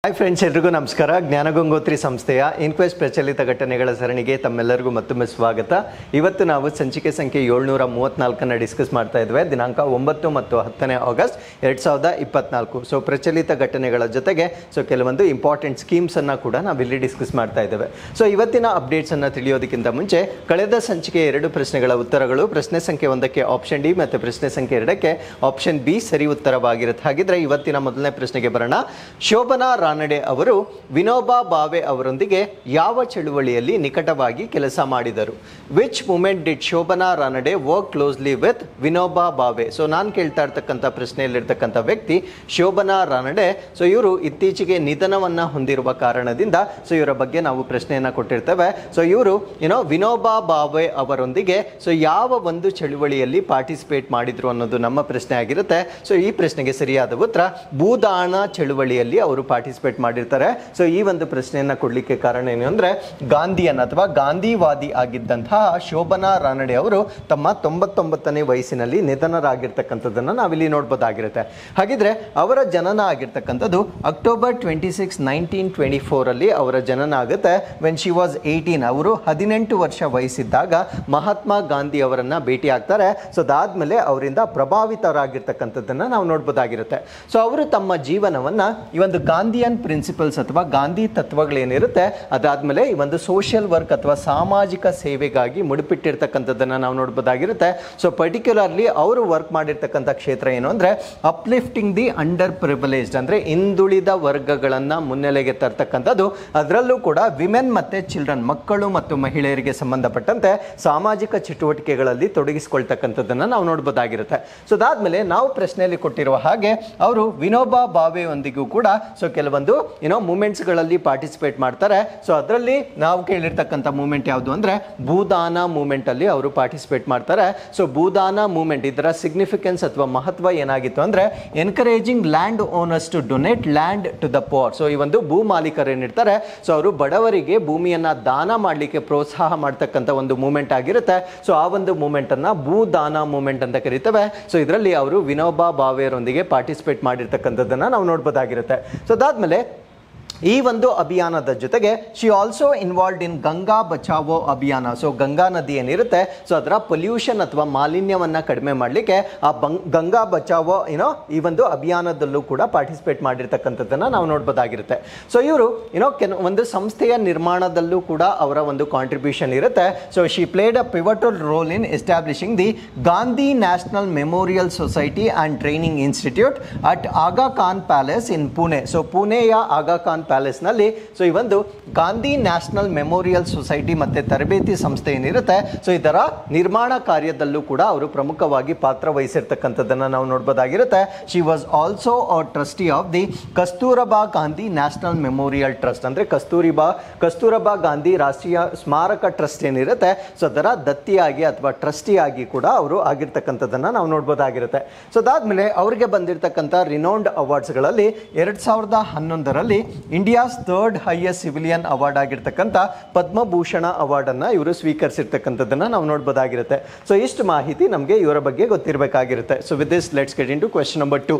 Hi friends, ಎಲ್ರಿಗೂ ನಮಸ್ಕಾರ. ಜ್ಞಾನಗಂಗೋತ್ರಿ ಸಂಸ್ಥೆಯ ಇನ್ಕ್ವೆಸ್ಟ್ ಪ್ರಚಲಿತ ಘಟನೆಗಳ ಸರಣಿಗೆ ತಮ್ಮೆಲ್ಲರಿಗೂ ಮತ್ತೊಮ್ಮೆ ಸ್ವಾಗತ. ಇವತ್ತು ನಾವು ಸಂಚಿಕೆ ಸಂಖ್ಯೆ 734 ಡಿಸ್ಕಸ್ ಮಾಡ್ತಾ ಇದ್ವಿ. ದಿನಾಂಕ 9 ಮತ್ತು 10 ಆಗಸ್ಟ್ 2024. ಸೊ ಪ್ರಚಲಿತ ಘಟನೆಗಳ ಜೊತೆಗೆ ಕೆಲವೊಂದು ಇಂಪಾರ್ಟೆಂಟ್ ಸ್ಕೀಮ್ಸನ್ನು ಕೂಡ ನಾವಿಲ್ಲಿ ಡಿಸ್ಕಸ್ ಮಾಡ್ತಾ ಇದ್ದೇವೆ. ಸೊ ಇವತ್ತಿನ ಅಪ್ಡೇಟ್ಸನ್ನು ತಿಳಿಯೋದಕ್ಕಿಂತ ಮುಂಚೆ ಕಳೆದ ಸಂಚಿಕೆ 2 ಪ್ರಶ್ನೆಗಳ ಉತ್ತರಗಳು, ಪ್ರಶ್ನೆ ಸಂಖ್ಯೆ 1ಕ್ಕೆ ಆಪ್ಷನ್ ಡಿ ಮತ್ತು ಪ್ರಶ್ನೆ ಸಂಖ್ಯೆ 2ಕ್ಕೆ ಆಪ್ಷನ್ ಬಿ ಸರಿ ಉತ್ತರವಾಗಿರುತ್ತೆ. ಹಾಗಿದ್ರೆ ಇವತ್ತಿನ ಮೊದಲನೇ ಪ್ರಶ್ನೆಗೆ ಬರೋಣ. ಶೋಭನಾ ರಾನಡೆ ಅವರು ವಿನೋಬಾ ಭಾವೆ ಅವರೊಂದಿಗೆ ಯಾವ ಚಳುವಳಿಯಲ್ಲಿ ನಿಕಟವಾಗಿ ಕೆಲಸ ಮಾಡಿದರು? Which movement did Shobhana Ranade work closely with Vinoba Bhave? So ನಾನು ಕೇಳ್ತಾ ಇರ್ತಕ್ಕಂಥ ಪ್ರಶ್ನೆಯಲ್ಲಿರ್ತಕ್ಕಂಥ ವ್ಯಕ್ತಿ ಶೋಭನಾ ರಾನಡೆ. ಸೊ ಇವರು ಇತ್ತೀಚೆಗೆ ನಿಧನವನ್ನ ಹೊಂದಿರುವ ಕಾರಣದಿಂದ ಇವರ ಬಗ್ಗೆ ನಾವು ಪ್ರಶ್ನೆಯನ್ನ ಕೊಟ್ಟಿರ್ತೇವೆ. ಸೊ ಇವರು ವಿನೋಬಾ ಭಾವೆ ಅವರೊಂದಿಗೆ ಯಾವ ಒಂದು ಚಳುವಳಿಯಲ್ಲಿ ಪಾರ್ಟಿಸಿಪೇಟ್ ಮಾಡಿದ್ರು ಅನ್ನೋದು ನಮ್ಮ ಪ್ರಶ್ನೆ ಆಗಿರುತ್ತೆ. ಸೊ ಈ ಪ್ರಶ್ನೆಗೆ ಸರಿಯಾದ ಉತ್ತರ ಭೂದಾನ ಚಳುವಳಿಯಲ್ಲಿ ಅವರು ಪಾರ್ಟಿಸಿಪೇಟ್ ಮಾಡಿರ್ತಾರೆ. ಸೊ ಈ ಒಂದು ಪ್ರಶ್ನೆಯನ್ನ ಕೊಡ್ಲಿಕ್ಕೆ ಕಾರಣ ಏನು ಅಂದ್ರೆ, ಗಾಂಧಿಯನ್ ಅಥವಾ ಗಾಂಧಿವಾದಿ ಆಗಿದ್ದಂತಹ ಶೋಭನಾ ರಾನಡೆ ಅವರು ತಮ್ಮ 99ನೇ ವಯಸ್ಸಿನಲ್ಲಿ ನಿಧನರಾಗಿರ್ತಕ್ಕಂಥದ್ದನ್ನ ನಾವಿಲ್ಲಿ ನೋಡ್ಬೋದಾಗಿರುತ್ತೆ. ಹಾಗಿದ್ರೆ ಅವರ ಜನನ ಆಗಿರ್ತಕ್ಕಂಥದ್ದು ಅಕ್ಟೋಬರ್ 26, 1924 ಅಲ್ಲಿ ಅವರ ಜನನ ಆಗುತ್ತೆ. ವೆನ್ ಶಿ ವಾಸ್ 18, ಅವರು 18 ವರ್ಷ ವಯಸ್ಸಿದ್ದಾಗ ಮಹಾತ್ಮ ಗಾಂಧಿ ಅವರನ್ನ ಭೇಟಿ ಆಗ್ತಾರೆ. ಸೊ ಅದಾದ್ಮೇಲೆ ಅವರಿಂದ ಪ್ರಭಾವಿತರಾಗಿರ್ತಕ್ಕಂಥದ್ದನ್ನ ನಾವು ನೋಡ್ಬೋದಾಗಿರುತ್ತೆ. ಸೊ ಅವರು ತಮ್ಮ ಜೀವನವನ್ನ ಈ ಒಂದು ಗಾಂಧಿಯನ್ ಪ್ರಿನ್ಸಿಪಲ್ಸ್ ಅಥವಾ ಗಾಂಧಿ ತತ್ವಗಳೇನಿರುತ್ತೆ ಅದಾದ್ಮೇಲೆ ಈ ಒಂದು ಸೋಷಿಯಲ್ ವರ್ಕ್ ಅಥವಾ ಸಾಮಾಜಿಕ ಸೇವೆಗಾಗಿ ಮುಡಿಪಿಟ್ಟಿರ್ತಕ್ಕಂಥದ್ದನ್ನ ನಾವು ನೋಡ್ಬೋದಾಗಿರುತ್ತೆ. ಸೊ ಪರ್ಟಿಕ್ಯುಲರ್ಲಿ ಅವರು ವರ್ಕ್ ಮಾಡಿರ್ತಕ್ಕಂಥ ಕ್ಷೇತ್ರ ಏನು ಅಂದ್ರೆ ಅಪ್ಲಿಫ್ಟಿಂಗ್ ದಿ ಅಂಡರ್ ಪ್ರಿವಿಲೇಜ್ಡ್, ಅಂದ್ರೆ ಹಿಂದುಳಿದ ವರ್ಗಗಳನ್ನ ಮುನ್ನೆಲೆಗೆ ತರ್ತಕ್ಕಂಥದ್ದು. ಅದರಲ್ಲೂ ಕೂಡ ವಿಮೆನ್ ಮತ್ತೆ ಚಿಲ್ಡ್ರನ್, ಮಕ್ಕಳು ಮತ್ತು ಮಹಿಳೆಯರಿಗೆ ಸಂಬಂಧಪಟ್ಟಂತೆ ಸಾಮಾಜಿಕ ಚಟುವಟಿಕೆಗಳಲ್ಲಿ ತೊಡಗಿಸಿಕೊಳ್ತಕ್ಕಂಥದ್ದನ್ನ ನಾವು ನೋಡ್ಬೋದಾಗಿರುತ್ತೆ. ಸೊ ಅದಾದ್ಮೇಲೆ ನಾವು ಪ್ರಶ್ನೆಯಲ್ಲಿ ಕೊಟ್ಟಿರುವ ಹಾಗೆ ಅವರು ವಿನೋಬಾ ಭಾವೆಯೊಂದಿಗೂ ಕೂಡ ಕೆಲವೊಂದು ಮೂಮೆಂಟ್ಸ್ ಗಳಲ್ಲಿ ಪಾರ್ಟಿಸಿಪೇಟ್ ಮಾಡ್ತಾರೆ. ಸೊ ಅದರಲ್ಲಿ ನಾವು ಕೇಳಿರ್ತಕ್ಕಂಥ ಮೂಮೆಂಟ್ ಯಾವುದು ಅಂದ್ರೆ ಭೂದಾನ ಮೂಮೆಂಟ್ ಅಲ್ಲಿ ಅವರು ಪಾರ್ಟಿಸಿಪೇಟ್ ಮಾಡ್ತಾರೆ. ಸೊ ಭೂದಾನ ಮೂಮೆಂಟ್ ಇದರ ಸಿಗ್ನಿಫಿಕೆನ್ಸ್ ಅಥವಾ ಮಹತ್ವ ಏನಾಗಿತ್ತು ಅಂದ್ರೆ encouraging land owners to donate land to the poor. So ಈ ಒಂದು ಭೂ ಮಾಲೀಕರು ಏನಿರ್ತಾರೆ ಸೊ ಅವರು ಬಡವರಿಗೆ ಭೂಮಿಯನ್ನ ದಾನ ಮಾಡಲಿಕ್ಕೆ ಪ್ರೋತ್ಸಾಹ ಮಾಡ್ತಕ್ಕಂಥ ಒಂದು ಮೂಮೆಂಟ್ ಆಗಿರುತ್ತೆ. ಸೊ ಆ ಒಂದು ಮೂಮೆಂಟ್ ಅನ್ನ ಭೂದಾನ ಮೂಮೆಂಟ್ ಅಂತ ಕರೀತೇವೆ. ಸೊ ಇದರಲ್ಲಿ ಅವರು ವಿನೋಬಾ ಭಾವೆಯರೊಂದಿಗೆ ಪಾರ್ಟಿಸಿಪೇಟ್ ಮಾಡಿರ್ತಕ್ಕಂಥದ್ದನ್ನ ನಾವು ನೋಡ್ಬೋದಾಗಿರುತ್ತೆ. ಸೊ ಅದಾದ್ಮೇಲೆ ಈ ಒಂದು ಅಭಿಯಾನದ ಜೊತೆಗೆ she also involved in Ganga Bachao ಅಭಿಯಾನ. ಸೊ ಗಂಗಾ ನದಿ ಏನಿರುತ್ತೆ ಸೊ ಅದರ ಪೊಲ್ಯೂಷನ್ ಅಥವಾ ಮಾಲಿನ್ಯವನ್ನ ಕಡಿಮೆ ಮಾಡಲಿಕ್ಕೆ ಆ ಗಂಗಾ ಬಚಾವೋ ಈ ಒಂದು ಅಭಿಯಾನದಲ್ಲೂ ಕೂಡ ಪಾರ್ಟಿಸಿಪೇಟ್ ಮಾಡಿರ್ತಕ್ಕಂಥದ್ದನ್ನ ನಾವು ನೋಡ್ಬೋದಾಗಿರುತ್ತೆ. ಸೊ ಇವರು ಒಂದು ಸಂಸ್ಥೆಯ ನಿರ್ಮಾಣದಲ್ಲೂ ಕೂಡ ಅವರ ಒಂದು ಕಾಂಟ್ರಿಬ್ಯೂಷನ್ ಇರುತ್ತೆ. So she played a pivotal role in establishing the Gandhi national memorial society and training institute at Aga Khan palace in Pune. So ಪುಣೆಯ ಆಗಾ ಖಾನ್ ಪ್ಯಾಲೇಸ್ ನಲ್ಲಿ ಸೊ ಈ ಒಂದು ಗಾಂಧಿ ನ್ಯಾಷನಲ್ ಮೆಮೋರಿಯಲ್ ಸೊಸೈಟಿ ಮತ್ತೆ ತರಬೇತಿ ಸಂಸ್ಥೆ ಏನಿರುತ್ತೆ ಸೊ ಇದರ ನಿರ್ಮಾಣ ಕಾರ್ಯದಲ್ಲೂ ಕೂಡ ಅವರು ಪ್ರಮುಖವಾಗಿ ಪಾತ್ರ ವಹಿಸಿರ್ತಕ್ಕಂಥದ್ದನ್ನ ನಾವು ನೋಡಬಹುದಾಗಿರುತ್ತೆ. She was also a trustee of the Kasturba Gandhi national memorial trust, ಅಂದ್ರೆ ಕಸ್ತೂರಬಾ ಗಾಂಧಿ ರಾಷ್ಟ್ರೀಯ ಸ್ಮಾರಕ ಟ್ರಸ್ಟ್ ಏನಿರುತ್ತೆ ಸೊ ಅದರ ದತ್ತಿಯಾಗಿ ಅಥವಾ ಟ್ರಸ್ಟಿಯಾಗಿ ಕೂಡ ಅವರು ಆಗಿರ್ತಕ್ಕಂಥದ್ದನ್ನ ನಾವು ನೋಡಬಹುದಾಗಿರುತ್ತೆ. ಸೊ ಅದಾದ್ಮೇಲೆ ಅವರಿಗೆ ಬಂದಿರತಕ್ಕಂಥ ರಿನೌಂಡ್ ಅವಾರ್ಡ್ಸ್ ಗಳಲ್ಲಿ 2011ರಲ್ಲಿ India's 3rd highest civilian award ಆಗಿರ್ತಕ್ಕಂಥ ಪದ್ಮಭೂಷಣ ಅವಾರ್ಡ್ ಅನ್ನ ಇವರು ಸ್ವೀಕರಿಸಿರ್ತಕ್ಕಂಥದ್ದನ್ನ ನಾವು ನೋಡಬಹುದಾಗಿರುತ್ತೆ. ಸೊ ಇಷ್ಟು ಮಾಹಿತಿ ನಮಗೆ ಇವರ ಬಗ್ಗೆ ಗೊತ್ತಿರಬೇಕಾಗಿರುತ್ತೆ. So with this let's get into question number 2.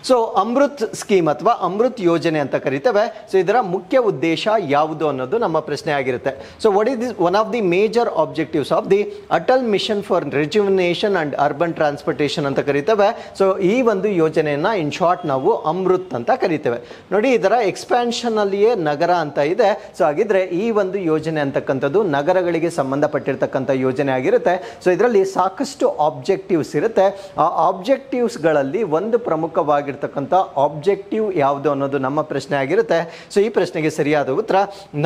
So Amrut scheme ಅಥವಾ ಅಮೃತ್ ಯೋಜನೆ ಅಂತ ಕರಿತೇವೆ. ಸೊ ಇದರ ಮುಖ್ಯ ಉದ್ದೇಶ ಯಾವುದು ಅನ್ನೋದು ನಮ್ಮ ಪ್ರಶ್ನೆ ಆಗಿರುತ್ತೆ. So what is one of the major objectives of the Atal mission for rejuvenation and urban transportation ಅಂತ ಕರಿತೇವೆ. ಸೊ ಈ ಒಂದು ಯೋಜನೆಯನ್ನ ಇನ್ ಶಾರ್ಟ್ ನಾವು ಅಮೃತ್ ಅಂತ ಕರಿತೇವೆ. ನೋಡಿ, ಇದರ ಎಕ್ಸ್ಪ್ಯಾನ್ಷನ್ ಅಲ್ಲಿಯೇ ನಗರ ಅಂತ ಇದೆ. ಸೊ ಹಾಗಿದ್ರೆ ಈ ಒಂದು ಯೋಜನೆ ಅಂತಕ್ಕಂಥದ್ದು ನಗರಗಳಿಗೆ ಸಂಬಂಧಪಟ್ಟಿರ್ತಕ್ಕಂಥ ಯೋಜನೆ ಆಗಿರುತ್ತೆ. ಸೊ ಇದರಲ್ಲಿ ಸಾಕಷ್ಟು ಆಬ್ಜೆಕ್ಟಿವ್ಸ್ ಇರುತ್ತೆ. ಆ ಆಬ್ಜೆಕ್ಟಿವ್ಸ್ ಗಳಲ್ಲಿ ಒಂದು ಪ್ರಮುಖವಾಗಿರ್ತಕ್ಕಂಥ ಆಬ್ಜೆಕ್ಟಿವ್ ಯಾವುದು ಅನ್ನೋದು ನಮ್ಮ ಪ್ರಶ್ನೆ ಆಗಿರುತ್ತೆ. ಸೊ ಈ ಪ್ರಶ್ನೆಗೆ ಸರಿಯಾದ ಉತ್ತರ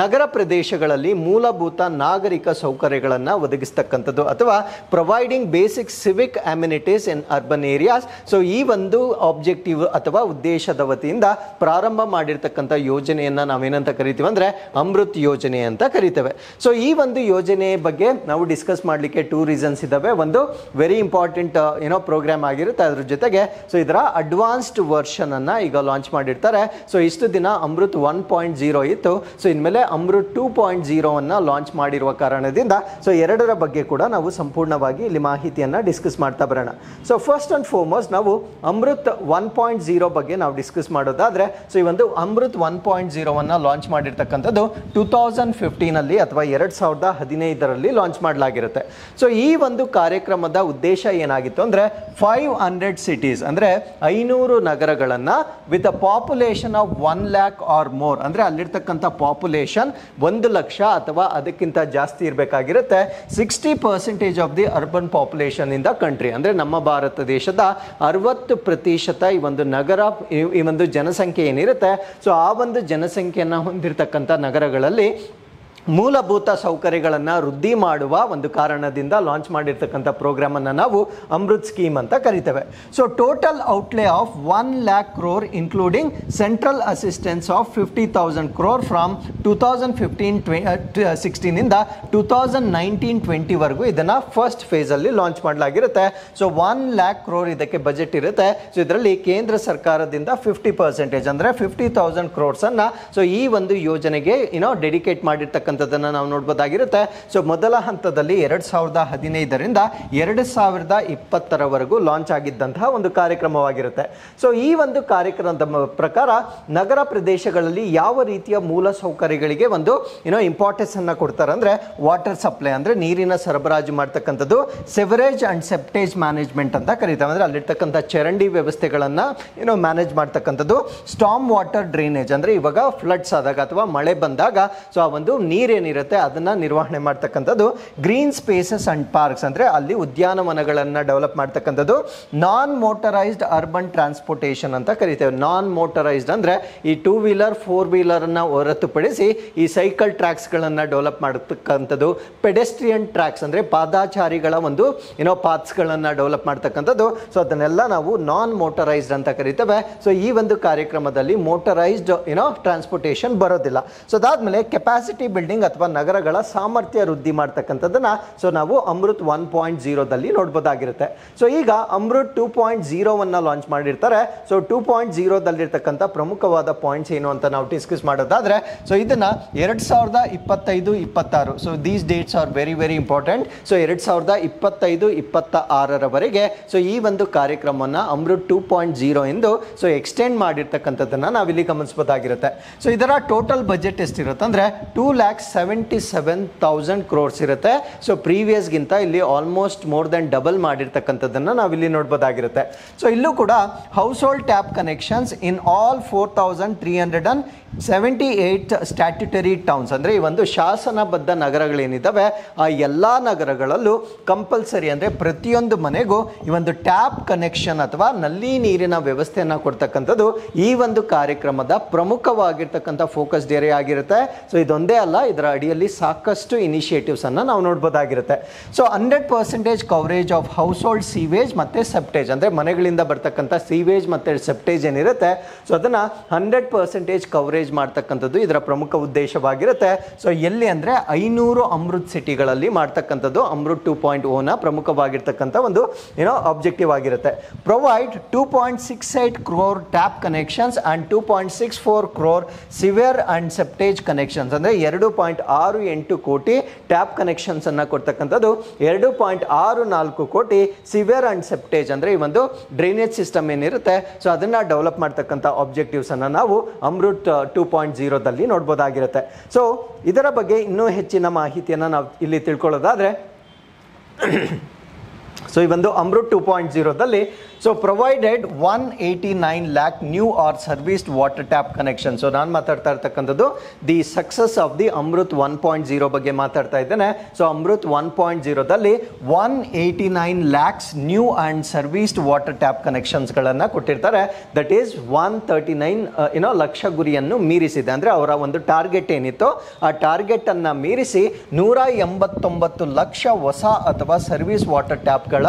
ನಗರ ಪ್ರದೇಶಗಳಲ್ಲಿ ಮೂಲಭೂತ ನಾಗರಿಕ ಸೌಕರ್ಯಗಳನ್ನ ಒದಗಿಸ್ತಕ್ಕಂಥದ್ದು ಅಥವಾ ಪ್ರೊವೈಡಿಂಗ್ ಬೇಸಿಕ್ ಸಿವಿಕ್ ಅಮ್ಯುನಿಟೀಸ್ ಇನ್ ಅರ್ಬನ್ ಏರಿಯಾಸ್. ಸೊ ಈ ಒಂದು ಆಬ್ಜೆಕ್ಟಿವ್ ಅಥವಾ ಉದ್ದೇಶದ ವತಿಯಿಂದ ಪ್ರಾರಂಭ ಮಾಡಿರ್ತಕ್ಕಂಥ ಯೋಜನೆಯನ್ನ ನಾವೇನಂತ ಕರಿತೀವಿ ಅಂದ್ರೆ ಅಮೃತ್ ಯೋಜನೆ ಅಂತ ಕರಿತೇವೆ. ಸೊ ಈ ಒಂದು ಯೋಜನೆ ಬಗ್ಗೆ ನಾವು ಡಿಸ್ಕಸ್ ಮಾಡಲಿಕ್ಕೆ 2 ರೀಸನ್ಸ್ ಇದಾವೆ. ಒಂದು ವೆರಿ ಇಂಪಾರ್ಟೆಂಟ್ ಪ್ರೋಗ್ರಾಮ್ ಆಗಿರುತ್ತೆ. ಅದ್ರ ಜೊತೆಗೆ ಸೊ ಇದರ ಅಡ್ವಾನ್ಸ್ಡ್ ವರ್ಷನ್ ಅನ್ನ ಈಗ ಲಾಂಚ್ ಮಾಡಿರ್ತಾರೆ. ಸೊ ಇಷ್ಟು ದಿನ ಅಮೃತ್ 1.0 ಇತ್ತು. ಸೊ ಇನ್ಮೇಲೆ ಅಮೃತ್ 2.0 ಅನ್ನ ಲಾಂಚ್ ಮಾಡಿರುವ ಕಾರಣದಿಂದ ಸೊ ಎರಡರ ಬಗ್ಗೆ ಕೂಡ ನಾವು ಸಂಪೂರ್ಣವಾಗಿ ಇಲ್ಲಿ ಮಾಹಿತಿಯನ್ನ ಡಿಸ್ಕಸ್ ಮಾಡ್ತಾ ಬರೋಣ. ಸೊ ಫಸ್ಟ್ ಅಂಡ್ ಫಾರ್ಮೋಸ್ಟ್ ನಾವು ಅಮೃತ್ 1.0 ಬಗ್ಗೆ ನಾವು ಡಿಸ್ಕಸ್ ಮಾಡೋದಾದ್ರೆ ಸೊ ಈ ಒಂದು ಅಮೃತ್ 1.0 1.0 ಲಾಂಚ್ ಮಾಡಿರ್ತಕ್ಕಂಥದ್ದು 2015 ಅಥವಾ 2015 ಲಾಂಚ್ ಮಾಡಲಾಗಿರುತ್ತೆ. ಸೊ ಈ ಒಂದು ಕಾರ್ಯಕ್ರಮದ ಉದ್ದೇಶ ಏನಾಗಿತ್ತು ಅಂದರೆ 500 ಸಿಟೀಸ್ ಅಂದರೆ 500 ನಗರಗಳನ್ನು with a population of 1 lakh or more, ಅಂದರೆ ಅಲ್ಲಿರ್ತಕ್ಕಂಥ ಪಾಪ್ಯುಲೇಷನ್ 1 ಲಕ್ಷ ಅಥವಾ ಅದಕ್ಕಿಂತ ಜಾಸ್ತಿ ಇರಬೇಕಾಗಿರುತ್ತೆ. 60% of the urban population in the country, ಅಂದರೆ ನಮ್ಮ ಭಾರತ ದೇಶದ 60% ಈ ಒಂದು ನಗರ, ಈ ಒಂದು ಜನಸಂಖ್ಯೆ ಏನಿರುತ್ತೆ, ಸೊ ಆ ಒಂದು ಜನಸಂಖ್ಯೆಯನ್ನು ಹೊಂದಿರತಕ್ಕಂಥ ನಗರಗಳಲ್ಲಿ ಮೂಲಭೂತ ಸೌಕರ್ಯಗಳನ್ನು ವೃದ್ಧಿ ಮಾಡುವ ಒಂದು ಕಾರಣದಿಂದ ಲಾಂಚ್ ಮಾಡಿರ್ತಕ್ಕಂಥ ಪ್ರೋಗ್ರಾಮನ್ನು ನಾವು ಅಮೃತ್ ಸ್ಕೀಮ್ ಅಂತ ಕರಿತೇವೆ. So total outlay of 1 lakh crore including central assistance of 50,000 crore from 2015-16 ಇಂದ 2019-20 ವರೆಗೂ ಇದನ್ನು ಫಸ್ಟ್ ಫೇಸಲ್ಲಿ ಲಾಂಚ್ ಮಾಡಲಾಗಿರುತ್ತೆ. ಸೊ 1 lakh crore ಇದಕ್ಕೆ ಬಜೆಟ್ ಇರುತ್ತೆ. ಸೊ ಇದರಲ್ಲಿ ಕೇಂದ್ರ ಸರ್ಕಾರದಿಂದ 50% ಅಂದರೆ 50,000 crores ಸೊ ಈ ಒಂದು ಯೋಜನೆಗೆ ಡೆಡಿಕೇಟ್ ಮಾಡಿರ್ತಕ್ಕಂಥ ನಾವು ನೋಡಬಹುದಾಗಿರುತ್ತೆ. ಸೊ ಮೊದಲ ಹಂತದಲ್ಲಿ 2015ರಿಂದ 2020 ಲಾಂಚ್ ಆಗಿದ್ದಂತಹ ಒಂದು ಕಾರ್ಯಕ್ರಮವಾಗಿರುತ್ತೆ. ಸೊ ಈ ಒಂದು ಕಾರ್ಯಕ್ರಮದ ಪ್ರಕಾರ ನಗರ ಪ್ರದೇಶಗಳಲ್ಲಿ ಯಾವ ರೀತಿಯ ಮೂಲ ಸೌಕರ್ಯಗಳಿಗೆ ಒಂದು ಇಂಪಾರ್ಟೆನ್ಸ್ ಅನ್ನ ಕೊಡ್ತಾರೆ ಅಂದ್ರೆ ವಾಟರ್ ಸಪ್ಲೈ ಅಂದ್ರೆ ನೀರಿನ ಸರಬರಾಜು ಮಾಡ್ತಕ್ಕಂಥದ್ದು, ಸೆವರೇಜ್ ಅಂಡ್ ಸೆಪ್ಟೇಜ್ ಮ್ಯಾನೇಜ್ಮೆಂಟ್ ಅಂತ ಕರೀತಾರೆ, ಅಂದ್ರೆ ಅಲ್ಲಿರ್ತಕ್ಕಂಥ ಚರಂಡಿ ವ್ಯವಸ್ಥೆಗಳನ್ನ ಮ್ಯಾನೇಜ್ ಮಾಡ್ತಕ್ಕಂಥದ್ದು, ಸ್ಟಾರ್ಮ್ ವಾಟರ್ ಡ್ರೈನೇಜ್ ಅಂದ್ರೆ ಇವಾಗ ಫ್ಲಡ್ಸ್ ಆದಾಗ ಅಥವಾ ಮಳೆ ಬಂದಾಗ ಸೊ ಆ ಒಂದು ನೀರೇನಿರುತ್ತೆ ಅದನ್ನ ನಿರ್ವಹಣೆ ಮಾಡ್ತಕ್ಕಂಥದ್ದು, ಗ್ರೀನ್ ಸ್ಪೇಸಸ್ ಅಂಡ್ ಪಾರ್ಕ್ಸ್ ಅಂದ್ರೆ ಅಲ್ಲಿ ಉದ್ಯಾನವನಗಳನ್ನು ಡೆವಲಪ್ ಮಾಡ್ತಕ್ಕಂಥದ್ದು, ನಾನ್ ಮೋಟರೈಸ್ಡ್ ಅರ್ಬನ್ ಟ್ರಾನ್ಸ್ಪೋರ್ಟೇಷನ್ ಅಂತ ಕರಿತೇವೆ. ನಾನ್ ಮೋಟರೈಸ್ಡ್ ಅಂದ್ರೆ ಈ 2 wheeler 4 wheeler ಹೊರತುಪಡಿಸಿ ಈ ಸೈಕಲ್ ಟ್ರ್ಯಾಕ್ಸ್ ಗಳನ್ನ ಡೆವಲಪ್ ಮಾಡತಕ್ಕಂಥದ್ದು, ಪೆಡೆಸ್ಟ್ರಿಯನ್ ಟ್ರ್ಯಾಕ್ಸ್ ಅಂದ್ರೆ ಪಾದಾಚಾರಿಗಳ ಒಂದು ಪಾತ್ಸ್ ಗಳನ್ನ ಡೆವಲಪ್ ಮಾಡ್ತಕ್ಕಂಥದ್ದು. ಸೊ ಅದನ್ನೆಲ್ಲ ನಾವು ನಾನ್ ಮೋಟರೈಸ್ಡ್ ಅಂತ ಕರಿತೇವೆ. ಸೊ ಈ ಒಂದು ಕಾರ್ಯಕ್ರಮದಲ್ಲಿ ಮೋಟರೈಸ್ಡ್ ಟ್ರಾನ್ಸ್ಪೋರ್ಟೇಷನ್ ಬರೋದಿಲ್ಲ. ಸೊ ಅದಾದ್ಮೇಲೆ ಕೆಪಾಸಿಟಿ ಬಿಲ್ಡಿಂಗ್ ಅಥವಾ ನಗರಗಳ ಸಾಮರ್ಥ್ಯ ವೃದ್ಧಿ ಮಾಡ್ತಕ್ಕಂಥದ್ದನ್ನ ಸೊ ನಾವು ಅಮೃತ್ 1.0 ನೋಡಬಹುದಾಗಿರುತ್ತೆ. ಸೊ ಈಗ ಅಮೃತ್ 2.0 ಲಾಂಚ್ ಮಾಡಿರ್ತಾರೆ. ಸೊ 2.0 ಪ್ರಮುಖವಾದ ಪಾಯಿಂಟ್ಸ್ ಏನು ಅಂತ ನಾವು ಡಿಸ್ಕಸ್ ಮಾಡೋದಾದ್ರೆ, ಸೊ ಇದನ್ನ 2025-26 so these dates are very very important. So 2025-26 so ಈ ಒಂದು ಕಾರ್ಯಕ್ರಮವನ್ನು ಅಮೃತ್ 2.0 ಎಂದು ಸೊ ಎಕ್ಸ್ಟೆಂಡ್ ಮಾಡಿರ್ತಕ್ಕಂಥದ್ದನ್ನ ನಾವಿಲ್ಲಿ ಗಮನಿಸಬಹುದಾಗಿರುತ್ತೆ. ಸೊ ಇದರ ಟೋಟಲ್ ಬಜೆಟ್ ಎಷ್ಟಿರುತ್ತೆ ಅಂದ್ರೆ 2,77,000 crores ಇರುತ್ತೆ. ಸೊ ಪ್ರೀವಿಯಸ್ಗಿಂತ ಇಲ್ಲಿ ಆಲ್ಮೋಸ್ಟ್ ಮೋರ್ ದೆನ್ ಡಬಲ್ ಮಾಡಿರ್ತಕ್ಕಂಥದ್ದನ್ನು ನಾವಿಲ್ಲಿ ನೋಡ್ಬೋದಾಗಿರುತ್ತೆ. ಸೊ ಇಲ್ಲೂ ಕೂಡ house hold tap connections in all 4,378 statutory towns ಅಂದರೆ ಈ ಒಂದು ಶಾಸನಬದ್ಧ ನಗರಗಳೇನಿದ್ದಾವೆ ಆ ಎಲ್ಲ ನಗರಗಳಲ್ಲೂ ಕಂಪಲ್ಸರಿ ಅಂದರೆ ಪ್ರತಿಯೊಂದು ಮನೆಗೂ ಈ ಒಂದು ಟ್ಯಾಪ್ ಕನೆಕ್ಷನ್ ಅಥವಾ ನಲ್ಲಿ ನೀರಿನ ವ್ಯವಸ್ಥೆಯನ್ನು ಕೊಡ್ತಕ್ಕಂಥದ್ದು ಈ ಒಂದು ಕಾರ್ಯಕ್ರಮದ ಪ್ರಮುಖವಾಗಿರ್ತಕ್ಕಂಥ ಫೋಕಸ್ಡ್ ಏರಿಯಾ ಆಗಿರುತ್ತೆ. ಸೊ ಇದೊಂದೇ ಅಲ್ಲ, ಇದರ ಅಡಿಯಲ್ಲಿ ಸಾಕಷ್ಟು ಇನಿಷಿಯೇಟಿವ್ಸ್ ಅನ್ನು ನಾವು ನೋಡ್ಬೋದಾಗಿರುತ್ತೆ. So 100% coverage of household sewage ಮತ್ತು ಸೆಪ್ಟೇಜ್ ಅಂದರೆ ಮನೆಗಳಿಂದ ಬರ್ತಕ್ಕಂಥ ಸೀವೇಜ್ ಮತ್ತು ಸೆಪ್ಟೇಜ್ ಏನಿರುತ್ತೆ ಸೊ ಅದನ್ನು 100% ಕವರೇಜ್ ಮಾಡ್ತಕ್ಕಂಥದ್ದು ಇದರ ಪ್ರಮುಖ ಉದ್ದೇಶವಾಗಿರುತ್ತೆ. ಸೊ ಎಲ್ಲಿ ಅಂದರೆ 500 ಅಮೃತ್ ಸಿಟಿಗಳಲ್ಲಿ ಮಾಡ್ತಕ್ಕಂಥದ್ದು ಅಮೃತ್ 2.0 ಪ್ರಮುಖವಾಗಿರ್ತಕ್ಕಂಥ ಒಂದು ಆಬ್ಜೆಕ್ಟಿವ್ ಆಗಿರುತ್ತೆ. Provide 2.68 crore tap connections and 2.64 crore sewer and septage connections ಅಂದರೆ 2.68 ಕೋಟಿ ಟ್ಯಾಪ್ ಕನೆಕ್ಷನ್ಸ್ ಅನ್ನು ಕೊಡ್ತಕ್ಕಂಥದ್ದು, 2.64 ಕೋಟಿ ಸಿವಿಯರ್ ಅಂಡ್ ಸೆಪ್ಟೇಜ್ ಅಂದರೆ ಈ ಒಂದು ಡ್ರೈನೇಜ್ ಸಿಸ್ಟಮ್ ಏನಿರುತ್ತೆ ಸೊ ಅದನ್ನು ಡೆವಲಪ್ ಮಾಡ್ತಕ್ಕಂಥ ಆಬ್ಜೆಕ್ಟಿವ್ಸ್ ಅನ್ನು ನಾವು ಅಮೃತ್ 2.0 ನೋಡ್ಬೋದಾಗಿರುತ್ತೆ. ಸೊ ಇದರ ಬಗ್ಗೆ ಇನ್ನೂ ಹೆಚ್ಚಿನ ಮಾಹಿತಿಯನ್ನು ನಾವು ಇಲ್ಲಿ ತಿಳ್ಕೊಳ್ಳೋದಾದ್ರೆ ಸೊ ಈ ಒಂದು Amrut 2.0 so provided 189 lakh new or serviced water tap connection. So ನಾನು ಮಾತಾಡ್ತಾ ಇರ್ತಕ್ಕಂಥದ್ದು the success of the Amrut 1.0 ಬಗ್ಗೆ ಮಾತಾಡ್ತಾ ಇದ್ದೇನೆ. So Amrut 1.0 189 lakhs new and serviced water tap ಕನೆಕ್ಷನ್ಸ್ಗಳನ್ನು ಕೊಟ್ಟಿರ್ತಾರೆ. ದಟ್ ಈಸ್ 139 ಲಕ್ಷ ಗುರಿಯನ್ನು ಮೀರಿಸಿದೆ. ಅಂದರೆ ಅವರ ಒಂದು ಟಾರ್ಗೆಟ್ ಏನಿತ್ತು ಆ ಟಾರ್ಗೆಟ್ ಅನ್ನು ಮೀರಿಸಿ 189 ಲಕ್ಷ ಹೊಸ ಅಥವಾ ಸರ್ವಿಸ್ ವಾಟರ್ ಟ್ಯಾಪ್ಗಳ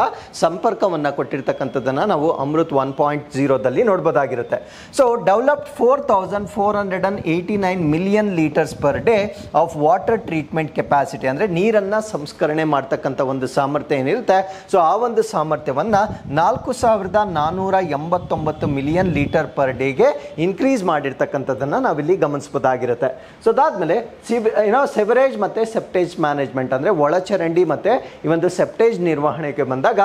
ಸಂಪರ್ಕವನ್ನು ಕೊಟ್ಟಿರ್ತಕ್ಕಂಥದ್ದನ್ನು ನಾವು ಅಮೃತ್ 1.0 ನೋಡಬಹುದಾಗಿರುತ್ತೆ. So developed 4,489 million litres per day of water treatment capacity ಅಂದರೆ ನೀರನ್ನು ಸಂಸ್ಕರಣೆ ಮಾಡ್ತಕ್ಕಂಥ ಒಂದು ಸಾಮರ್ಥ್ಯ ಏನಿರುತ್ತೆ ಸೊ ಆ ಒಂದು ಸಾಮರ್ಥ್ಯವನ್ನು 4,489 ಮಿಲಿಯನ್ ಲೀಟರ್ ಪರ್ ಡೇಗೆ ಇನ್ಕ್ರೀಸ್ ಮಾಡಿರ್ತಕ್ಕಂಥದ್ದನ್ನು ನಾವಿಲ್ಲಿ ಗಮನಿಸಬಹುದಾಗಿರುತ್ತೆ. ಸೊ ಅದಾದಮೇಲೆ ಸೆವರೇಜ್ ಮತ್ತು ಸೆಪ್ಟೇಜ್ ಮ್ಯಾನೇಜ್ಮೆಂಟ್ ಅಂದರೆ ಒಳಚರಂಡಿ ಮತ್ತು ಈ ಒಂದು ಸೆಪ್ಟೇಜ್ ನಿರ್ವಹಣೆಗೆ ಬಂದಾಗ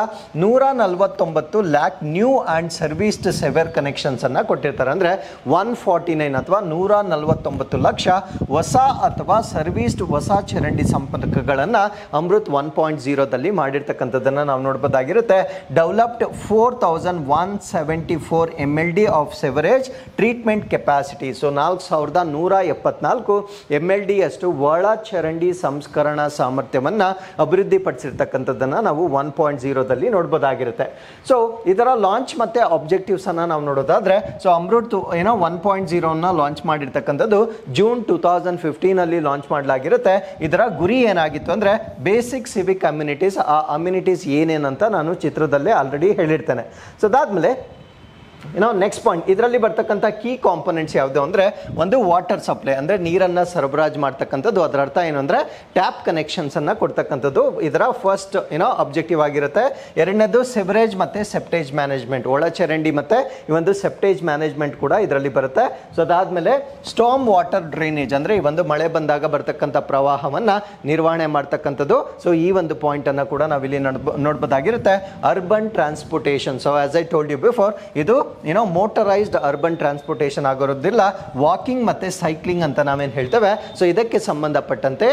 149 lakh ಲ್ಯಾಕ್ ನ್ಯೂ ಆ್ಯಂಡ್ ಸರ್ವಿಸ್ಡ್ ಸೆವೆರ್ ಕನೆಕ್ಷನ್ಸನ್ನು ಕೊಟ್ಟಿರ್ತಾರೆ. ಅಂದರೆ 149 ಅಥವಾ 149 ಲಕ್ಷ ಹೊಸ ಅಥವಾ ಸರ್ವಿಸ್ಡ್ ಹೊಸ ಚರಂಡಿ ಸಂಪರ್ಕಗಳನ್ನು ಅಮೃತ್ 1.0ದಲ್ಲಿ ಮಾಡಿರ್ತಕ್ಕಂಥದ್ದನ್ನು ನಾವು ನೋಡ್ಬೋದಾಗಿರುತ್ತೆ. Developed 4174 MLD of sewerage treatment capacity. So 4174 MLD ಅಷ್ಟು ಒಳ ಚರಂಡಿ ಸಂಸ್ಕರಣಾ ಸಾಮರ್ಥ್ಯವನ್ನು ಅಭಿವೃದ್ಧಿಪಡಿಸಿರ್ತಕ್ಕಂಥದ್ದನ್ನು ನಾವು 1.0ದಲ್ಲಿ ನೋಡ್ಬೋದಾಗಿರುತ್ತೆ. ಸೊ ಇದರ ಲಾಂಚ್ ಮತ್ತು ಆಬ್ಜೆಕ್ಟಿವ್ಸನ್ನು ನಾವು ನೋಡೋದಾದರೆ, ಸೊ ಅಮೃತ್ 1.0ನ ಲಾಂಚ್ ಮಾಡಿರ್ತಕ್ಕಂಥದ್ದು ಜೂನ್ 2015 ಲಾಂಚ್ ಮಾಡಲಾಗಿರುತ್ತೆ. ಇದರ ಗುರಿ ಏನಾಗಿತ್ತು ಅಂದರೆ ಬೇಸಿಕ್ ಸಿವಿಕ್ ಅಮ್ಯುನಿಟೀಸ್. ಆ ಅಮ್ಯುನಿಟೀಸ್ ಏನೇನಂತ ನಾನು ಚಿತ್ರದಲ್ಲೇ ಆಲ್ರೆಡಿ ಹೇಳಿರ್ತೇನೆ. ಸೊ ಅದಾದಮೇಲೆ ನೆಕ್ಸ್ಟ್ ಪಾಯಿಂಟ್, ಇದರಲ್ಲಿ ಬರ್ತಕ್ಕಂಥ ಕೀ ಕಾಂಪೊನೆಂಟ್ಸ್ ಯಾವುದು ಅಂದರೆ, ಒಂದು ವಾಟರ್ ಸಪ್ಲೈ ಅಂದರೆ ನೀರನ್ನು ಸರಬರಾಜು ಮಾಡ್ತಕ್ಕಂಥದ್ದು. ಅದರ ಅರ್ಥ ಏನು ಅಂದರೆ ಟ್ಯಾಪ್ ಕನೆಕ್ಷನ್ಸನ್ನು ಕೊಡ್ತಕ್ಕಂಥದ್ದು ಇದರ ಫಸ್ಟ್ ಅಬ್ಜೆಕ್ಟಿವ್ ಆಗಿರುತ್ತೆ. ಎರಡನೇದು ಸೆವರೇಜ್ ಮತ್ತು ಸೆಪ್ಟೇಜ್ ಮ್ಯಾನೇಜ್ಮೆಂಟ್, ಒಳ ಚರಂಡಿ ಮತ್ತು ಈ ಒಂದು ಸೆಪ್ಟೇಜ್ ಮ್ಯಾನೇಜ್ಮೆಂಟ್ ಕೂಡ ಇದರಲ್ಲಿ ಬರುತ್ತೆ. ಸೊ ಅದಾದಮೇಲೆ ಸ್ಟಾರ್ಮ್ ವಾಟರ್ ಡ್ರೈನೇಜ್ ಅಂದರೆ ಈ ಒಂದು ಮಳೆ ಬಂದಾಗ ಬರ್ತಕ್ಕಂಥ ಪ್ರವಾಹವನ್ನು ನಿರ್ವಹಣೆ ಮಾಡ್ತಕ್ಕಂಥದ್ದು. ಸೊ ಈ ಒಂದು ಪಾಯಿಂಟನ್ನು ಕೂಡ ನಾವಿಲ್ಲಿ ನೋಡ್ಬೋದಾಗಿರುತ್ತೆ. Urban transportation, so as I told you before, ಇದು ಮೋಟರೈಸ್ಡ್ ಅರ್ಬನ್ ಟ್ರಾನ್ಸ್ಪೋರ್ಟೇಷನ್ ಆಗೋದಿಲ್ಲ, ವಾಕಿಂಗ್ ಮತ್ತೆ ಸೈಕ್ಲಿಂಗ್ ಅಂತ ನಾವೇನು ಹೇಳ್ತೇವೆ. ಸೊ ಇದಕ್ಕೆ ಸಂಬಂಧಪಟ್ಟಂತೆ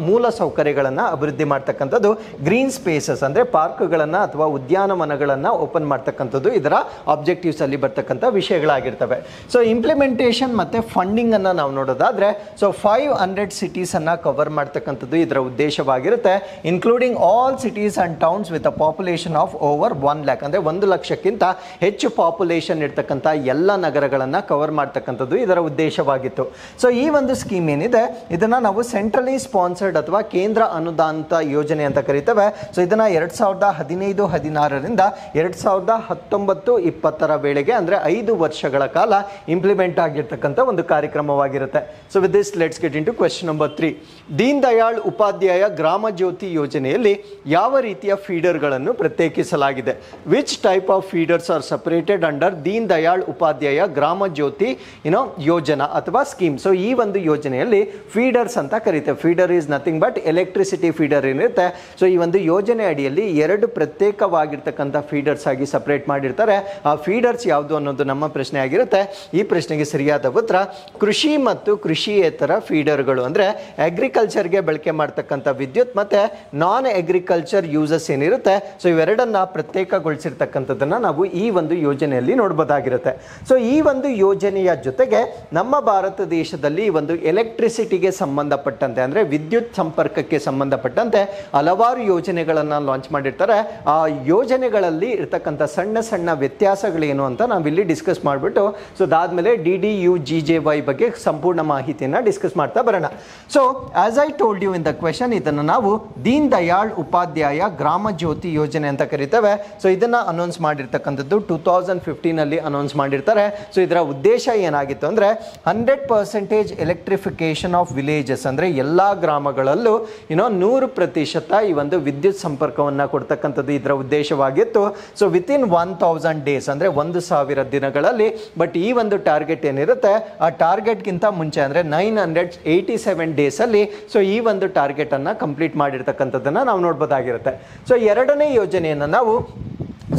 ಮೂಲ ಸೌಕರ್ಯಗಳನ್ನು ಅಭಿವೃದ್ಧಿ ಮಾಡ್ತಕ್ಕಂಥದ್ದು. ಗ್ರೀನ್ ಸ್ಪೇಸಸ್ ಅಂದರೆ ಪಾರ್ಕ್ಗಳನ್ನು ಅಥವಾ ಉದ್ಯಾನವನಗಳನ್ನು ಓಪನ್ ಮಾಡ್ತಕ್ಕಂಥದ್ದು ಇದರ ಆಬ್ಜೆಕ್ಟಿವ್ಸ್ ಅಲ್ಲಿ ಬರ್ತಕ್ಕಂಥ ವಿಷಯಗಳಾಗಿರ್ತವೆ. ಸೊ ಇಂಪ್ಲಿಮೆಂಟೇಷನ್ ಮತ್ತೆ ಫಂಡಿಂಗ್ ಅನ್ನು ನಾವು ನೋಡೋದಾದ್ರೆ, ಸೊ 500 ಸಿಟೀಸ್ ಅನ್ನ ಕವರ್ ಮಾಡ್ತಕ್ಕಂಥದ್ದು ಇದರ ಉದ್ದೇಶವಾಗಿರುತ್ತೆ. Including all cities and towns with a population of over 1 lakh ಅಂದರೆ 1 ಲಕ್ಷಕ್ಕಿಂತ ಹೆಚ್ಚು ಪಾಪ್ಯುಲೇಷನ್ ಇರ್ತಕ್ಕಂಥ ಎಲ್ಲ ನಗರಗಳನ್ನು ಕವರ್ ಮಾಡ್ತಕ್ಕಂಥದ್ದು ಇದರ ಉದ್ದೇಶವಾಗಿತ್ತು. ಸೊ ಈ ಒಂದು ಸ್ಕೀಮ್ ಏನಿದೆ ಇದನ್ನ ನಾವು ಸೆಂಟ್ರಲಿ ಸ್ಪಾನ್ಸರ್ಡ್ ಅಥವಾ ಕೇಂದ್ರ ಅನುದಾನಿತ ಯೋಜನೆ ಅಂತ ಕರಿತೇವೆ. ಸೊ ಇದನ್ನ 2015-16ರಿಂದ 2019-20 ವೇಳೆಗೆ ಅಂದರೆ 5 ವರ್ಷಗಳ ಕಾಲ ಇಂಪ್ಲಿಮೆಂಟ್ ಆಗಿರ್ತಕ್ಕಂಥ ಒಂದು ಕಾರ್ಯಕ್ರಮವಾಗಿರುತ್ತೆ. So with this let's get into question number 3. Deen Dayal Upadhyaya Gram Jyoti ಯೋಜನೆಯಲ್ಲಿ ಯಾವ ರೀತಿಯ ಫೀಡರ್ಗಳನ್ನು ಪ್ರತ್ಯೇಕಿಸಲಾಗಿದೆ? Which type of feeders are separated under Deen Dayal Upadhyaya Gram Jyoti ಯೋಜನಾ ಅಥವಾ ಸ್ಕೀಮ್. ಸೊ ಈ ಒಂದು ಯೋಜನೆಯಲ್ಲಿ ಫೀಡರ್ಸ್ ಅಂತ ಕರೀತೇವೆ. Feeder is nothing but electricity feeder ಏನಿರುತ್ತೆ. ಸೊ ಈ ಒಂದು ಯೋಜನೆ ಅಡಿಯಲ್ಲಿ 2 ಪ್ರತ್ಯೇಕವಾಗಿರ್ತಕ್ಕಂಥ ಫೀಡರ್ಸ್ ಆಗಿ ಸಪರೇಟ್ ಮಾಡಿರ್ತಾರೆ. ಆ ಫೀಡರ್ಸ್ ಯಾವುದು ಅನ್ನೋದು ನಮ್ಮ ಪ್ರಶ್ನೆ ಆಗಿರುತ್ತೆ. ಈ ಪ್ರಶ್ನೆಗೆ ಸರಿಯಾದ ಉತ್ತರ ಕೃಷಿ ಮತ್ತು ಕೃಷಿಯೇತರ ಫೀಡರ್ಗಳು. ಅಂದರೆ ಅಗ್ರಿಕಲ್ಚರ್ಗೆ ಬಳಕೆ ಮಾಡ್ತಕ್ಕಂಥ ವಿದ್ಯುತ್ ಮತ್ತು ನಾನ್ ಅಗ್ರಿಕಲ್ಚರ್ ಯೂಸಸ್ ಏನಿರುತ್ತೆ, ಸೊ ಇವೆರಡನ್ನ ಪ್ರತ್ಯೇಕಗೊಳಿಸಿರ್ತಕ್ಕಂಥದ್ದನ್ನು ನಾವು ಈ ಒಂದು ಯೋಜನೆಯಲ್ಲಿ ನೋಡ್ಬೋದಾಗಿರುತ್ತೆ. ಸೊ ಈ ಒಂದು ಯೋಜನೆಯ ಜೊತೆಗೆ ನಮ್ಮ ಭಾರತ ದೇಶದಲ್ಲಿ ಒಂದು ಎಲೆಕ್ಟ್ರಿಸಿಟಿಗೆ ಸಂಬಂಧಪಟ್ಟಂತೆ ಅಂದರೆ ವಿದ್ಯುತ್ ಸಂಪರ್ಕಕ್ಕೆ ಸಂಬಂಧಪಟ್ಟಂತೆ ಹಲವಾರು ಯೋಜನೆಗಳನ್ನು ಲಾಂಚ್ ಮಾಡಿರ್ತಾರೆ. ಆ ಯೋಜನೆಗಳಲ್ಲಿ ಇರ್ತಕ್ಕಂಥ ಸಣ್ಣ ಸಣ್ಣ ವ್ಯತ್ಯಾಸಗಳೇನು ಅಂತ ನಾವಿಲ್ಲಿ ಡಿಸ್ಕಸ್ ಮಾಡಿಬಿಟ್ಟು, ಸೊ ಅದಾದಮೇಲೆ DDU-GJY ಬಗ್ಗೆ ಸಂಪೂರ್ಣ ಮಾಹಿತಿಯನ್ನು ಡಿಸ್ಕಸ್ ಮಾಡ್ತಾ ಬರೋಣ. So as I told you in the question, ಇದನ್ನು ನಾವು ದೀನ್ ದಯಾಳ್ ಉಪಾಧ್ಯಾಯ ಗ್ರಾಮ ಜ್ಯೋತಿ ಯೋಜನೆ ಅಂತ ಕರಿತೇವೆ. ಸೊ ಇದನ್ನು ಅನೌನ್ಸ್ ಮಾಡಿರ್ತಕ್ಕಂಥದ್ದು 2015 ಅನೌನ್ಸ್ ಮಾಡಿರ್ತಾರೆ. ಸೊ ಇದರ ಉದ್ದೇಶ ಏನಾಗಿತ್ತು ಅಂದರೆ 100% ಎಲೆಕ್ಟ್ರಿಫಿಕೇಶನ್ ಆಫ್ ವಿಲೇಜಸ್ ಅಂದರೆ ಎಲ್ಲ ಗ್ರಾಮಗಳಲ್ಲೂ 100% ಈ ಒಂದು ವಿದ್ಯುತ್ ಸಂಪರ್ಕವನ್ನು ಕೊಡ್ತಕ್ಕಂಥದ್ದು ಇದರ ಉದ್ದೇಶವಾಗಿತ್ತು. ಸೊ ವಿತಿನ್ 1000 ಡೇಸ್ ಅಂದರೆ 1000 ದಿನಗಳಲ್ಲಿ. ಬಟ್ ಈ ಒಂದು ಟಾರ್ಗೆಟ್ ಏನಿರುತ್ತೆ ಆ ಟಾರ್ಗೆಟ್ಗಿಂತ ಮುಂಚೆ ಅಂದರೆ 987 ಡೇಸಲ್ಲಿ ಸೊ ಈ ಒಂದು ಟಾರ್ಗೆಟ್ ಅನ್ನು ಕಂಪ್ಲೀಟ್ ಮಾಡಿರ್ತಕ್ಕಂಥದ್ದನ್ನು ನಾವು ನೋಡ್ಬೋದಾಗಿರುತ್ತೆ. ಸೊ ಎರಡನೇ ಯೋಜನೆಯನ್ನು ನಾವು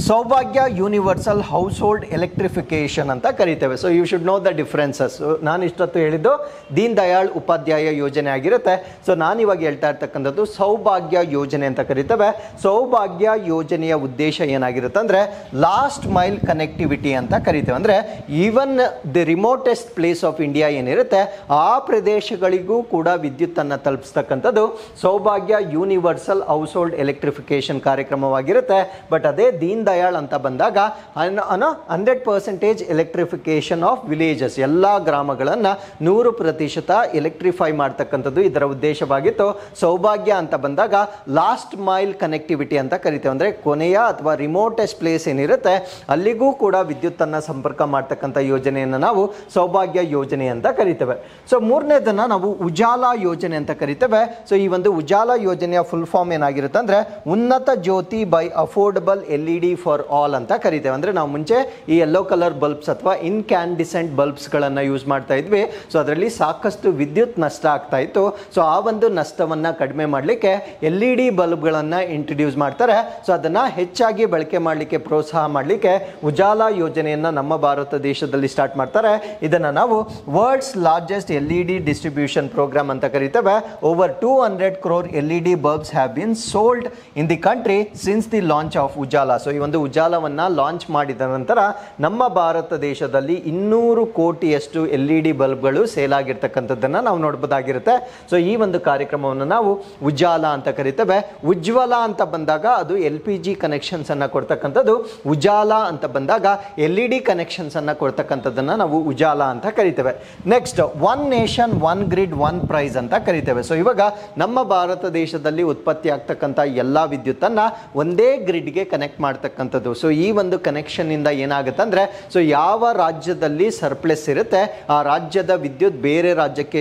ಸೌಭಾಗ್ಯ ಯೂನಿವರ್ಸಲ್ ಹೌಸ್ ಹೋಲ್ಡ್ ಎಲೆಕ್ಟ್ರಿಫಿಕೇಶನ್ ಅಂತ ಕರಿತೇವೆ. So you should know the differences. ನಾನು ಇಷ್ಟೊತ್ತು ಹೇಳಿದ್ದು ದೀನ್ ದಯಾಳ್ ಉಪಾಧ್ಯಾಯ ಯೋಜನೆ ಆಗಿರುತ್ತೆ. ಸೊ ನಾನು ಇವಾಗ ಹೇಳ್ತಾ ಇರ್ತಕ್ಕಂಥದ್ದು ಸೌಭಾಗ್ಯ ಯೋಜನೆ ಅಂತ ಕರಿತೇವೆ. ಸೌಭಾಗ್ಯ ಯೋಜನೆಯ ಉದ್ದೇಶ ಏನಾಗಿರುತ್ತೆ ಅಂದರೆ ಲಾಸ್ಟ್ ಮೈಲ್ ಕನೆಕ್ಟಿವಿಟಿ ಅಂತ ಕರಿತೇವೆ. ಅಂದರೆ even the remotest place of India ಏನಿರುತ್ತೆ ಆ ಪ್ರದೇಶಗಳಿಗೂ ಕೂಡ ವಿದ್ಯುತ್ತನ್ನು ತಲುಪಿಸ್ತಕ್ಕಂಥದ್ದು Saubhagya universal household electrification ಕಾರ್ಯಕ್ರಮವಾಗಿರುತ್ತೆ. ಬಟ್ ಅದೇ ದೀನ್ ದಯಾಳ್ ಅಂತ ಬಂದಾಗ 100% ಎಲೆಕ್ಟ್ರಿಫಿಕೇಶನ್ ಆಫ್ ವಿಲೇಜಸ್ ಎಲ್ಲ ಗ್ರಾಮಗಳನ್ನು 100% ಎಲೆಕ್ಟ್ರಿಫೈ ಮಾಡ್ತಕ್ಕಂಥದ್ದು ಇದರ ಉದ್ದೇಶವಾಗಿತ್ತು. ಸೌಭಾಗ್ಯ ಅಂತ ಬಂದಾಗ ಲಾಸ್ಟ್ ಮೈಲ್ ಕನೆಕ್ಟಿವಿಟಿ ಅಂತ ಕರಿತೇವೆ. ಅಂದರೆ ಕೊನೆಯ ಅಥವಾ ರಿಮೋಟೆಸ್ಟ್ ಪ್ಲೇಸ್ ಏನಿರುತ್ತೆ ಅಲ್ಲಿಗೂ ಕೂಡ ವಿದ್ಯುತ್ತನ್ನು ಸಂಪರ್ಕ ಮಾಡ್ತಕ್ಕಂಥ ಯೋಜನೆಯನ್ನು ನಾವು ಸೌಭಾಗ್ಯ ಯೋಜನೆ ಅಂತ ಕರಿತೇವೆ. ಸೊ ಮೂರನೇದನ್ನು ನಾವು ಉಜಾಲಾ ಯೋಜನೆ ಅಂತ ಕರಿತೇವೆ. ಸೊ ಈ ಒಂದು ಉಜಾಲಾ ಯೋಜನೆಯ ಫುಲ್ ಫಾರ್ಮ್ ಏನಾಗಿರುತ್ತೆ ಅಂದರೆ Unnat Jyoti by affordable LED for all ಅಂತ ಕರಿತೇವೆ. ಅಂದರೆ ನಾವು ಮುಂಚೆ ಈ ಯೆಲ್ಲೋ ಕಲರ್ ಬಲ್ಬ್ಸ್ ಅಥವಾ ಇನ್ಕ್ಯಾಂಡಿಸೆಂಟ್ ಬಲ್ಬ್ಸ್ಗಳನ್ನು ಯೂಸ್ ಮಾಡ್ತಾ ಇದ್ವಿ. ಸೊ ಅದರಲ್ಲಿ ಸಾಕಷ್ಟು ವಿದ್ಯುತ್ ನಷ್ಟ ಆಗ್ತಾ ಇತ್ತು. ಸೊ ಆ ಒಂದು ನಷ್ಟವನ್ನು ಕಡಿಮೆ ಮಾಡಲಿಕ್ಕೆ LED ಬಲ್ಬ್ಗಳನ್ನು ಇಂಟ್ರಡ್ಯೂಸ್ ಮಾಡ್ತಾರೆ. ಸೊ ಅದನ್ನು ಹೆಚ್ಚಾಗಿ ಬಳಕೆ ಮಾಡಲಿಕ್ಕೆ ಪ್ರೋತ್ಸಾಹ ಮಾಡಲಿಕ್ಕೆ ಉಜಾಲಾ ಯೋಜನೆಯನ್ನು ನಮ್ಮ ಭಾರತ ದೇಶದಲ್ಲಿ ಸ್ಟಾರ್ಟ್ ಮಾಡ್ತಾರೆ. ಇದನ್ನು ನಾವು world's largest LED distribution program ಅಂತ ಕರಿತೇವೆ. Over 200 crore LED bulbs have been sold in the country since the launch of Ujala. So ಈ ಒಂದು ಉಜಾಲವನ್ನು ಲಾಂಚ್ ಮಾಡಿದ ನಂತರ ನಮ್ಮ ಭಾರತ ದೇಶದಲ್ಲಿ 200 ಕೋಟಿಯಷ್ಟು LED ಬಲ್ಬ್ಗಳು ಸೇಲ್ ಆಗಿರ್ತಕ್ಕಂಥದ್ದನ್ನು ನಾವು ನೋಡ್ಬೋದಾಗಿರುತ್ತೆ. ಸೊ ಈ ಒಂದು ಕಾರ್ಯಕ್ರಮವನ್ನು ನಾವು ಉಜಾಲಾ ಅಂತ ಕರಿತೇವೆ. ಉಜ್ವಲ ಅಂತ ಬಂದಾಗ ಅದು LPG ಕನೆಕ್ಷನ್ಸ್ ಅನ್ನು ಕೊಡ್ತಕ್ಕಂಥದ್ದು. ಉಜಾಲಾ ಅಂತ ಬಂದಾಗ LED ಕನೆಕ್ಷನ್ಸ್ ಅನ್ನು ಕೊಡ್ತಕ್ಕಂಥದ್ದನ್ನು ನಾವು ಉಜಾಲಾ ಅಂತ ಕರಿತೇವೆ. Next, one nation one grid one price ಅಂತ ಕರಿತೇವೆ. ಸೊ ಇವಾಗ ನಮ್ಮ ಭಾರತ ದೇಶದಲ್ಲಿ ಉತ್ಪತ್ತಿ ಆಗ್ತಕ್ಕಂಥ ಎಲ್ಲ ವಿದ್ಯುತ್ತನ್ನು ಒಂದೇ ಗ್ರಿಡ್ಗೆ ಕನೆಕ್ಟ್ ಮಾಡ್ತಕ್ಕಂಥದ್ದು. ಸೊ ಈ ಒಂದು ಕನೆಕ್ಷನ್ ಇಂದ ಏನಾಗುತ್ತೆ ಅಂದರೆ, ಸೊ ಯಾವ ರಾಜ್ಯದಲ್ಲಿ ಸರ್ಪ್ಲೆಸ್ ಇರುತ್ತೆ ಆ ರಾಜ್ಯದ ವಿದ್ಯುತ್ ಬೇರೆ ರಾಜ್ಯಕ್ಕೆ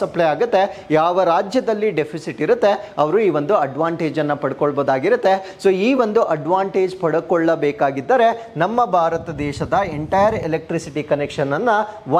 ಸಪ್ಲೈ ಆಗುತ್ತೆ. ಯಾವ ರಾಜ್ಯದಲ್ಲಿ ಡೆಫಿಸಿಟ್ ಇರುತ್ತೆ ಅವರು ಈ ಒಂದು ಅಡ್ವಾಂಟೇಜ್ ಅನ್ನು ಪಡ್ಕೊಳ್ಬೋದಾಗಿರುತ್ತೆ. ಸೊ ಈ ಒಂದು ಅಡ್ವಾಂಟೇಜ್ ಪಡ್ಕೊಳ್ಳಬೇಕಾಗಿದ್ದರೆ ನಮ್ಮ ಭಾರತ ದೇಶದ ಎಂಟೈರ್ ಎಲೆಕ್ಟ್ರಿಸಿಟಿ ಕನೆಕ್ಷನ್ ಅನ್ನ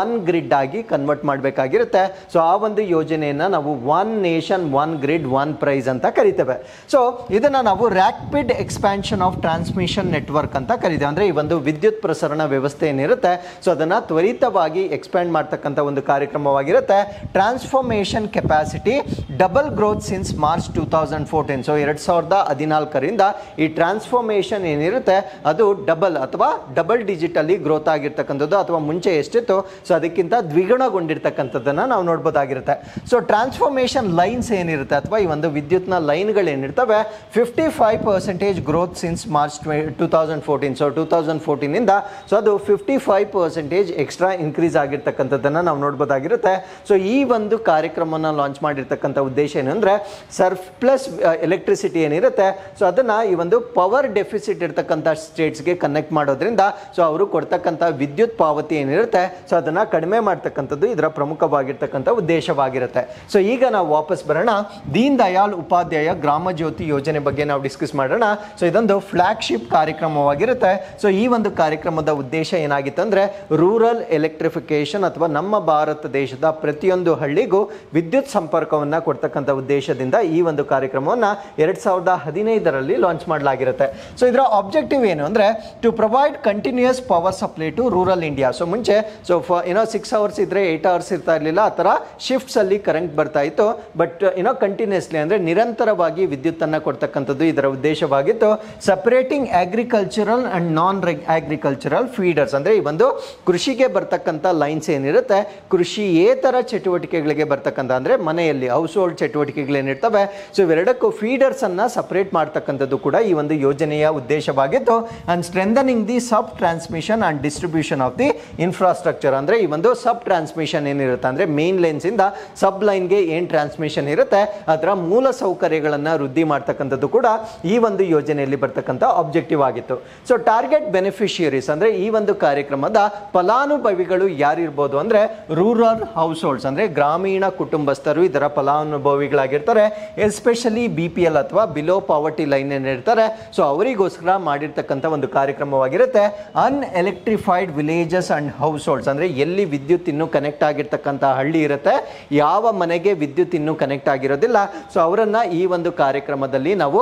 ಒನ್ ಗ್ರಿಡ್ ಆಗಿ ಕನ್ವರ್ಟ್ ಮಾಡಬೇಕಾಗಿರುತ್ತೆ. ಸೊ ಆ ಒಂದು ಯೋಜನೆಯನ್ನ ನಾವು one nation one grid one price ಅಂತ ಕರಿತೇವೆ. ಸೊ ಇದನ್ನ ನಾವು rapid expansion of transmission network ಅಂತ ಕರಿತೇವೆ. ಅಂದ್ರೆ ಈ ಒಂದು ವಿದ್ಯುತ್ ಪ್ರಸರಣ ವ್ಯವಸ್ಥೆ ಏನಿರುತ್ತೆ ಸೊ ಅದನ್ನ ತ್ವರಿತವಾಗಿ ಎಕ್ಸ್ಪ್ಯಾಂಡ್ ಮಾಡ್ತಕ್ಕಂಥ ಒಂದು ಕಾರ್ಯಕ್ರಮವಾಗಿರುತ್ತೆ. Transformation capacity double growth since March 2014. So 2014ರಿಂದ ಈ ಟ್ರಾನ್ಸ್ಫಾರ್ಮೇಷನ್ ಏನಿರುತ್ತೆ ಅದು ಡಬಲ್ ಡಿಜಿಟ್ ಅಲ್ಲಿ ಗ್ರೋತ್ ಆಗಿರ್ತಕ್ಕಂಥದ್ದು, ಅಥವಾ ಮುಂಚೆ ಎಷ್ಟಿತ್ತು ಸೊ ಅದಕ್ಕಿಂತ ದ್ವಿಗುಣಗೊಂಡಿರ್ತಕ್ಕಂಥದ್ದನ್ನ ನಾವು ನೋಡ್ಬೋದಾಗಿರುತ್ತೆ. ಸೊ ಟ್ರಾನ್ಸ್ಫಾರ್ಮೇಷನ್ ಲೈನ್ಸ್ ಏನಿರುತ್ತೆ ಅಥವಾ ಈ ಒಂದು ವಿದ್ಯುತ್ನ ಲೈನ್ಗಳು ಏನಿರ್ತವೆ 55% ಗ್ರೋತ್ ಸಿನ್ಸ್ ಮಾರ್ಚ್ 2014. ಸೊ 2014ಇಂದ ಸೊ ಅದು 55% ಎಕ್ಸ್ಟ್ರಾ ಇನ್ಕ್ರೀಸ್ ಆಗಿರ್ತಕ್ಕಂಥದ್ದನ್ನ ನಾವು ನೋಡ್ಬೋದಾಗಿರುತ್ತೆ. ಸೊ ಈ ಒಂದು ಕಾರ್ಯಕ್ರಮನ ಲಾಂಚ್ ಮಾಡಿರ್ತಕ್ಕಂಥ ಉದ್ದೇಶ ಏನಂದ್ರೆ ಸರ್ಪ್ಲಸ್ ಎಲೆಕ್ಟ್ರಿಸಿಟಿ ಏನಿರುತ್ತೆ ಸೊ ಅದನ್ನ ಈ ಒಂದು ಪವರ್ ಡೆಫಿಸಿಟ್ ಇರ್ತಕ್ಕಂಥ ಸ್ಟೇಟ್ಸ್ಗೆ ಕನೆಕ್ಟ್ ಮಾಡೋದ್ರಿಂದ ಸೊ ಅವರು ಕೊಡ್ತಕ್ಕಂಥ ವಿದ್ಯುತ್ ಪಾವತಿ ಏನಿರುತ್ತೆ ಸೊ ಅದನ್ನ ಕಡಿಮೆ ಮಾಡ್ತಕ್ಕಂಥದ್ದು ಇದರ ಪ್ರಮುಖವಾಗಿರ್ತಕ್ಕಂಥ ಉದ್ದೇಶವಾಗಿರುತ್ತೆ. ಸೊ ಈಗ ನಾವು ವಾಪಸ್ ಬರೋಣ. ದೀನ್ ದಯಾಳ್ ಉಪಾಧ್ಯಾಯ ಗ್ರಾಮ ಜ್ಯೋತಿ ಯೋಜನೆ ಬಗ್ಗೆ ನಾವು ಡಿಸ್ಕಸ್ ಮಾಡೋಣ. ಸೊ ಇದೊಂದು ಫ್ಲಾಗ್ಶಿಪ್ ಕಾರ್ಯಕ್ರಮವಾಗಿರುತ್ತೆ. ಸೊ ಈ ಒಂದು ಕಾರ್ಯಕ್ರಮದ ಉದ್ದೇಶ ಏನಾಗಿತ್ತು ಅಂದ್ರೆ ರೂರಲ್ ಎಲೆಕ್ಟ್ರಿಫಿಕೇಶನ್ ಅಥವಾ ನಮ್ಮ ಭಾರತ ದೇಶದ ಪ್ರತಿಯೊಂದು ಹಳ್ಳಿಗೂ ವಿದ್ಯುತ್ ಸಂಪರ್ಕವನ್ನ ಕೊಡ್ತಕ್ಕಂಥ ಉದ್ದೇಶದಿಂದ ಈ ಒಂದು ಕಾರ್ಯಕ್ರಮವನ್ನ 2015ರಲ್ಲಿ ಲಾಂಚ್ ಮಾಡಲಾಗಿರುತ್ತೆ. ಸೊ ಇದರ ಆಬ್ಜೆಕ್ಟಿವ್ ಏನು ಅಂದ್ರೆ to provide continuous power supply to rural India. So ಮುಂಚೆ ಸೊ 6 ಅವರ್ಸ್ ಇದ್ರೆ 8 ಅವರ್ಸ್ ಇರ್ತಾ ಇರಲಿಲ್ಲ, ಆ ಥರ ಶಿಫ್ಟ್ಸ್ ಅಲ್ಲಿ ಕರೆಂಟ್ ಬರ್ತಾ ಇತ್ತು. ಬಟ್ ಕಂಟಿನ್ಯೂಸ್ಲಿ ಅಂದ್ರೆ ನಿರಂತರವಾಗಿ ವಿದ್ಯುತ್ ಅನ್ನ ಕೊಡ್ತಕ್ಕಂಥದ್ದು ಇದರ ಉದ್ದೇಶವಾಗಿತ್ತು. Separating agricultural and non agricultural feeders ಅಂದ್ರೆ ಈ ಒಂದು ಕೃಷಿಗೆ ಬರ್ತಕ್ಕಂಥ ಲೈನ್ಸ್ ಏನಿರುತ್ತೆ ಕೃಷಿಯೇತರ ಚಟುವಟಿಕೆಗಳಿಗೆ ಬರ್ತಕ್ಕಂಥ ಅಂದ್ರೆ ಮನೆಯಲ್ಲಿ ಹೌಸ್ ಹೋಲ್ಡ್ ಚಟುವಟಿಕೆಗಳೇನಿರ್ತವೆ ಸೊ ಇವೆರಡಕ್ಕೂ ಫೀಡರ್ಸ್ ಅನ್ನ ಸಪರೇಟ್ ಮಾಡ್ತಕ್ಕಂಥದ್ದು ಕೂಡ ಈ ಒಂದು ಯೋಜನೆಯ ಉದ್ದೇಶವಾಗಿತ್ತು. And strengthening the sub transmission and distribution of the infrastructure ಅಂದ್ರೆ ಈ ಒಂದು ಸಬ್ ಟ್ರಾನ್ಸ್ಮಿಷನ್ ಏನಿರುತ್ತೆ ಅಂದ್ರೆ ಮೇನ್ ಲೈನ್ಸ್ ಇಂದ ಸಬ್ ಲೈನ್ಗೆ ಏನ್ ಟ್ರಾನ್ಸ್ಮಿಷನ್ ಇರುತ್ತೆ ಅದರ ಮೂಲ ಸೌಕರ್ಯಗಳನ್ನ ವೃದ್ಧಿ ಮಾಡ್ತಕ್ಕಂಥದ್ದು ಕೂಡ ಈ ಒಂದು ಯೋಜನೆಯಲ್ಲಿ ಬರ್ತಕ್ಕಂಥ ಆಬ್ಜೆಕ್ಟಿವ್ ಆಗಿತ್ತು. ಸೊ ಟಾರ್ಗೆಟ್ ಬೆನಿಫಿಷಿಯರೀಸ್ ಅಂದ್ರೆ ಈ ಒಂದು ಕಾರ್ಯಕ್ರಮದ ಫಲಾನುಭವಿಗಳು ಯಾರಿರ್ಬೋದು ಅಂದ್ರೆ ರೂರಲ್ ಹೌಸ್ ಹೋಲ್ಡ್ಸ್ ಅಂದ್ರೆ ಗ್ರಾಮೀಣ ಕುಟುಂಬಸ್ಥರು ಇದರ ಫಲಾನುಭವಿಗಳಾಗಿರ್ತಾರೆ. ಎಸ್ಪೆಷಲಿ BPL ಅಥವಾ ಬಿಲೋ ಪಾವರ್ಟಿ ಲೈನ್ ಏನಿರ್ತಾರೆ ಸೊ ಅವರಿಗೋಸ್ಕರ ಮಾಡಿರ್ತಕ್ಕಂಥ ಒಂದು ಕಾರ್ಯಕ್ರಮವಾಗಿರುತ್ತೆ. ಅನ್ಎಲೆಕ್ಟ್ರಿಫೈಡ್ ವಿಲೇಜಸ್ ಅಂಡ್ ಹೌಸ್ ಹೋಲ್ಡ್ಸ್ ಅಂದ್ರೆ ಎಲ್ಲಿ ವಿದ್ಯುತ್ ಇನ್ನೂ ಕನೆಕ್ಟ್ ಆಗಿರ್ತಕ್ಕಂಥ ಹಳ್ಳಿ ಇರುತ್ತೆ, ಯಾವ ಮನೆಗೆ ವಿದ್ಯುತ್ ಇನ್ನೂ ಕನೆಕ್ಟ್ ಆಗಿರೋದಿಲ್ಲ ಸೊ ಅವರನ್ನ ಈ ಒಂದು ಕಾರ್ಯಕ್ರಮದಲ್ಲಿ ನಾವು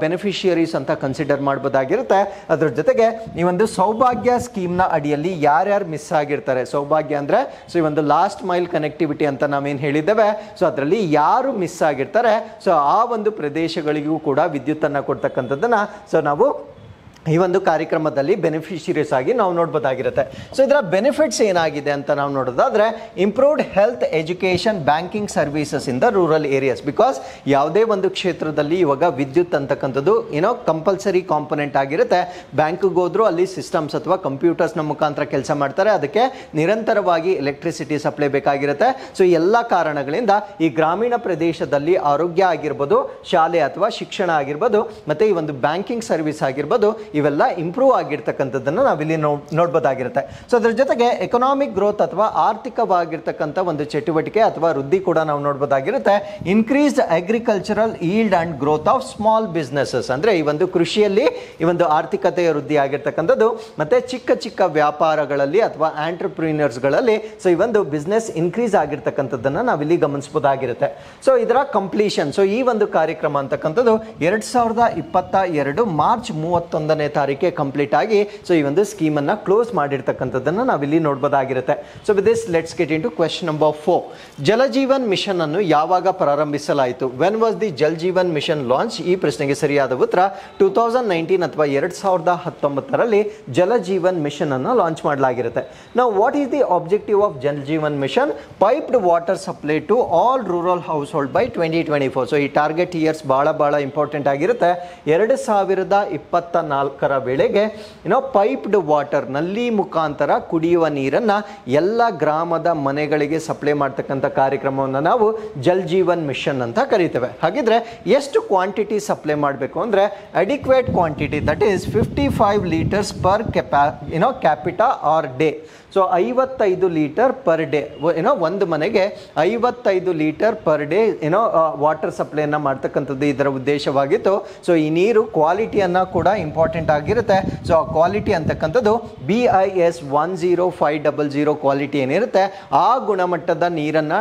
ಬೆನಿಫಿಷಿಯರೀಸ್ ಅಂತ ಕನ್ಸಿಡರ್ ಮಾಡಬಹುದಾಗಿರುತ್ತೆ. ಅದ್ರ ಜೊತೆಗೆ ಈ ಒಂದು ಸೌಭಾಗ್ಯ ಸ್ಕೀಮ್ನ ಅಡಿಯಲ್ಲಿ ಯಾರ್ಯಾರು ಮಿಸ್ ಆಗಿರ್ತಾರೆ, ಸೌಭಾಗ್ಯ ಅಂದ್ರೆ ಸೊ ಈ ಒಂದು ಲಾಸ್ಟ್ ಮೈಲ್ ಕನೆಕ್ಟಿವಿಟಿ ಅಂತ ನಾವೇನು ಹೇಳಿದ್ದೇವೆ ಸೊ ಅದರಲ್ಲಿ ಯಾರು ಮಿಸ್ ಆಗಿರ್ತಾರೆ ಸೊ ಆ ಒಂದು ಪ್ರದೇಶಗಳಿಗೂ ಕೂಡ ವಿದ್ಯುತ್ ಅನ್ನ ಕೊಡ್ತಕ್ಕಂಥದ್ದನ್ನ ಸೊ ನಾವು ಈ ಒಂದು ಕಾರ್ಯಕ್ರಮದಲ್ಲಿ ಬೆನಿಫಿಷಿಯರೀಸ್ ಆಗಿ ನಾವು ನೋಡ್ಬೋದಾಗಿರುತ್ತೆ. ಸೊ ಇದರ ಬೆನಿಫಿಟ್ಸ್ ಏನಾಗಿದೆ ಅಂತ ನಾವು ನೋಡೋದಾದ್ರೆ improved health, education, banking services in the rural areas. Because ಯಾವುದೇ ಒಂದು ಕ್ಷೇತ್ರದಲ್ಲಿ ಇವಾಗ ವಿದ್ಯುತ್ ಅಂತಕ್ಕಂಥದ್ದು ಕಂಪಲ್ಸರಿ ಕಾಂಪೊನೆಂಟ್ ಆಗಿರುತ್ತೆ. ಬ್ಯಾಂಕ್ಗೆ ಹೋದ್ರು ಅಲ್ಲಿ ಸಿಸ್ಟಮ್ಸ್ ಅಥವಾ ಕಂಪ್ಯೂಟರ್ಸ್ನ ಮುಖಾಂತರ ಕೆಲಸ ಮಾಡ್ತಾರೆ, ಅದಕ್ಕೆ ನಿರಂತರವಾಗಿ ಎಲೆಕ್ಟ್ರಿಸಿಟಿ ಸಪ್ಲೈ ಬೇಕಾಗಿರುತ್ತೆ. ಸೊ ಎಲ್ಲ ಕಾರಣಗಳಿಂದ ಈ ಗ್ರಾಮೀಣ ಪ್ರದೇಶದಲ್ಲಿ ಆರೋಗ್ಯ ಆಗಿರ್ಬೋದು, ಶಾಲೆ ಅಥವಾ ಶಿಕ್ಷಣ ಆಗಿರ್ಬೋದು, ಮತ್ತೆ ಈ ಒಂದು ಬ್ಯಾಂಕಿಂಗ್ ಸರ್ವಿಸ್ ಆಗಿರ್ಬೋದು ಇವೆಲ್ಲ ಇಂಪ್ರೂವ್ ಆಗಿರ್ತಕ್ಕಂಥದ್ದನ್ನು ನಾವಿಲ್ಲಿ ನೋಡ್ಬೋದಾಗಿರುತ್ತೆ. ಸೊ ಅದ್ರ ಜೊತೆಗೆ ಎಕನಾಮಿಕ್ ಗ್ರೋತ್ ಅಥವಾ ಆರ್ಥಿಕವಾಗಿರ್ತಕ್ಕಂಥ ಒಂದು ಚಟುವಟಿಕೆ ಅಥವಾ ವೃದ್ಧಿ ಕೂಡ ನಾವು ನೋಡ್ಬೋದಾಗಿರುತ್ತೆ. Increased agricultural yield and growth of small businesses, ಅಂದ್ರೆ ಈ ಒಂದು ಕೃಷಿಯಲ್ಲಿ ಈ ಒಂದು ಆರ್ಥಿಕತೆಯ ವೃದ್ಧಿ ಆಗಿರ್ತಕ್ಕಂಥದ್ದು, ಮತ್ತೆ ಚಿಕ್ಕ ಚಿಕ್ಕ ವ್ಯಾಪಾರಗಳಲ್ಲಿ ಅಥವಾ ಆಂಟರ್ಪ್ರಿನರ್ಸ್ಗಳಲ್ಲಿ ಸೊ ಈ ಒಂದು ಬಿಸ್ನೆಸ್ ಇನ್ಕ್ರೀಸ್ ಆಗಿರ್ತಕ್ಕಂಥದ್ದನ್ನು ನಾವಿಲ್ಲಿ ಗಮನಿಸಬಹುದಾಗಿರುತ್ತೆ. ಸೊ ಇದರ ಕಂಪ್ಲೀಷನ್, ಸೊ ಈ ಒಂದು ಕಾರ್ಯಕ್ರಮ ಅಂತಕ್ಕಂಥದ್ದು 2022 ಮಾರ್ಚ್ 31ನೇ ತಾರೀಕಿಗೆ ಕಂಪ್ಲೀಟ್ ಆಗಿ ಸೊ ಈ ಒಂದು ಸ್ಕೀಮ್ ಅನ್ನ ಕ್ಲೋಸ್ ಮಾಡಿರ್ತಕ್ಕಂಥದ್ದನ್ನು ನಾವಿಲ್ಲಿ ನೋಡಬಹುದಾಗಿರುತ್ತೆ. So with this let's get into question number 4. Jal Jeevan mission ಅನ್ನು ಯಾವಾಗ ಪ್ರಾರಂಭಿಸಲಾಯಿತು? When was the Jal Jeevan mission launch? ಈ ಪ್ರಶ್ನೆಗೆ ಸರಿಯಾದ ಉತ್ತರ 2019 ಅಥವಾ 2019ರಲ್ಲಿ ಜಲ ಜೀವನ್ ಮಿಷನ್ ಅನ್ನು ಲಾಂಚ್ ಮಾಡಲಾಗಿರುತ್ತೆ. ನಾವು what is the objective of Jal Jeevan mission? Piped water supply to all rural household by 2024. So ಈ ಟಾರ್ಗೆಟ್ ಇಯರ್ಸ್ ಬಹಳ ಇಂಪಾರ್ಟೆಂಟ್ ಆಗಿರುತ್ತೆ. 2024ರ ವೇಳೆಗೆ ಪೈಪ್ಡ್ ವಾಟರ್, ನಲ್ಲಿ ಮುಖಾಂತರ ಕುಡಿಯುವ ನೀರನ್ನ ಎಲ್ಲ ಗ್ರಾಮದ ಮನೆಗಳಿಗೆ ಸಪ್ಲೈ ಮಾಡ್ತಕ್ಕಂಥ ಕಾರ್ಯಕ್ರಮವನ್ನು ನಾವು ಜಲ್ ಜೀವನ್ ಮಿಷನ್ ಅಂತ ಕರಿತೇವೆ. ಹಾಗಿದ್ರೆ ಎಷ್ಟು ಕ್ವಾಂಟಿಟಿ ಸಪ್ಲೈ ಮಾಡಬೇಕು ಅಂದ್ರೆ adequate quantity, that is 55 litres per capita or day. So 55 litre per day, ಒಂದು ಮನೆಗೆ 55 ಲೀಟರ್ ಪರ್ ಡೇ ವಾಟರ್ ಸಪ್ಲೈನ ಮಾಡ್ತಕ್ಕಂಥದ್ದು ಇದರ ಉದ್ದೇಶವಾಗಿತ್ತು. ಸೊ ಈ ನೀರು ಕ್ವಾಲಿಟಿಯನ್ನ ಕೂಡ ಇಂಪಾರ್ಟೆಂಟ್ ಆಗಿರುತ್ತೆ. ಸೊ ಆ ಕ್ವಾಲಿಟಿ ಅಂತಕ್ಕಂಥದ್ದು BIS 10500 ಕ್ವಾಲಿಟಿ ಏನಿರುತ್ತೆ ಆ ಗುಣಮಟ್ಟದ ನೀರನ್ನ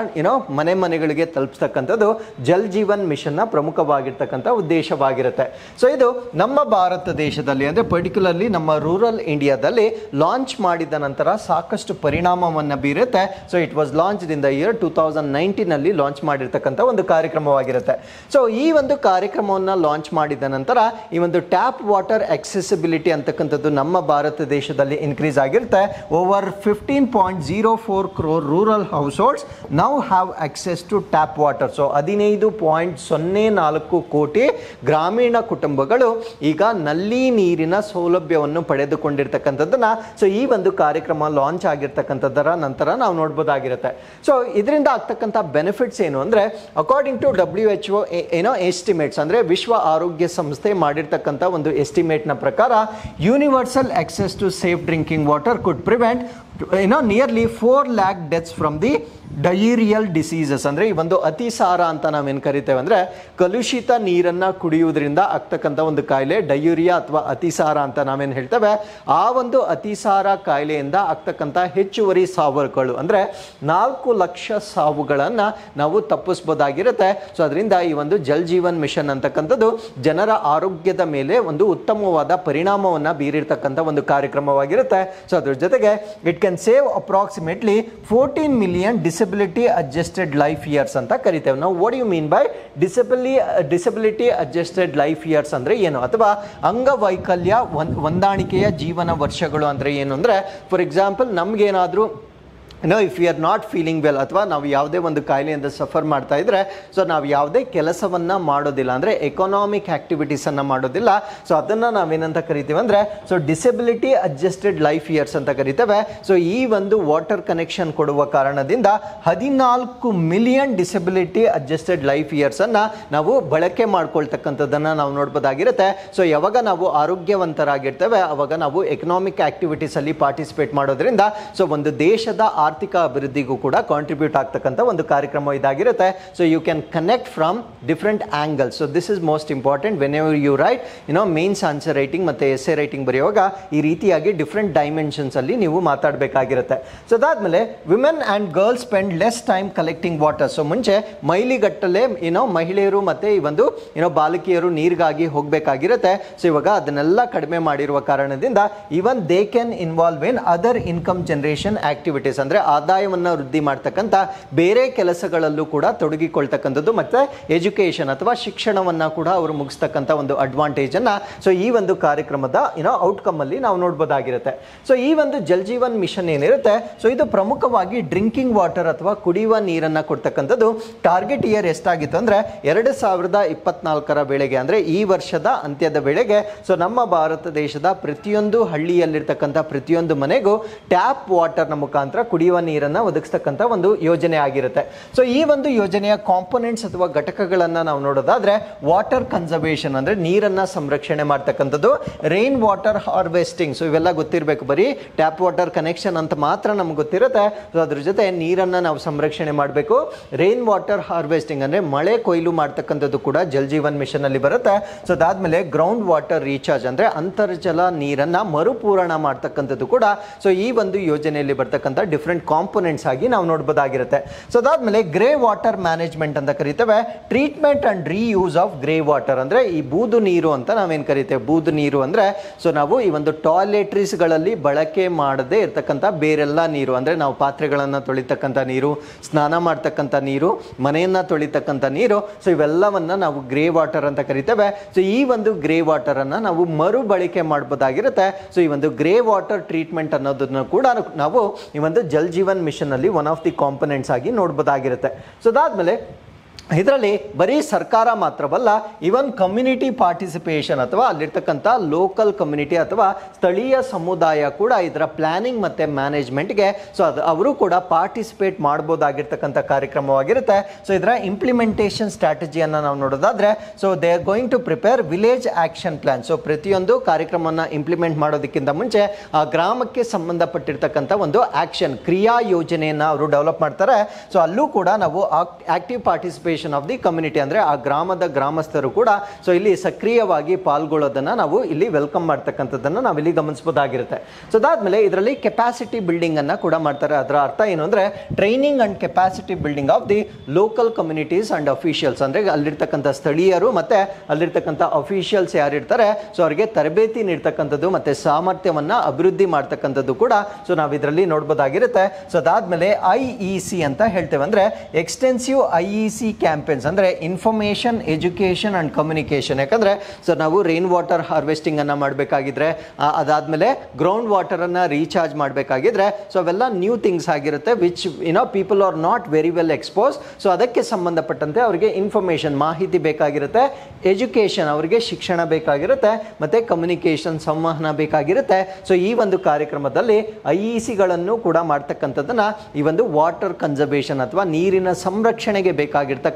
ಮನೆಗಳಿಗೆ ತಲುಪಿಸ್ತಕ್ಕಂಥದ್ದು ಜಲ್ ಜೀವನ್ ಮಿಷನ್ನ ಪ್ರಮುಖವಾಗಿರ್ತಕ್ಕಂಥ ಉದ್ದೇಶವಾಗಿರುತ್ತೆ. ಸೊ ಇದು ನಮ್ಮ ಭಾರತ ದೇಶದಲ್ಲಿ ಅಂದ್ರೆ ಪರ್ಟಿಕ್ಯುಲರ್ಲಿ ನಮ್ಮ ರೂರಲ್ ಇಂಡಿಯಾದಲ್ಲಿ ಲಾಂಚ್ ಮಾಡಿದ ನಂತರ ಸಾಕಷ್ಟು ಪರಿಣಾಮವನ್ನು ಬೀರುತ್ತೆ. So it was launched in the year 2019 ನಲ್ಲಿ ಲಾಂಚ್ ಮಾಡಿರ್ತಕ್ಕಂಥ ಒಂದು ಕಾರ್ಯಕ್ರಮವಾಗಿರುತ್ತೆ. ಸೊ ಈ ಒಂದು ಕಾರ್ಯಕ್ರಮವನ್ನು ಲಾಂಚ್ ಮಾಡಿದ ನಂತರ ಈ ಒಂದು ಟ್ಯಾಪ್ ವಾಟರ್ ಆಕ್ಸೆಸಿಬಿಲಿಟಿ ಅಂತಕ್ಕಂಥದ್ದು ನಮ್ಮ ಭಾರತ ದೇಶದಲ್ಲಿ ಇನ್ಕ್ರೀಸ್ ಆಗಿರುತ್ತೆ. Over 15.04 crore rural households now have access to tap water. So 15.04 ಕೋಟಿ ಗ್ರಾಮೀಣ ಕುಟುಂಬಗಳು ಈಗ ನಲ್ಲಿ ನೀರಿನ ಸೌಲಭ್ಯವನ್ನು ಪಡೆದುಕೊಂಡಿರ್ತಕ್ಕಂಥದ್ದನ್ನ ಸೊ ಈ ಒಂದು ಕಾರ್ಯಕ್ರಮ ಲಾಂಚ್ ಆಗಿರ್ತಕ್ಕಂಥದ್ದರ ನಂತರ ನಾವು ನೋಡ್ಬೋದಾಗಿರುತ್ತೆ. ಸೊ ಇದರಿಂದ ಆಗ್ತಕ್ಕಂಥ ಬೆನಿಫಿಟ್ಸ್ ಏನು ಅಂದ್ರೆ ಅಕಾರ್ಡಿಂಗ್ ಟು WHO ಎಸ್ಟಿಮೇಟ್ಸ್, ಅಂದ್ರೆ ವಿಶ್ವ ಆರೋಗ್ಯ ಸಂಸ್ಥೆ ಮಾಡಿರ್ತಕ್ಕಂಥ ಒಂದು ಎಸ್ಟಿಮೇಟ್ ನ ಪ್ರಕಾರ universal access to safe drinking water could prevent nearly 4 lakh deaths from the diarrhoeal diseases. ಅಂದ್ರೆ ಈ ಒಂದು ಅತಿಸಾರ ಅಂತ ನಾವೇನು ಕರಿತೇವೆ ಅಂದ್ರೆ ಕಲುಷಿತ ನೀರನ್ನ ಕುಡಿಯುವುದರಿಂದ ಆಗ್ತಕ್ಕಂಥ ಒಂದು ಕಾಯಿಲೆ ಡಯೂರಿಯಾ ಅಥವಾ ಅತಿಸಾರ ಅಂತ ನಾವೇನು ಹೇಳ್ತೇವೆ. ಆ ಒಂದು ಅತಿಸಾರ ಕಾಯಿಲೆಯಿಂದ ಆಗ್ತಕ್ಕಂಥ ಹೆಚ್ಚುವರಿ ಸಾವುಗಳು ಅಂದ್ರೆ 4 ಲಕ್ಷ ಸಾವುಗಳನ್ನ ನಾವು ತಪ್ಪಿಸಬಹುದಾಗಿರುತ್ತೆ. ಸೊ ಅದರಿಂದ ಈ ಒಂದು ಜಲ್ ಜೀವನ್ ಮಿಷನ್ ಅಂತಕ್ಕಂಥದ್ದು ಜನರ ಆರೋಗ್ಯದ ಮೇಲೆ ಒಂದು ಉತ್ತಮವಾದ ಪರಿಣಾಮವನ್ನ ಬೀರಿರ್ತಕ್ಕಂಥ ಒಂದು ಕಾರ್ಯಕ್ರಮವಾಗಿರುತ್ತೆ. ಸೊ ಅದ್ರ ಜೊತೆಗೆ it can save approximately 14 million disability adjusted life years ಅಂತ ಕರಿತೇವೆ ನಾವು. What you mean by disability adjusted life years ಅಂದ್ರೆ ಏನು, ಅಥವಾ ಅಂಗವೈಕಲ್ಯ ಹೊಂದಾಣಿಕೆಯ ಜೀವನ ವರ್ಷಗಳು ಅಂದ್ರೆ ಏನು ಅಂದ್ರೆ, ಫಾರ್ ಎಕ್ಸಾಂಪಲ್ ನಮ್ಗೇನಾದ್ರೂ if you are not feeling well ಅಥವಾ ನಾವು ಯಾವುದೇ ಒಂದು ಕಾಯಿಲೆಯಿಂದ ಸಫರ್ ಮಾಡ್ತಾ ಇದ್ರೆ ಸೊ ನಾವು ಯಾವುದೇ ಕೆಲಸವನ್ನ ಮಾಡೋದಿಲ್ಲ, ಅಂದ್ರೆ ಎಕನಾಮಿಕ್ ಆಕ್ಟಿವಿಟೀಸ್ ಅನ್ನ ಮಾಡೋದಿಲ್ಲ. ಸೊ ಅದನ್ನ ನಾವೇನಂತ ಕರಿತೀವಿ ಅಂದ್ರೆ so disability adjusted life years ಅಂತ ಕರಿತೇವೆ. ಸೊ ಈ ಒಂದು ವಾಟರ್ ಕನೆಕ್ಷನ್ ಕೊಡುವ ಕಾರಣದಿಂದ 14 million disability adjusted life years ಅನ್ನ ನಾವು ಬಳಕೆ ಮಾಡ್ಕೊಳ್ತಕ್ಕಂಥದ್ದನ್ನ ನಾವು ನೋಡ್ಬೋದಾಗಿರುತ್ತೆ. ಸೊ ಯಾವಾಗ ನಾವು ಆರೋಗ್ಯವಂತರಾಗಿರ್ತೇವೆ ಅವಾಗ ನಾವು ಎಕನಾಮಿಕ್ ಆಕ್ಟಿವಿಟೀಸ್ ಅಲ್ಲಿ ಪಾರ್ಟಿಸಿಪೇಟ್ ಮಾಡೋದ್ರಿಂದ ಸೊ ಒಂದು ದೇಶದ ಆರ್ಥಿಕ ಅಭಿವೃದ್ಧಿಗೂ ಕೂಡ ಕಾಂಟ್ರಿಬ್ಯೂಟ್ ಆಗ್ತಕ್ಕಂಥ ಒಂದು ಕಾರ್ಯಕ್ರಮ ಇದಾಗಿರುತ್ತೆ. So you can connect from different angles. So this is most important whenever you write mains answer writing ಮತ್ತೆ ಎಸ್ಸೆ ರೈಟಿಂಗ್ ಬರೆಯುವಾಗ ಈ ರೀತಿಯಾಗಿ ಡಿಫ್ರೆಂಟ್ ಡೈಮೆನ್ಷನ್ಸ್ ಅಲ್ಲಿ ನೀವು ಮಾತಾಡಬೇಕಾಗಿರುತ್ತೆ. ಸೊ ಅದಾದ್ಮೇಲೆ women and girls spend less time collecting water. So ಮುಂಚೆ ಮೈಲಿಗಟ್ಟಲೆ ಮಹಿಳೆಯರು ಮತ್ತೆ ಈ ಒಂದು ಬಾಲಕಿಯರು ನೀರಿಗಾಗಿ ಹೋಗಬೇಕಾಗಿರುತ್ತೆ. ಸೊ ಇವಾಗ ಅದನ್ನೆಲ್ಲ ಕಡಿಮೆ ಮಾಡಿರುವ ಕಾರಣದಿಂದ even they can involve in other income generation activities, ಅಂದ್ರೆ ಆದಾಯವನ್ನ ವೃದ್ಧಿ ಮಾಡ್ತಕ್ಕಂಥ ಬೇರೆ ಕೆಲಸಗಳಲ್ಲೂ ಕೂಡ ತೊಡಗಿಕೊಳ್ತಕ್ಕಂಥದ್ದು ಮತ್ತೆ ಎಜುಕೇಶನ್ ಅಥವಾ ಶಿಕ್ಷಣವನ್ನ ಕೂಡ ಅವರು ಮುಗಿಸ್ತಕ್ಕಂಥ ಒಂದು ಅಡ್ವಾಂಟೇಜ್ ಅನ್ನ ಸೊ ಈ ಒಂದು ಕಾರ್ಯಕ್ರಮದ ಔಟ್ಕಮ್ ಅಲ್ಲಿ ನಾವು ನೋಡಬಹುದಾಗಿರುತ್ತೆ. ಸೊ ಈ ಒಂದು ಜಲ್ ಜೀವನ್ ಮಿಷನ್ ಏನಿರುತ್ತೆ ಸೊ ಇದು ಪ್ರಮುಖವಾಗಿ ಡ್ರಿಂಕಿಂಗ್ ವಾಟರ್ ಅಥವಾ ಕುಡಿಯುವ ನೀರನ್ನ ಕೊಡ್ತಕ್ಕಂಥದ್ದು. ಟಾರ್ಗೆಟ್ ಇಯರ್ ಎಷ್ಟಾಗಿತ್ತು ಅಂದ್ರೆ 2024ರ ವೇಳೆಗೆ, ಅಂದ್ರೆ ಈ ವರ್ಷದ ಅಂತ್ಯದ ವೇಳೆಗೆ ಸೊ ನಮ್ಮ ಭಾರತ ದೇಶದ ಪ್ರತಿಯೊಂದು ಹಳ್ಳಿಯಲ್ಲಿರ್ತಕ್ಕಂಥ ಪ್ರತಿಯೊಂದು ಮನೆಗೂ ಟ್ಯಾಪ್ ವಾಟರ್ನ ಮುಖಾಂತರ ಕುಡಿಯುವ ಕುಡಿಯುವ ನೀರನ್ನು ಒದಗಿಸ್ತಕ್ಕಂಥ ಒಂದು ಯೋಜನೆ ಆಗಿರುತ್ತೆ. ಸೊ ಈ ಒಂದು ಯೋಜನೆಯ ಕಾಂಪೊನೆಂಟ್ಸ್ ಅಥವಾ ಘಟಕಗಳನ್ನು ನಾವು ನೋಡೋದಾದ್ರೆ ವಾಟರ್ ಕನ್ಸರ್ವೇಷನ್ ಅಂದ್ರೆ ನೀರನ್ನ ಸಂರಕ್ಷಣೆ ಮಾಡ್ತಕ್ಕಂಥದ್ದು, ರೈನ್ ವಾಟರ್ ಹಾರ್ವೆಸ್ಟಿಂಗ್, ಸೊ ಇವೆಲ್ಲ ಗೊತ್ತಿರಬೇಕು, ಬರೀ ಟ್ಯಾಪ್ ವಾಟರ್ ಕನೆಕ್ಷನ್ ಅಂತ ಮಾತ್ರ ನಮ್ಗೆ ಗೊತ್ತಿರುತ್ತೆ. ಸೊ ಅದ್ರ ಜೊತೆ ನೀರನ್ನ ನಾವು ಸಂರಕ್ಷಣೆ ಮಾಡಬೇಕು. ರೈನ್ ವಾಟರ್ ಹಾರ್ವೆಸ್ಟಿಂಗ್ ಅಂದ್ರೆ ಮಳೆ ಕೊಯ್ಲು ಮಾಡ್ತಕ್ಕಂಥದ್ದು ಕೂಡ ಜಲ್ ಜೀವನ್ ಮಿಷನ್ ಅಲ್ಲಿ ಬರುತ್ತೆ. ಸೊ ಅದಾದ್ಮೇಲೆ ಗ್ರೌಂಡ್ ವಾಟರ್ ರೀಚಾರ್ಜ್ ಅಂದ್ರೆ ಅಂತರ್ಜಲ ನೀರನ್ನ ಮರುಪೂರಣ ಮಾಡ್ತಕ್ಕಂಥದ್ದು ಕೂಡ ಸೊ ಈ ಒಂದು ಯೋಜನೆಯಲ್ಲಿ ಬರ್ತಕ್ಕಂಥ ಡಿಫ್ರೆಂಟ್ ಕಾಂಪೊನೆಂಟ್ಸ್ ಆಗಿ ನಾವು ನೋಡಬಹುದಾಗಿರುತ್ತೆ. ಸೊ ಅದಾದ್ಮೇಲೆ ಗ್ರೇ ವಾಟರ್ ಮ್ಯಾನೇಜ್ಮೆಂಟ್ ಅಂತ ಕರಿತೇವೆ. Treatment and reuse of grey water ಅಂದ್ರೆ ಈ ಬೂದು ನೀರು ಅಂತ ನಾವೇನ್ ಕರಿತೇವೆ. ಬೂದು ನೀರು ಅಂದ್ರೆ ಸೊ ನಾವು ಈ ಒಂದು ಟಾಯ್ಲೆಟ್ರೀಸ್ ಗಳಲ್ಲಿ ಬಳಕೆ ಮಾಡದೆ ಇರ್ತಕ್ಕಂಥ ಬೇರೆಲ್ಲ ನೀರು, ಅಂದ್ರೆ ನಾವು ಪಾತ್ರೆಗಳನ್ನ ತೊಳಿತಕ್ಕಂಥ ನೀರು, ಸ್ನಾನ ಮಾಡ್ತಕ್ಕಂಥ ನೀರು, ಮನೆಯನ್ನ ತೊಳಿತಕ್ಕಂಥ ನೀರು, ಸೊ ಇವೆಲ್ಲವನ್ನ ನಾವು ಗ್ರೇ ವಾಟರ್ ಅಂತ ಕರಿತೇವೆ. ಸೊ ಈ ಒಂದು ಗ್ರೇ ವಾಟರ್ ಅನ್ನ ನಾವು ಮರು ಬಳಕೆ ಮಾಡಬಹುದಾಗಿರುತ್ತೆ. ಸೊ ಈ ಒಂದು ಗ್ರೇ ವಾಟರ್ ಟ್ರೀಟ್ಮೆಂಟ್ ಅನ್ನೋದನ್ನ ಕೂಡ ನಾವು ಈ ಒಂದು ಜಲ್ ಜೀವನ್ ಮಿಷನ್ ಅಲ್ಲಿ ಒನ್ ಆಫ್ ದಿ ಕಾಂಪೊನೆಂಟ್ಸ್ ಆಗಿ ನೋಡಬಹುದಾಗಿರುತ್ತೆ. ಸೊ ಅದಾದ್ಮೇಲೆ ಇದರಲ್ಲಿ ಬರೀ ಸರ್ಕಾರ ಮಾತ್ರವಲ್ಲ, ಇವನ್ ಕಮ್ಯುನಿಟಿ ಪಾರ್ಟಿಸಿಪೇಷನ್ ಅಥವಾ ಅಲ್ಲಿರ್ತಕ್ಕಂಥ ಲೋಕಲ್ ಕಮ್ಯುನಿಟಿ ಅಥವಾ ಸ್ಥಳೀಯ ಸಮುದಾಯ ಕೂಡ ಇದರ ಪ್ಲಾನಿಂಗ್ ಮತ್ತೆ ಮ್ಯಾನೇಜ್ಮೆಂಟ್ಗೆ ಸೊ ಅವರು ಕೂಡ ಪಾರ್ಟಿಸಿಪೇಟ್ ಮಾಡ್ಬೋದಾಗಿರ್ತಕ್ಕಂಥ ಕಾರ್ಯಕ್ರಮವಾಗಿರುತ್ತೆ. ಸೊ ಇದರ ಇಂಪ್ಲಿಮೆಂಟೇಷನ್ ಸ್ಟ್ರಾಟಜಿಯನ್ನು ನಾವು ನೋಡೋದಾದ್ರೆ so they are going to prepare village action plan. So ಪ್ರತಿಯೊಂದು ಕಾರ್ಯಕ್ರಮವನ್ನು ಇಂಪ್ಲಿಮೆಂಟ್ ಮಾಡೋದಕ್ಕಿಂತ ಮುಂಚೆ ಆ ಗ್ರಾಮಕ್ಕೆ ಸಂಬಂಧಪಟ್ಟಿರ್ತಕ್ಕಂಥ ಒಂದು ಆಕ್ಷನ್ ಕ್ರಿಯಾ ಯೋಜನೆಯನ್ನು ಅವರು ಡೆವಲಪ್ ಮಾಡ್ತಾರೆ. ಸೊ ಅಲ್ಲೂ ಕೂಡ ನಾವು active participation of the community ಅಂದ್ರೆ ಆ ಗ್ರಾಮದ ಗ್ರಾಮಸ್ಥರು ಕೂಡ ಸೊ ಇಲ್ಲಿ ಸಕ್ರಿಯವಾಗಿ ಪಾಲ್ಗೊಳ್ಳೋದನ್ನ ನಾವು ಇಲ್ಲಿ ವೆಲ್ಕಮ್ ಮಾಡ್ತಕ್ಕಂಥದ್ದನ್ನ ನಾವು ಇಲ್ಲಿ ಗಮನಿಸಬಹುದಾಗಿರುತ್ತೆ. ಸೊ ಅದಾದ್ಮೇಲೆ ಇದರಲ್ಲಿ ಕೆಪಾಸಿಟಿ ಬಿಲ್ಡಿಂಗ್ ಅನ್ನ ಕೂಡ ಮಾಡ್ತಾರೆ. ಅದರ ಅರ್ಥ ಏನು ಅಂದ್ರೆ training and capacity building of the local communities and officials, ಅಂದ್ರೆ ಅಲ್ಲಿರ್ತಕ್ಕಂಥ ಸ್ಥಳೀಯರು ಮತ್ತೆ ಅಲ್ಲಿರ್ತಕ್ಕಂಥ ಅಫಿಷಿಯಲ್ಸ್ ಯಾರಿರ್ತಾರೆ ಸೊ ಅವರಿಗೆ ತರಬೇತಿ ನೀಡ್ತಕ್ಕಂಥದ್ದು ಮತ್ತೆ ಸಾಮರ್ಥ್ಯವನ್ನ ಅಭಿವೃದ್ಧಿ ಮಾಡ್ತಕ್ಕಂಥದ್ದು ಕೂಡ ಸೊ ನಾವು ಇದರಲ್ಲಿ ನೋಡಬಹುದಾಗಿರುತ್ತೆ. ಸೊ ಅದಾದ್ಮೇಲೆ IEC ಅಂತ ಹೇಳ್ತೇವೆ, ಅಂದ್ರೆ ಎಕ್ಸ್ಟೆನ್ಸಿವ್ IEC ಕ್ಯಾಂಪೇನ್ಸ್ ಅಂದ್ರೆ ಇನ್ಫಾರ್ಮೇಶನ್ ಎಜುಕೇಶನ್ ಅಂಡ್ ಕಮ್ಯುನಿಕೇಶನ್. ಯಾಕಂದ್ರೆ ಸೊ ನಾವು ರೈನ್ ವಾಟರ್ ಹಾರ್ವೆಸ್ಟಿಂಗ್ ಅನ್ನ ಮಾಡಬೇಕಾಗಿದ್ರೆ, ಅದಾದ್ಮೇಲೆ ಗ್ರೌಂಡ್ ವಾಟರ್ ಅನ್ನ ರೀಚಾರ್ಜ್ ಮಾಡಬೇಕಾಗಿದ್ರೆ ಸೊ ಅವೆಲ್ಲ ನ್ಯೂ ಥಿಂಗ್ಸ್ ಆಗಿರುತ್ತೆ which people are not very well expose. So ಅದಕ್ಕೆ ಸಂಬಂಧಪಟ್ಟಂತೆ ಅವರಿಗೆ ಇನ್ಫಾರ್ಮೇಶನ್ ಮಾಹಿತಿ ಬೇಕಾಗಿರುತ್ತೆ, ಎಜುಕೇಶನ್ ಅವರಿಗೆ ಶಿಕ್ಷಣ ಬೇಕಾಗಿರುತ್ತೆ, ಮತ್ತೆ ಕಮ್ಯುನಿಕೇಶನ್ ಸಂವಹನ ಬೇಕಾಗಿರುತ್ತೆ. ಸೊ ಈ ಒಂದು ಕಾರ್ಯಕ್ರಮದಲ್ಲಿ IECಗಳನ್ನು ಕೂಡ ಮಾಡ್ತಕ್ಕಂಥದ್ದನ್ನ ಈ ಒಂದು ವಾಟರ್ ಕನ್ಸರ್ವೇಷನ್ ಅಥವಾ ನೀರಿನ ಸಂರಕ್ಷಣೆಗೆ ಬೇಕಾಗಿರ್ತಕ್ಕಂಥ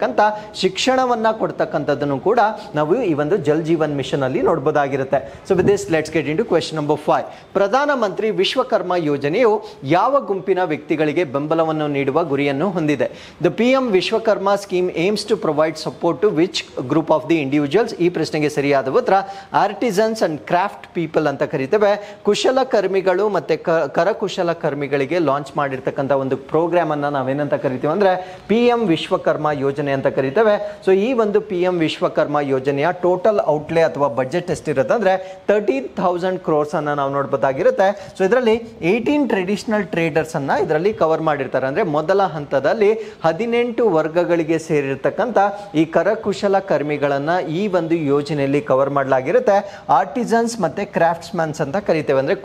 ಶಿಕ್ಷಣವನ್ನ ಕೊಡ್ತಕ್ಕಂಥದ್ದನ್ನು ಕೂಡ ನಾವು ಈ ಒಂದು ಜಲ್ ಜೀವನ್ ಮಿಷನ್ ಅಲ್ಲಿ ನೋಡಬಹುದಾಗಿರುತ್ತೆ. So with this let's get into question number 5. Pradhan Mantri Vishwakarma ಯೋಜನೆಯು ಯಾವ ಗುಂಪಿನ ವ್ಯಕ್ತಿಗಳಿಗೆ ಬೆಂಬಲವನ್ನು ನೀಡುವ ಗುರಿಯನ್ನು ಹೊಂದಿದೆ? The PM Vishwakarma scheme aims to provide support to which group of the individuals? ಈ ಪ್ರಶ್ನೆಗೆ ಸರಿಯಾದ ಉತ್ತರ ಆರ್ಟಿಸನ್ಸ್ ಅಂಡ್ ಕ್ರಾಫ್ಟ್ ಪೀಪಲ್ ಅಂತ ಕರಿತೇವೆ. ಕುಶಲಕರ್ಮಿಗಳು ಮತ್ತೆ ಕರಕುಶಲಕರ್ಮಿಗಳಿಗೆ ಲಾಂಚ್ ಮಾಡಿರ್ತಕ್ಕಂಥ ಒಂದು ಪ್ರೋಗ್ರಾಮ್ ಅನ್ನ ನಾವೇನಂತ ಕರಿತೀವಿ ಅಂದ್ರೆ PM ವಿಶ್ವಕರ್ಮ ಯೋಜನೆ ಅಂತ ಕರಿತೇವೆ. ಸೊ ಈ ಒಂದು PM ವಿಶ್ವಕರ್ಮ ಯೋಜನೆಯ ಟೋಟಲ್ ಔಟ್ಲೇ ಅಥವಾ ಬಜೆಟ್ ಎಷ್ಟಿರುತ್ತೆ ಅಂದ್ರೆ 13,000 crores ಅನ್ನ ನಾವು ನೋಡಬಹುದಾಗಿರುತ್ತೆ. ಸೊ ಇದರಲ್ಲಿ 18 ಟ್ರೆಡಿಷನಲ್ ಟ್ರೇಡರ್ಸ್ ಅನ್ನ ಇದರಲ್ಲಿ ಕವರ್ ಮಾಡಿರ್ತಾರೆ. ಅಂದ್ರೆ ಮೊದಲ ಹಂತದಲ್ಲಿ 18 ವರ್ಗಗಳಿಗೆ ಸೇರಿರ್ತಕ್ಕಂಥ ಈ ಕರಕುಶಲ ಕರ್ಮಿಗಳನ್ನ ಈ ಒಂದು ಯೋಜನೆಯಲ್ಲಿ ಕವರ್ ಮಾಡಲಾಗಿರುತ್ತೆ. ಆರ್ಟಿಸನ್ಸ್ ಮತ್ತೆ ಕ್ರಾಫ್ಟ್ಸ್ ಮ್ಯಾನ್ಸ್ ಅಂತ ಕರಿತೇವೆ, ಅಂದ್ರೆ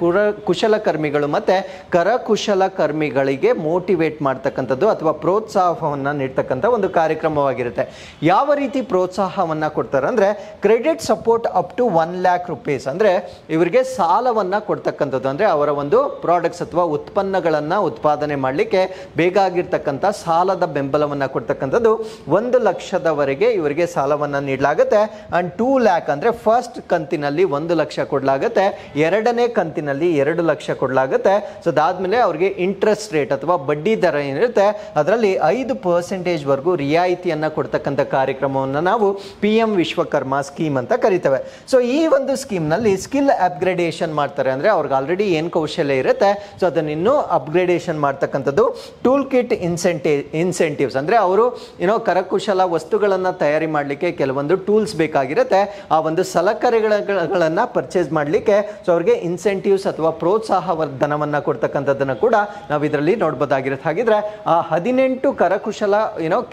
ಕುಶಲಕರ್ಮಿಗಳು ಮತ್ತೆ ಕರಕುಶಲ ಕರ್ಮಿಗಳಿಗೆ ಮೋಟಿವೇಟ್ ಮಾಡ್ತಕ್ಕಂಥದ್ದು ಅಥವಾ ಪ್ರೋತ್ಸಾಹವನ್ನ ನೀಡ್ತಕ್ಕಂಥ ಒಂದು ಕಾರ್ಯಕ್ರಮವಾಗಿರುತ್ತೆ. ಯಾವ ರೀತಿ ಪ್ರೋತ್ಸಾಹವನ್ನ ಕೊಡ್ತಾರೆ ಅಂದ್ರೆ credit support up to 1 lakh rupees, ಅಂದ್ರೆ ಇವರಿಗೆ ಸಾಲವನ್ನ ಕೊಡ್ತಕ್ಕಂಥದ್ದು, ಅಂದ್ರೆ ಅವರ ಒಂದು ಪ್ರಾಡಕ್ಟ್ಸ್ ಅಥವಾ ಉತ್ಪನ್ನಗಳನ್ನ ಉತ್ಪಾದನೆ ಮಾಡಲಿಕ್ಕೆ ಬೇಕಾಗಿರ್ತಕ್ಕಂಥ ಸಾಲದ ಬೆಂಬಲವನ್ನ ಕೊಡ್ತಕ್ಕಂಥದ್ದು 1 ಲಕ್ಷದವರೆಗೆ ಇವರಿಗೆ ಸಾಲವನ್ನ ನೀಡಲಾಗುತ್ತೆ. ಅಂಡ್ 2 lakh ಅಂದ್ರೆ ಫಸ್ಟ್ ಕಂತಿನಲ್ಲಿ 1 ಲಕ್ಷ ಕೊಡಲಾಗುತ್ತೆ, ಎರಡನೇ ಕಂತಿನಲ್ಲಿ 2 ಲಕ್ಷ ಕೊಡಲಾಗುತ್ತೆ. ಸೊ ಅದಾದ್ಮೇಲೆ ಅವರಿಗೆ ಇಂಟ್ರೆಸ್ಟ್ ರೇಟ್ ಅಥವಾ ಬಡ್ಡಿ ದರ ಏನಿರುತ್ತೆ ಅದರಲ್ಲಿ 5% ವರೆಗೂ ರಿಯಾಯಿತಿಯನ್ನ ಕೊಡ್ತಕ್ಕಂಥ ಕಾರ್ಯಕ್ರಮವನ್ನು ನಾವು PM ವಿಶ್ವಕರ್ಮ ಸ್ಕೀಮ್ ಅಂತ ಕರಿತೇವೆ. ಸೊ ಈ ಒಂದು ಸ್ಕೀಮ್ ನಲ್ಲಿ ಸ್ಕಿಲ್ ಅಪ್ಗ್ರೇಡೇಷನ್ ಮಾಡ್ತಾರೆ, ಅಂದ್ರೆ ಅವ್ರಿಗೆ ಆಲ್ರೆಡಿ ಏನ್ ಕೌಶಲ್ಯ ಇರುತ್ತೆ ಸೊ ಅದನ್ನ ಇನ್ನೂ ಅಪ್ಗ್ರೇಡೇಷನ್ ಮಾಡ್ತಕ್ಕಂಥದ್ದು. ಟೂಲ್ ಕಿಟ್ ಇನ್ಸೆಂಟಿವ್ಸ್ ಅಂದ್ರೆ ಅವರು ಕರಕುಶಲ ವಸ್ತುಗಳನ್ನ ತಯಾರಿ ಮಾಡಲಿಕ್ಕೆ ಕೆಲವೊಂದು ಟೂಲ್ಸ್ ಬೇಕಾಗಿರುತ್ತೆ, ಆ ಒಂದು ಸಲಕರಣೆಗಳನ್ನ ಪರ್ಚೇಸ್ ಮಾಡಲಿಕ್ಕೆ ಸೊ ಅವ್ರಿಗೆ ಇನ್ಸೆಂಟಿವ್ಸ್ ಅಥವಾ ಪ್ರೋತ್ಸಾಹ ಧನವನ್ನ ಕೊಡ್ತಕ್ಕಂಥದ್ದನ್ನ ಕೂಡ ನಾವು ಇದರಲ್ಲಿ ನೋಡಬಹುದಾಗಿರುತ್ತೆ. ಹಾಗಿದ್ರೆ ಆ 18 ಕರಕುಶಲ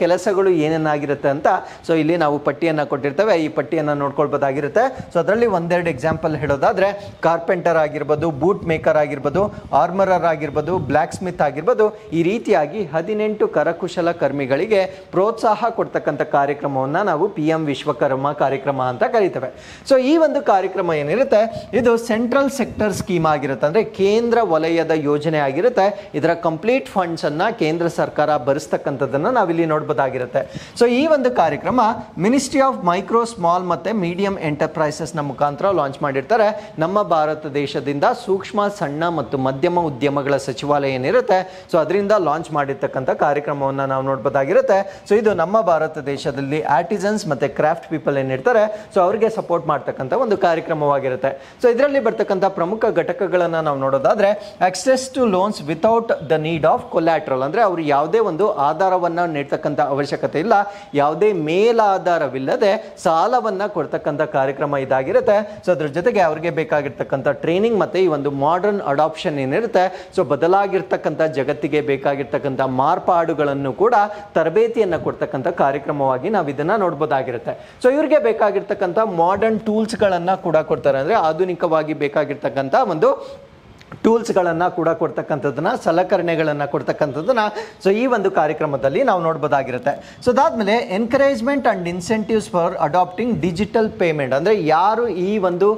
ಕೆಲಸಗಳು ಏನೇನಾಗಿರುತ್ತೆ ಅಂತ ಸೊ ಇಲ್ಲಿ ನಾವು ಪಟ್ಟಿಯನ್ನು ಕೊಟ್ಟಿರ್ತೇವೆ, ಈ ಪಟ್ಟಿಯನ್ನು ನೋಡ್ಕೊಳ್ಬೋದಾಗಿರುತ್ತೆ. ಸೊ ಅದರಲ್ಲಿ ಒಂದೆರಡು ಎಕ್ಸಾಂಪಲ್ ಹೇಳೋದಾದ್ರೆ ಕಾರ್ಪೆಂಟರ್ ಆಗಿರ್ಬೋದು, ಬೂಟ್ ಮೇಕರ್ ಆಗಿರ್ಬೋದು, ಆರ್ಮರರ್ ಆಗಿರ್ಬೋದು, ಬ್ಲ್ಯಾಕ್ ಸ್ಮಿತ್ ಆಗಿರ್ಬೋದು, ಈ ರೀತಿಯಾಗಿ 18 ಕರಕುಶಲ ಕರ್ಮಿಗಳಿಗೆ ಪ್ರೋತ್ಸಾಹ ಕೊಡ್ತಕ್ಕಂಥ ಕಾರ್ಯಕ್ರಮವನ್ನು ನಾವು PM ವಿಶ್ವಕರ್ಮ ಕಾರ್ಯಕ್ರಮ ಅಂತ ಕರಿತೇವೆ. ಸೊ ಈ ಒಂದು ಕಾರ್ಯಕ್ರಮ ಏನಿರುತ್ತೆ ಇದು ಸೆಂಟ್ರಲ್ ಸೆಕ್ಟರ್ ಸ್ಕೀಮ್ ಆಗಿರುತ್ತೆ, ಅಂದ್ರೆ ಕೇಂದ್ರ ವಲಯದ ಯೋಜನೆ ಆಗಿರುತ್ತೆ. ಇದರ ಕಂಪ್ಲೀಟ್ ಫಂಡ್ಸ್ ಅನ್ನ ಕೇಂದ್ರ ಸರ್ಕಾರ ಭರಿಸ್ತಕ್ಕಂಥದ್ದನ್ನ ನಾವಿಲ್ಲಿ ನೋಡಬಹುದಾಗಿರುತ್ತೆ. ಸೊ ಈ ಒಂದು ಕಾರ್ಯಕ್ರಮ ಮಿನಿಸ್ಟ್ರಿ ಆಫ್ ಮೈಕ್ರೋ ಸ್ಮಾಲ್ ಮತ್ತೆ ಮೀಡಿಯಂ ಎಂಟರ್ಪ್ರೈಸಸ್ ನ ಮುಖಾಂತರ ಲಾಂಚ್ ಮಾಡಿರ್ತಾರೆ. ನಮ್ಮ ಭಾರತ ದೇಶದಿಂದ ಸೂಕ್ಷ್ಮ ಸಣ್ಣ ಮತ್ತು ಮಧ್ಯಮ ಉದ್ಯಮಗಳ ಸಚಿವಾಲಯ ಏನಿರುತ್ತೆ ಸೊ ಅದರಿಂದ ಲಾಂಚ್ ಮಾಡಿರ್ತಕ್ಕಂಥ ಕಾರ್ಯಕ್ರಮವನ್ನು ನಾವು ನೋಡಬಹುದಾಗಿರುತ್ತೆ. ಸೊ ಇದು ನಮ್ಮ ಭಾರತ ದೇಶದಲ್ಲಿ ಆರ್ಟಿಸನ್ಸ್ ಮತ್ತೆ ಕ್ರಾಫ್ಟ್ ಪೀಪಲ್ ಏನಿರ್ತಾರೆ ಸೊ ಅವರಿಗೆ ಸಪೋರ್ಟ್ ಮಾಡ್ತಕ್ಕಂಥ ಒಂದು ಕಾರ್ಯಕ್ರಮವಾಗಿರುತ್ತೆ. ಸೊ ಇದರಲ್ಲಿ ಬರ್ತಕ್ಕಂಥ ಪ್ರಮುಖ ಘಟಕಗಳನ್ನು ನಾವು ನೋಡೋದಾದ್ರೆ access to loans without the need of collateral, ಅಂದ್ರೆ ಅವರು ಯಾವುದೇ ಒಂದು ಆಧಾರವನ್ನ ನೀಡ್ತಕ್ಕಂಥ ಅವಶ್ಯಕತೆ ಇಲ್ಲ, ಯಾವುದೇ ಮೇಲಾಧಾರವಿಲ್ಲದೆ ಸಾಲವನ್ನ ಕೊಡ್ತಕ್ಕಂಥ ಕಾರ್ಯಕ್ರಮ ಇದಾಗಿರುತ್ತೆ. ಸೊ ಅದ್ರ ಜೊತೆಗೆ ಅವರಿಗೆ ಬೇಕಾಗಿರ್ತಕ್ಕಂಥ ಟ್ರೈನಿಂಗ್ ಮತ್ತೆ ಈ ಒಂದು ಮಾಡರ್ನ್ ಅಡಾಪ್ಷನ್ ಏನಿರುತ್ತೆ ಸೊ ಬದಲಾಗಿರ್ತಕ್ಕಂಥ ಜಗತ್ತಿಗೆ ಬೇಕಾಗಿರ್ತಕ್ಕಂಥ ಮಾರ್ಪಾಡುಗಳನ್ನು ಕೂಡ ತರಬೇತಿಯನ್ನು ಕೊಡ್ತಕ್ಕಂಥ ಕಾರ್ಯಕ್ರಮವಾಗಿ ನಾವು ಇದನ್ನ ನೋಡಬಹುದಾಗಿರುತ್ತೆ. ಸೊ ಇವರಿಗೆ ಬೇಕಾಗಿರ್ತಕ್ಕಂಥ ಮಾಡರ್ನ್ ಟೂಲ್ಸ್ಗಳನ್ನು ಕೂಡ ಕೊಡ್ತಾರೆ, ಅಂದ್ರೆ ಆಧುನಿಕವಾಗಿ ಬೇಕಾಗಿರ್ತಕ್ಕಂಥ ಒಂದು ಟೂಲ್ಸ್ಗಳನ್ನು ಕೂಡ ಕೊಡ್ತಕ್ಕಂಥದ್ದನ್ನ, ಸಲಕರಣೆಗಳನ್ನು ಕೊಡ್ತಕ್ಕಂಥದ್ದನ್ನ ಸೊ ಈ ಒಂದು ಕಾರ್ಯಕ್ರಮದಲ್ಲಿ ನಾವು ನೋಡ್ಬೋದಾಗಿರುತ್ತೆ. ಸೊ ಅದಾದ್ಮೇಲೆ encouragement and incentives for adapting digital payment, ಅಂದ್ರೆ ಯಾರು ಈ ಒಂದು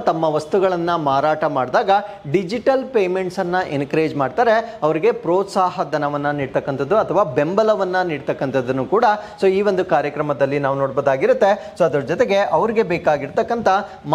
ತಮ್ಮ ವಸ್ತುಗಳನ್ನು ಮಾರಾಟ ಮಾಡಿದಾಗ ಡಿಜಿಟಲ್ ಪೇಮೆಂಟ್ಸ್ ಅನ್ನ ಎನ್ಕರೇಜ್ ಮಾಡ್ತಾರೆ ಅವರಿಗೆ ಪ್ರೋತ್ಸಾಹ ಧನವನ್ನ ನೀಡ್ತಕ್ಕಂಥದ್ದು ಅಥವಾ ಬೆಂಬಲವನ್ನ ನೀಡ್ತಕ್ಕಂಥದ್ದನ್ನು ಕೂಡ ಸೊ ಈ ಒಂದು ಕಾರ್ಯಕ್ರಮದಲ್ಲಿ ನಾವು ನೋಡ್ಬೋದಾಗಿರುತ್ತೆ. ಸೊ ಅದ್ರ ಜೊತೆಗೆ ಅವ್ರಿಗೆ ಬೇಕಾಗಿರ್ತಕ್ಕಂಥ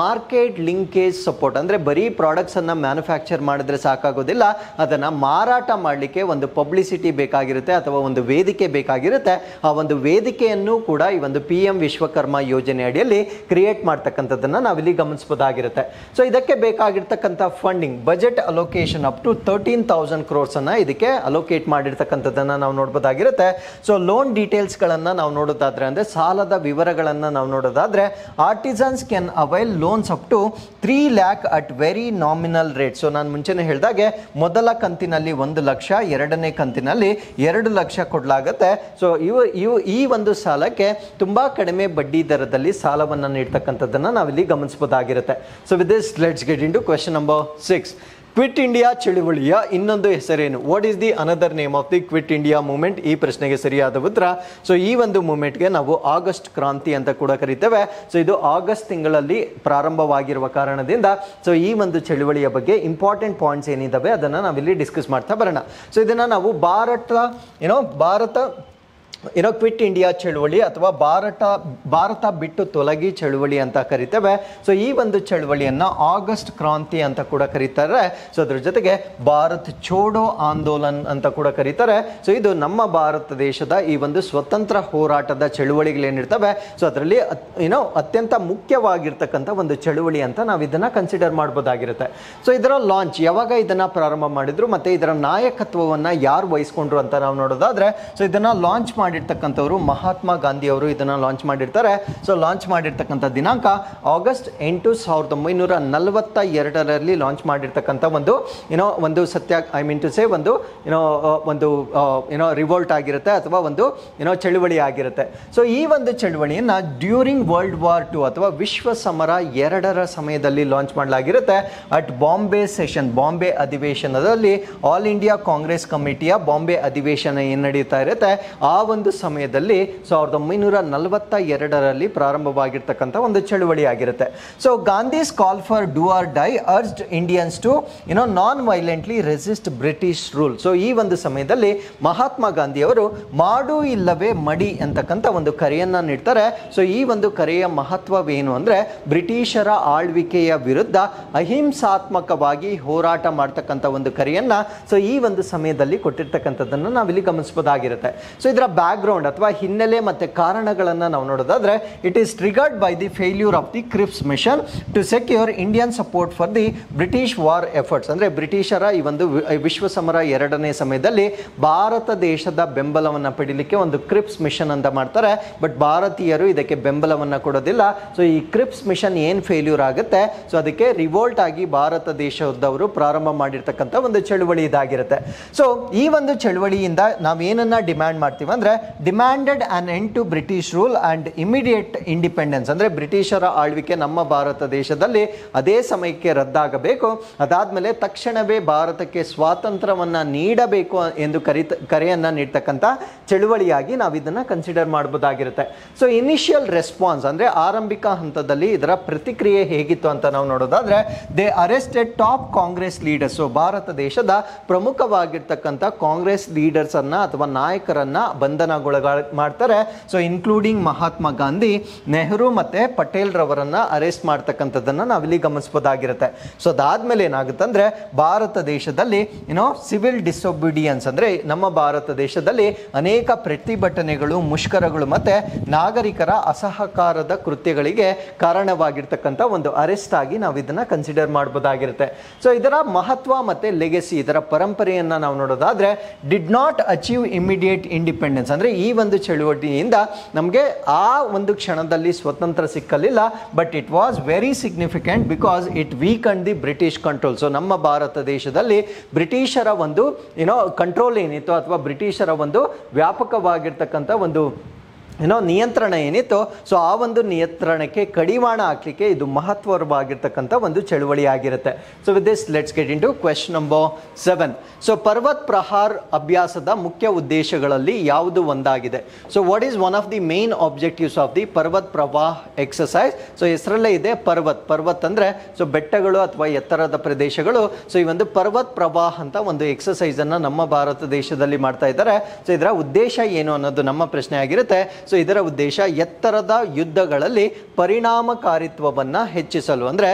ಮಾರ್ಕೆಟ್ ಲಿಂಕೇಜ್ ಸಪೋರ್ಟ್, ಅಂದ್ರೆ ಬರೀ ಪ್ರಾಡಕ್ಟ್ಸ್ ಅನ್ನ ಮ್ಯಾನುಫ್ಯಾಕ್ಚರ್ ಮಾಡಿದ್ರೆ ಸಾಕಾಗೋದಿಲ್ಲ, ಅದನ್ನ ಮಾರಾಟ ಮಾಡಲಿಕ್ಕೆ ಒಂದು ಪಬ್ಲಿಸಿಟಿ ಬೇಕಾಗಿರುತ್ತೆ ಅಥವಾ ಒಂದು ವೇದಿಕೆ ಬೇಕಾಗಿರುತ್ತೆ. ಆ ಒಂದು ವೇದಿಕೆಯನ್ನು ಕೂಡ ಈ ಒಂದು PM ವಿಶ್ವಕರ್ಮ ಯೋಜನೆ ಅಡಿಯಲ್ಲಿ ಕ್ರಿಯೇಟ್ ಮಾಡ್ತಕ್ಕಂಥದ್ದನ್ನ ನಾವಿಲ್ಲಿ ಗಮನಿಸಬಹುದಾಗಿರುತ್ತೆ. ಸೊ ಇದಕ್ಕೆ ಬೇಕಾಗಿರ್ತಕ್ಕಂಥ funding budget allocation up to 13,000 crores ಅನ್ನ ಇದಕ್ಕೆ ಅಲೋಕೇಟ್ ಮಾಡಿರ್ತಕ್ಕಂಥದ್ದನ್ನ ನಾವು ನೋಡಬಹುದಾಗಿರುತ್ತೆ. ಸೊ ಲೋನ್ ಡೀಟೇಲ್ಸ್ ಗಳನ್ನ ನಾವು ನೋಡೋದಾದ್ರೆ, ಅಂದ್ರೆ ಸಾಲದ ವಿವರಗಳನ್ನ ನಾವು ನೋಡೋದಾದ್ರೆ, artisans can avail loans up to 3 lakh at very nominal rate. So ನಾನು ಮುಂಚೆನೆ ಹೇಳಿದಾಗೆ ಮೊದಲ ಕಂತಿನಲ್ಲಿ 1 ಲಕ್ಷ, ಎರಡನೇ ಕಂತಿನಲ್ಲಿ 2 ಲಕ್ಷ ಕೊಡಲಾಗುತ್ತೆ. ಸೊ ಈ ಒಂದು ಸಾಲಕ್ಕೆ ತುಂಬಾ ಕಡಿಮೆ ಬಡ್ಡಿ ದರದಲ್ಲಿ ಸಾಲವನ್ನು ನೀಡ್ತಕ್ಕಂಥದ್ದನ್ನ ನಾವಿಲ್ಲಿ ಗಮನಿಸಬಹುದಾಗಿರುತ್ತೆ. So with this let's get into question number 6. Quit India ಚಳುವಳಿಯ ಇನ್ನೊಂದು ಹೆಸರೇನು? What is the another name of the quit India movement? ಈ ಪ್ರಶ್ನೆಗೆ ಸರಿಯಾದ ಉತ್ತರ ಸೊ ಈ ಒಂದು ಮೂವ್ಮೆಂಟ್ಗೆ ನಾವು ಆಗಸ್ಟ್ ಕ್ರಾಂತಿ ಅಂತ ಕೂಡ ಕರಿತೇವೆ. ಸೊ ಇದು ಆಗಸ್ಟ್ ತಿಂಗಳಲ್ಲಿ ಪ್ರಾರಂಭವಾಗಿರುವ ಕಾರಣದಿಂದ ಸೊ ಈ ಒಂದು ಚಳುವಳಿಯ ಬಗ್ಗೆ ಇಂಪಾರ್ಟೆಂಟ್ ಪಾಯಿಂಟ್ಸ್ ಏನಿದಾವೆ ಅದನ್ನು ನಾವಿಲ್ಲಿ ಡಿಸ್ಕಸ್ ಮಾಡ್ತಾ ಬರೋಣ. ಸೊ ಇದನ್ನು ನಾವು ಭಾರತ ಕ್ವಿಟ್ ಇಂಡಿಯಾ ಚಳುವಳಿ ಅಥವಾ ಭಾರತ ಬಿಟ್ಟು ತೊಲಗಿ ಚಳುವಳಿ ಅಂತ ಕರಿತೇವೆ. ಸೊ ಈ ಒಂದು ಚಳುವಳಿಯನ್ನ ಆಗಸ್ಟ್ ಕ್ರಾಂತಿ ಅಂತ ಕೂಡ ಕರೀತಾರೆ. ಸೊ ಅದ್ರ ಜೊತೆಗೆ ಭಾರತ್ ಛೋಡೋ ಆಂದೋಲನ್ ಅಂತ ಕೂಡ ಕರೀತಾರೆ. ಸೊ ಇದು ನಮ್ಮ ಭಾರತ ದೇಶದ ಈ ಒಂದು ಸ್ವತಂತ್ರ ಹೋರಾಟದ ಚಳುವಳಿಗಳೇನಿರ್ತವೆ ಸೊ ಅದರಲ್ಲಿ ಅತ್ಯಂತ ಮುಖ್ಯವಾಗಿರ್ತಕ್ಕಂಥ ಒಂದು ಚಳುವಳಿ ಅಂತ ನಾವು ಇದನ್ನ ಕನ್ಸಿಡರ್ ಮಾಡಬಹುದಾಗಿರುತ್ತೆ. ಸೊ ಇದರ ಲಾಂಚ್ ಯಾವಾಗ ಇದನ್ನ ಪ್ರಾರಂಭ ಮಾಡಿದ್ರು ಮತ್ತೆ ಇದರ ನಾಯಕತ್ವವನ್ನ ಯಾರು ವಹಿಸ್ಕೊಂಡ್ರು ಅಂತ ನಾವು ನೋಡೋದಾದ್ರೆ, ಸೊ ಇದನ್ನ ಲಾಂಚ್ ಮಾಡಿರ್ತಕ್ಕಂಥವ್ರು ಮಹಾತ್ಮ ಗಾಂಧಿ ಅವರು ಇದನ್ನ ಲಾಂಚ್ ಮಾಡಿರ್ತಾರೆ. ಸೊ ಲಾಂಚ್ ಮಾಡಿರ್ತಕ್ಕಂಥ ದಿನಾಂಕ ಆಗಸ್ಟ್ 8, 1942ರಲ್ಲಿ ಲಾಂಚ್ ಮಾಡಿರ್ತಕ್ಕಂಥ ಒಂದು ಸತ್ಯ ಒಂದು ರಿವೋಲ್ಟ್ ಆಗಿರುತ್ತೆ ಅಥವಾ ಒಂದು ಚಳುವಳಿ ಆಗಿರುತ್ತೆ. ಸೊ ಈ ಒಂದು ಚಳುವಳಿಯನ್ನ ಡ್ಯೂರಿಂಗ್ ವರ್ಲ್ಡ್ ವಾರ್ II ಅಥವಾ ವಿಶ್ವ ಸಮರ 2ರ ಸಮಯದಲ್ಲಿ ಲಾಂಚ್ ಮಾಡಲಾಗಿರುತ್ತೆ. ಅಟ್ ಬಾಂಬೆ ಸೆಷನ್, ಬಾಂಬೆ ಅಧಿವೇಶನದಲ್ಲಿ ಆಲ್ ಇಂಡಿಯಾ ಕಾಂಗ್ರೆಸ್ ಕಮಿಟಿಯ ಬಾಂಬೆ ಅಧಿವೇಶನ ಏನು ನಡೀತಾ ಇರುತ್ತೆ ಆ ಒಂದು ಸಮಯದಲ್ಲಿ 1942ರಲ್ಲಿ ಪ್ರಾರಂಭವಾಗಿರ್ತಕ್ಕಂಥ ಒಂದು ಚಳುವಳಿ ಆಗಿರುತ್ತೆ. So Gandhi's call for do or die urged Indians to non violently resist British rule. So ಈ ಒಂದು ಸಮಯದಲ್ಲಿ ಮಹಾತ್ಮ ಗಾಂಧಿ ಅವರು ಮಾಡು ಇಲ್ಲವೇ ಮಡಿ ಅಂತಕ್ಕಂಥ ಒಂದು ಕರೆಯನ್ನ ನೀಡ್ತಾರೆ. ಸೊ ಈ ಒಂದು ಕರೆಯ ಮಹತ್ವವೇನು ಅಂದ್ರೆ ಬ್ರಿಟಿಷರ ಆಳ್ವಿಕೆಯ ವಿರುದ್ಧ ಅಹಿಂಸಾತ್ಮಕವಾಗಿ ಹೋರಾಟ ಮಾಡ್ತಕ್ಕಂಥ ಒಂದು ಕರೆಯನ್ನ ಸೊ ಈ ಒಂದು ಸಮಯದಲ್ಲಿ ಕೊಟ್ಟಿರ್ತಕ್ಕಂಥದ್ದನ್ನು ನಾವಿಲ್ಲಿ ಗಮನಿಸಬಹುದಾಗಿರುತ್ತೆ. ಸೊ ಇದರ ಬ್ಯಾಕ್ಗ್ರೌಂಡ್ ಅಥವಾ ಹಿನ್ನೆಲೆ ಮತ್ತೆ ಕಾರಣಗಳನ್ನು ನಾವು ನೋಡೋದಾದ್ರೆ, it is triggered by the failure of the Cripps mission to secure Indian support for the British war efforts. ಅಂದ್ರೆ ಬ್ರಿಟಿಷರ ಈ ಒಂದು ವಿಶ್ವ ಸಮರ 2ನೇ ಸಮಯದಲ್ಲಿ ಭಾರತ ದೇಶದ ಬೆಂಬಲವನ್ನು ಪಡೀಲಿಕ್ಕೆ ಒಂದು ಕ್ರಿಪ್ಸ್ ಮಿಷನ್ ಅಂತ ಮಾಡ್ತಾರೆ. ಬಟ್ ಭಾರತೀಯರು ಇದಕ್ಕೆ ಬೆಂಬಲವನ್ನು ಕೊಡೋದಿಲ್ಲ. ಸೊ ಈ ಕ್ರಿಪ್ಸ್ ಮಿಷನ್ ಏನ್ ಫೇಲ್ಯೂರ್ ಆಗುತ್ತೆ ಸೊ ಅದಕ್ಕೆ ರಿವೋಲ್ಟ್ ಆಗಿ ಭಾರತ ದೇಶದವರು ಪ್ರಾರಂಭ ಮಾಡಿರ್ತಕ್ಕಂಥ ಒಂದು ಚಳುವಳಿ ಇದಾಗಿರುತ್ತೆ. ಸೊ ಈ ಒಂದು ಚಳುವಳಿಯಿಂದ ನಾವೇನನ್ನ ಡಿಮ್ಯಾಂಡ್ ಮಾಡ್ತೀವಿ ಅಂದ್ರೆ demanded an end to British rule and immediate independence, ಅಂದರೆ ಬ್ರಿಟಿಷರ ಆಳ್ವಿಕೆ ನಮ್ಮ ಭಾರತ ದೇಶದಲ್ಲಿ ಅದೇ ಸಮಯಕ್ಕೆ ರದ್ದಾಗಬೇಕು, ಅದಾದಮೇಲೆ ತಕ್ಷಣವೇ ಭಾರತಕ್ಕೆ ಸ್ವಾತಂತ್ರ್ಯವನ್ನು ನೀಡಬೇಕು ಎಂದು ಕರೆಯನ್ನು ನೀಡ್ತಕ್ಕಂಥ ಚಳುವಳಿಯಾಗಿ ನಾವು ಇದನ್ನು ಕನ್ಸಿಡರ್ ಮಾಡ್ಬೋದಾಗಿರುತ್ತೆ. ಸೊ ಇನಿಷಿಯಲ್ ರೆಸ್ಪಾನ್ಸ್ ಅಂದರೆ ಆರಂಭಿಕ ಹಂತದಲ್ಲಿ ಇದರ ಪ್ರತಿಕ್ರಿಯೆ ಹೇಗಿತ್ತು ಅಂತ ನಾವು ನೋಡೋದಾದ್ರೆ, they arrested top Congress leaders. So Bharat ದೇಶದ ಪ್ರಮುಖವಾಗಿರ್ತಕ್ಕಂಥ ಕಾಂಗ್ರೆಸ್ ಲೀಡರ್ಸ್ ಅನ್ನ ಅಥವಾ ನಾಯಕರನ್ನ ಬಂಧನಗೊಳಗ ಮಾಡ್ತಾರೆ. ಸೊ ಇನ್ಕ್ಲೂಡಿಂಗ್ ಮಹಾತ್ಮ ಗಾಂಧಿ, ನೆಹರು ಮತ್ತೆ ಪಟೇಲ್ ರವರನ್ನ ಅರೆಸ್ಟ್ ಮಾಡ್ತಕ್ಕಂಥದ್ದನ್ನ ನಾವಿಲ್ಲಿ ಗಮನಿಸಬಹುದಾಗಿರುತ್ತೆ. ಸೊ ಅದಾದ್ಮೇಲೆ ಏನಾಗುತ್ತೆ ಅಂದ್ರೆ, ಭಾರತ ದೇಶದಲ್ಲಿ ಸಿವಿಲ್ ಡಿಸೊಬಿಡಿಯನ್ಸ್ ಅಂದ್ರೆ ನಮ್ಮ ಭಾರತ ದೇಶದಲ್ಲಿ ಅನೇಕ ಪ್ರತಿಭಟನೆಗಳು, ಮುಷ್ಕರಗಳು ಮತ್ತೆ ನಾಗರಿಕರ ಅಸಹಕಾರದ ಕೃತ್ಯಗಳಿಗೆ ಕಾರಣವಾಗಿರ್ತಕ್ಕಂಥ ಒಂದು ಅರೆಸ್ಟ್ ಆಗಿ ನಾವು ಇದನ್ನ ಕನ್ಸಿಡರ್ ಮಾಡಬಹುದಾಗಿರುತ್ತೆ. ಸೊ ಇದರ ಮಹತ್ವ ಮತ್ತೆ ಲೆಗೆಸಿ, ಇದರ ಪರಂಪರೆಯನ್ನ ನಾವು ನೋಡೋದಾದ್ರೆ, did not achieve immediate independence ಅಂದ್ರೆ ಈ ಒಂದು ಚಳುವಳಿಯಿಂದ ನಮಗೆ ಆ ಒಂದು ಕ್ಷಣದಲ್ಲಿ ಸ್ವತಂತ್ರ ಸಿಕ್ಕಲಿಲ್ಲ, but it was very significant because it weakened the British control. So ನಮ್ಮ ಭಾರತ ದೇಶದಲ್ಲಿ ಬ್ರಿಟಿಷರ ಒಂದು ಕಂಟ್ರೋಲ್ ಏನಿತ್ತು ಅಥವಾ ಬ್ರಿಟಿಷರ ಒಂದು ವ್ಯಾಪಕವಾಗಿರ್ತಕ್ಕಂಥ ಒಂದು ನಿಯಂತ್ರಣ ಏನಿತ್ತು, ಸೊ ಆ ಒಂದು ನಿಯಂತ್ರಣಕ್ಕೆ ಕಡಿವಾಣ ಹಾಕಲಿಕ್ಕೆ ಇದು ಮಹತ್ವವಾಗಿರ್ತಕ್ಕಂಥ ಒಂದು ಚಳುವಳಿ ಆಗಿರುತ್ತೆ. So with this let's get into question number 7. So Parvat Prahar ಅಭ್ಯಾಸದ ಮುಖ್ಯ ಉದ್ದೇಶಗಳಲ್ಲಿ ಯಾವುದು ಒಂದಾಗಿದೆ? So what is one of the main objectives of the Parvat Pravah exercise? So ಹೆಸರಲ್ಲೇ ಇದೆ ಪರ್ವತ್ ಅಂದರೆ ಸೊ ಬೆಟ್ಟಗಳು ಅಥವಾ ಎತ್ತರದ ಪ್ರದೇಶಗಳು. ಸೊ ಈ ಒಂದು ಪರ್ವತ್ ಪ್ರವಾಹ ಅಂತ ಒಂದು ಎಕ್ಸಸೈಸ್ ಅನ್ನ ನಮ್ಮ ಭಾರತ ದೇಶದಲ್ಲಿ ಮಾಡ್ತಾ ಇದ್ದಾರೆ. ಸೊ ಇದರ ಉದ್ದೇಶ ಏನು ಅನ್ನೋದು ನಮ್ಮ ಪ್ರಶ್ನೆ ಆಗಿರುತ್ತೆ. ಸೊ ಇದರ ಉದ್ದೇಶ ಎತ್ತರದ ಯುದ್ಧಗಳಲ್ಲಿ ಪರಿಣಾಮಕಾರಿತ್ವವನ್ನು ಹೆಚ್ಚಿಸಲು, ಅಂದರೆ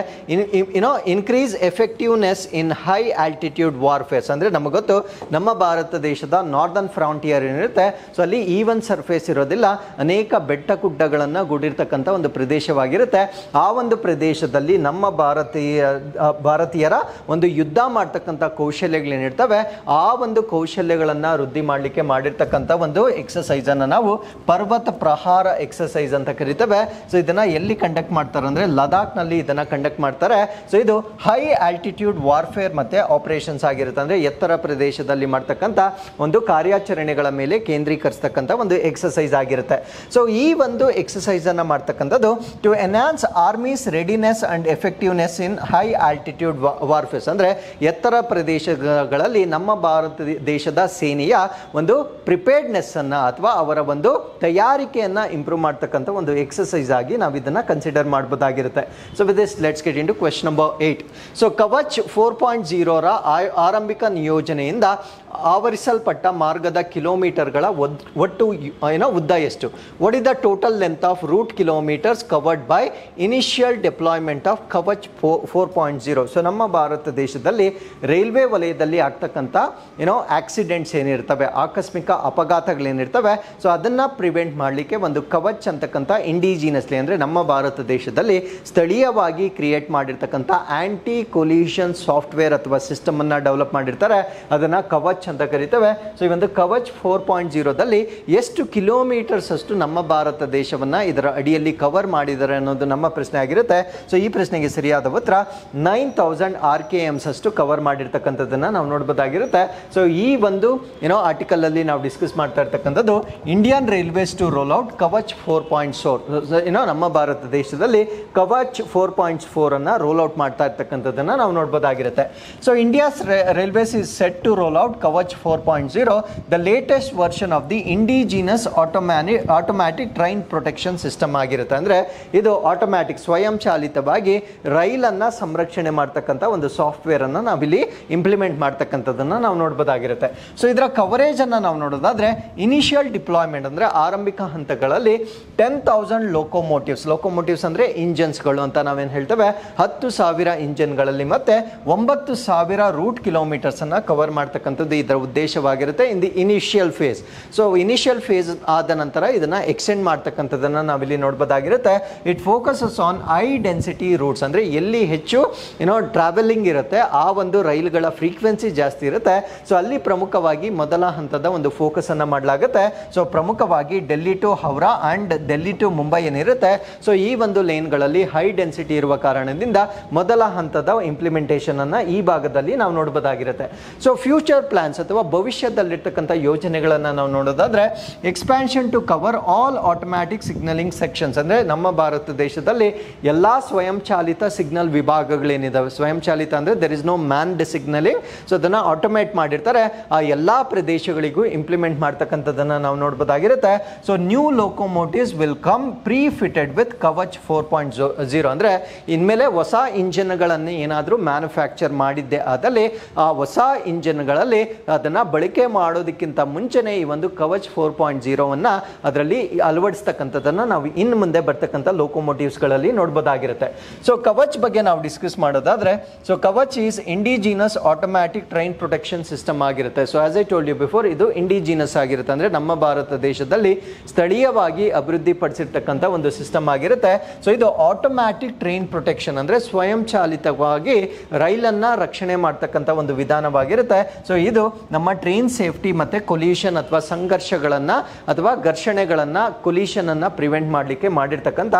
increase effectiveness in high altitude warfares. ಅಂದರೆ ನಮಗೆ ಗೊತ್ತು ನಮ್ಮ ಭಾರತ ದೇಶದ ನಾರ್ದರ್ನ್ ಫ್ರಾಂಟಿಯರ್ ಏನಿರುತ್ತೆ, ಸೊ ಅಲ್ಲಿ ಈವನ್ ಸರ್ಫೇಸ್ ಇರೋದಿಲ್ಲ, ಅನೇಕ ಬೆಟ್ಟ ಗುಡ್ಡಗಳನ್ನು ಗೂಡಿರ್ತಕ್ಕಂಥ ಒಂದು ಪ್ರದೇಶವಾಗಿರುತ್ತೆ. ಆ ಒಂದು ಪ್ರದೇಶದಲ್ಲಿ ನಮ್ಮ ಭಾರತೀಯರ ಒಂದು ಯುದ್ಧ ಮಾಡ್ತಕ್ಕಂಥ ಕೌಶಲ್ಯಗಳೇನಿರ್ತವೆ, ಆ ಒಂದು ಕೌಶಲ್ಯಗಳನ್ನು ವೃದ್ಧಿ ಮಾಡಲಿಕ್ಕೆ ಮಾಡಿರ್ತಕ್ಕಂಥ ಒಂದು ಎಕ್ಸಸೈಸ್ ಅನ್ನು ನಾವು ಪರ್ವತ ಪ್ರಹಾರ ಎಕ್ಸಸೈಸ್ ಅಂತ ಕರಿತೇವೆ. ಸೊ ಇದನ್ನ ಎಲ್ಲಿ ಕಂಡಕ್ಟ್ ಮಾಡ್ತಾರೆ ಅಂದ್ರೆ ಲದಾಖ್ ನಲ್ಲಿ ಇದನ್ನ ಕಂಡಕ್ಟ್ ಮಾಡ್ತಾರೆ. ಸೊ ಇದು ಹೈ ಆಲ್ಟಿಟ್ಯೂಡ್ ವಾರ್ಫೇರ್ ಮತ್ತೆ ಆಪರೇಷನ್ಸ್ ಆಗಿರುತ್ತೆ, ಅಂದ್ರೆ ಎತ್ತರ ಪ್ರದೇಶದಲ್ಲಿ ಮಾಡ್ತಕ್ಕಂಥ ಒಂದು ಕಾರ್ಯಾಚರಣೆಗಳ ಮೇಲೆ ಕೇಂದ್ರೀಕರಿಸತಕ್ಕಂಥ ಒಂದು ಎಕ್ಸಸೈಸ್ ಆಗಿರುತ್ತೆ. ಸೊ ಈ ಒಂದು ಎಕ್ಸಸೈಸ್ ಅನ್ನ ಮಾಡ್ತಕ್ಕಂಥದ್ದು to enhance army's readiness and effectiveness in high altitude warfares, ಅಂದ್ರೆ ಎತ್ತರ ಪ್ರದೇಶಗಳಲ್ಲಿ ನಮ್ಮ ಭಾರತ ದೇಶದ ಸೇನೆಯ ಒಂದು ಪ್ರಿಪೇರ್ಡ್ನೆಸ್ ಅನ್ನ ಅಥವಾ ಅವರ ಒಂದು ತಯಾರಿಕೆಯನ್ನು ಇಂಪ್ರೂವ್ ಮಾಡ್ತಕ್ಕಂಥ ಒಂದು ಎಕ್ಸಸೈಸ್ ಆಗಿ ನಾವು ಇದನ್ನು ಕನ್ಸಿಡರ್ ಮಾಡಬಹುದಾಗಿರುತ್ತೆ. So with this let's get into question number 8. So Kavach 4.0ರ ಆರಂಭಿಕ ನಿಯೋಜನೆಯಿಂದ ಆವರಿಸಲ್ಪಟ್ಟ ಮಾರ್ಗದ ಕಿಲೋಮೀಟರ್ಗಳ ಒಟ್ಟು ಉದ್ದ ಎಷ್ಟು? What is the total length of route kilometres covered by initial deployment of Kavach 4.0. So ನಮ್ಮ ಭಾರತ ದೇಶದಲ್ಲಿ ರೈಲ್ವೆ ವಲಯದಲ್ಲಿ ಆಗ್ತಕ್ಕಂಥ ಆಕ್ಸಿಡೆಂಟ್ಸ್ ಏನಿರ್ತವೆ, ಆಕಸ್ಮಿಕ ಅಪಘಾತಗಳೇನಿರ್ತವೆ, ಸೊ ಅದನ್ನು ಪ್ರಿವೆಂಟ್ ಮಾಡಲಿಕ್ಕೆ ಒಂದು ಕವಚ್ ಅಂತಕ್ಕಂಥ ಇಂಡಿಜಿನಸ್ಲಿ ಅಂದರೆ ನಮ್ಮ ಭಾರತ ದೇಶದಲ್ಲಿ ಸ್ಥಳೀಯವಾಗಿ ಕ್ರಿಯೇಟ್ ಮಾಡಿರ್ತಕ್ಕಂಥ ಆಂಟಿ ಕೊಲಿಷನ್ ಸಾಫ್ಟ್ವೇರ್ ಅಥವಾ ಸಿಸ್ಟಮ್ ಅನ್ನು ಡೆವಲಪ್ ಮಾಡಿರ್ತಾರೆ, ಅದನ್ನು ಕವಚ್ ಅಂತ ಕರಿತೇವೆ. ಸೊ ಈ ಒಂದು ಕವಚ್ 4.0ದಲ್ಲಿ ಎಷ್ಟು ಕಿಲೋಮೀಟರ್ಸ್ ಅಷ್ಟು ನಮ್ಮ ಭಾರತ ದೇಶವನ್ನ ಇದರ ಅಡಿಯಲ್ಲಿ ಕವರ್ ಮಾಡಿದ್ದಾರೆ ಅನ್ನೋದು ನಮ್ಮ ಪ್ರಶ್ನೆ ಆಗಿರುತ್ತೆ. ಸೊ ಈ ಪ್ರಶ್ನೆಗೆ ಸರಿಯಾದ ಉತ್ತರ 9000 RKMs ಅಷ್ಟು ಕವರ್ ಮಾಡಿರ್ತಕ್ಕಂಥದ್ದನ್ನ ನಾವು ನೋಡಬಹುದಾಗಿರುತ್ತೆ. ಸೊ ಈ ಒಂದು ಆರ್ಟಿಕಲ್ ಅಲ್ಲಿ ನಾವು ಡಿಸ್ಕಸ್ ಮಾಡ್ತಾ ಇರ್ತಕ್ಕಂಥದ್ದು Indian railways to roll out Kavach 4.4. ನಮ್ಮ ಭಾರತ ದೇಶದಲ್ಲಿ ಕವಚ್ 4.4 ಅನ್ನ ರೋಲ್ ಔಟ್ ಮಾಡ್ತಾ ಇರ್ತಕ್ಕಂಥದ್ದನ್ನ ನಾವು ನೋಡಬಹುದಾಗಿರುತ್ತೆ. So India's railways is set to roll out Kavach 4.0, the latest version of the indigenous automatic train protection system ಆಗಿರುತ್ತೆ. ಅಂದರೆ ಇದು ಆಟೋಮ್ಯಾಟಿಕ್ ಸ್ವಯಂ ಚಾಲಿತವಾಗಿ ರೈಲನ್ನು ಸಂರಕ್ಷಣೆ ಮಾಡ್ತಕ್ಕಂಥ ಒಂದು ಸಾಫ್ಟ್ವೇರ್ ಅನ್ನು ನಾವಿಲ್ಲಿ ಇಂಪ್ಲಿಮೆಂಟ್ ಮಾಡ್ತಕ್ಕಂಥದ್ದನ್ನು ನಾವು ನೋಡ್ಬೋದಾಗಿರುತ್ತೆ. ಸೊ ಇದರ ಕವರೇಜ್ ಅನ್ನು ನಾವು ನೋಡೋದಾದ್ರೆ ಇನಿಷಿಯಲ್ ಡಿಪ್ಲಾಯ್ಮೆಂಟ್ ಅಂದರೆ ಆರಂಭಿಕ ಹಂತಗಳಲ್ಲಿ 10,000 ಲೋಕೋಮೋಟಿವ್ಸ್ ಅಂದರೆ ಇಂಜನ್ಸ್ಗಳು ಅಂತ ನಾವೇನು ಹೇಳ್ತೇವೆ, 10,000 ಇಂಜನ್ಗಳಲ್ಲಿ ಮತ್ತೆ 9,000 ರೂಟ್ ಕಿಲೋಮೀಟರ್ಸ್ ಅನ್ನು ಕವರ್ ಮಾಡ್ತಕ್ಕಂಥದ್ದು ಇದರ ಉದ್ದೇಶವಾಗಿರುತ್ತೆ in the initial phase. So initial phase ಆದ ನಂತರ ಇದನ್ನ ಎಕ್ಸ್ಟೆಂಡ್ ಮಾಡ್ತಕ್ಕಂಥದ್ದನ್ನು ನಾವಿಲ್ಲಿ ನೋಡ್ಬೋದಾಗಿರುತ್ತೆ. It focuses on high density routes, ಅಂದರೆ ಎಲ್ಲಿ ಹೆಚ್ಚು ಟ್ರಾವೆಲಿಂಗ್ ಇರುತ್ತೆ, ಆ ಒಂದು ರೈಲುಗಳ ಫ್ರೀಕ್ವೆನ್ಸಿ ಜಾಸ್ತಿ ಇರುತ್ತೆ. ಸೊ ಅಲ್ಲಿ ಪ್ರಮುಖವಾಗಿ ಮೊದಲ ಹಂತದ ಒಂದು ಫೋಕಸ್ ಅನ್ನು ಮಾಡಲಾಗುತ್ತೆ. ಸೊ ಪ್ರಮುಖವಾಗಿ Delhi to Howrah and Delhi to Mumbai ಏನಿರುತ್ತೆ, ಸೊ ಈ ಒಂದು ಲೇನ್ಗಳಲ್ಲಿ ಹೈ ಡೆನ್ಸಿಟಿ ಇರುವ ಕಾರಣದಿಂದ ಮೊದಲ ಹಂತದ ಇಂಪ್ಲಿಮೆಂಟೇಷನ್ ಅನ್ನ ಈ ಭಾಗದಲ್ಲಿ ನಾವು ನೋಡಬಹುದಾಗಿರುತ್ತೆ. ಸೊ ಫ್ಯೂಚರ್ ಪ್ಲಾನ್ಸ್ ಪ್ಲಾನ್ಸ್ ಅಥವಾ ಭವಿಷ್ಯದಲ್ಲಿರ್ತಕ್ಕಂಥ ಯೋಜನೆಗಳನ್ನು ನಾವು ನೋಡೋದಾದ್ರೆ expansion to cover all automatic signalling sections, ಅಂದರೆ ನಮ್ಮ ಭಾರತ ದೇಶದಲ್ಲಿ ಎಲ್ಲ ಸ್ವಯಂಚಾಲಿತ ಸಿಗ್ನಲ್ ವಿಭಾಗಗಳೇನಿದಾವೆ, ಸ್ವಯಂಚಾಲಿತ ಅಂದರೆ there is no manned signalling, so ಅದನ್ನು ಆಟೋಮೇಟ್ ಮಾಡಿರ್ತಾರೆ, ಆ ಎಲ್ಲ ಪ್ರದೇಶಗಳಿಗೂ ಇಂಪ್ಲಿಮೆಂಟ್ ಮಾಡ್ತಕ್ಕಂಥದ್ದನ್ನು ನಾವು ನೋಡ್ಬೋದಾಗಿರುತ್ತೆ. So new locomotives will come pre fitted with Kavach 4.0, ಅಂದರೆ ಇನ್ಮೇಲೆ ಹೊಸ ಇಂಜಿನ್ಗಳನ್ನು ಏನಾದರೂ ಮ್ಯಾನುಫ್ಯಾಕ್ಚರ್ ಮಾಡಿದ್ದೆ ಆದಲ್ಲಿ ಆ ಹೊಸ ಇಂಜಿನ್ಗಳಲ್ಲಿ ಅದನ್ನು ಬಳಕೆ ಮಾಡೋದಕ್ಕಿಂತ ಮುಂಚೆನೇ ಈ ಒಂದು ಕವಚ್ 4.0 ಅದರಲ್ಲಿ ಅಳವಡಿಸ್ತಕ್ಕಂಥದ್ದನ್ನು ನಾವು ಇನ್ನು ಮುಂದೆ ಬರ್ತಕ್ಕಂಥ ಲೋಕೋಮೋಟಿವ್ಸ್ಗಳಲ್ಲಿ ನೋಡ್ಬೋದಾಗಿರುತ್ತೆ. ಸೊ ಕವಚ್ ಬಗ್ಗೆ ನಾವು ಡಿಸ್ಕಸ್ ಮಾಡೋದಾದ್ರೆ, so Kavach is indigenous automatic train protection system ಆಗಿರುತ್ತೆ. So as I told you before, ಇದು ಇಂಡಿಜಿನಸ್ ಆಗಿರುತ್ತೆ, ಅಂದರೆ ನಮ್ಮ ಭಾರತ ದೇಶದಲ್ಲಿ ಸ್ಥಳೀಯವಾಗಿ ಅಭಿವೃದ್ಧಿ ಪಡಿಸಿರ್ತಕ್ಕಂಥ ಒಂದು ಸಿಸ್ಟಮ್ ಆಗಿರುತ್ತೆ. ಸೊ ಇದು ಆಟೋಮ್ಯಾಟಿಕ್ ಟ್ರೈನ್ ಪ್ರೊಟೆಕ್ಷನ್, ಅಂದರೆ ಸ್ವಯಂಚಾಲಿತವಾಗಿ ರೈಲನ್ನು ರಕ್ಷಣೆ ಮಾಡ್ತಕ್ಕಂಥ ಒಂದು ವಿಧಾನವಾಗಿರುತ್ತೆ. ಸೊ ಇದು ನಮ್ಮ ಟ್ರೈನ್ ಸೇಫ್ಟಿ ಮತ್ತು ಕೊಲ್ಯೂಷನ್ ಅಥವಾ ಸಂಘರ್ಷಗಳನ್ನು ಅಥವಾ ಘರ್ಷಣೆಗಳನ್ನು ಕೊಲ್ಯೂಷನನ್ನು ಪ್ರಿವೆಂಟ್ ಮಾಡಲಿಕ್ಕೆ ಮಾಡಿರ್ತಕ್ಕಂಥ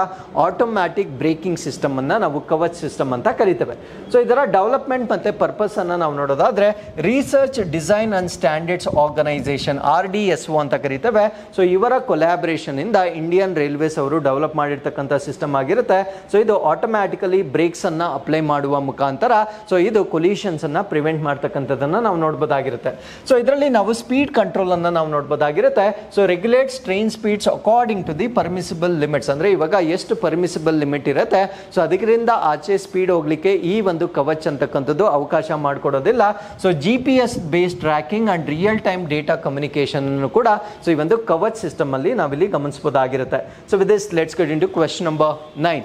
ಆಟೋಮ್ಯಾಟಿಕ್ ಬ್ರೇಕಿಂಗ್ ಸಿಸ್ಟಮನ್ನು ನಾವು ಕವಚ್ ಸಿಸ್ಟಮ್ ಅಂತ ಕರಿತೇವೆ. ಸೊ ಇದರ ಡೆವಲಪ್ಮೆಂಟ್ ಮತ್ತು ಪರ್ಪಸನ್ನು ನಾವು ನೋಡೋದಾದರೆ research design and standards organisation RDSO ಅಂತ ಕರಿತೇವೆ. ಸೊ ಇವರ ಕೊಲ್ಯಾಬ್ರೇಷನಿಂದ ಇಂಡಿಯನ್ ರೈಲ್ವೇಸ್ ಅವರು ಡೆವಲಪ್ ಮಾಡಿರ್ತಕ್ಕಂಥ ಸಿಸ್ಟಮ್ ಆಗಿರುತ್ತೆ. ಸೊ ಇದು ಆಟೋಮ್ಯಾಟಿಕಲಿ ಬ್ರೇಕ್ಸನ್ನು ಅಪ್ಲೈ ಮಾಡುವ ಮುಖಾಂತರ ಸೊ ಇದು ಕೊಲ್ಯೂಷನ್ಸನ್ನು ಪ್ರಿವೆಂಟ್ ಮಾಡ್ತಕ್ಕಂಥದ್ದನ್ನು ನಾವು ನೋಡ್ಬೋದಾಗಿರುತ್ತೆ. ಸೊ ಇದರಲ್ಲಿ ನಾವು ಸ್ಪೀಡ್ ಕಂಟ್ರೋಲನ್ನು ನಾವು ನೋಡ್ಬೋದಾಗಿರುತ್ತೆ. So regulates train speeds according to the permissible limits, ಅಂದರೆ ಇವಾಗ ಎಷ್ಟು ಪರ್ಮಿಸಿಬಲ್ ಲಿಮಿಟ್ ಇರುತ್ತೆ ಸೊ ಅದರಿಂದ ಆಚೆ ಸ್ಪೀಡ್ ಹೋಗ್ಲಿಕ್ಕೆ ಈ ಒಂದು ಕವಚ್ ಅಂತಕ್ಕಂಥದ್ದು ಅವಕಾಶ ಮಾಡಿಕೊಡೋದಿಲ್ಲ. So GPS based tracking and real time data communication ಕೂಡ ಸೊ ಈ ಒಂದು ಕವಚ್ ಸಿಸ್ಟಮ್ ಅಲ್ಲಿ ನಾವಿಲ್ಲಿ ಗಮನಿಸಬಹುದಾಗಿರುತ್ತೆ. So with this let's get into question number 9.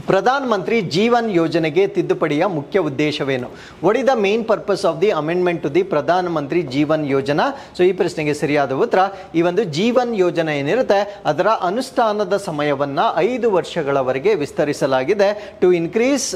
Pradhan Mantri Jeevan ಯೋಜನೆಗೆ ತಿದ್ದುಪಡಿಯ ಮುಖ್ಯ ಉದ್ದೇಶವೇನು? What is the main purpose of the amendment to the Pradhan Mantri Jeevan Yojana? So ಈ ಪ್ರಶ್ನೆಗೆ ಸರಿಯಾದ ಉತ್ತರ, ಈ ಒಂದು ಜೀವನ್ ಯೋಜನೆ ಏನಿರುತ್ತೆ ಅದರ ಅನುಷ್ಠಾನದ ಸಮಯವನ್ನು 5 ವರ್ಷಗಳವರೆಗೆ ವಿಸ್ತರಿಸಲಾಗಿದೆ. To increase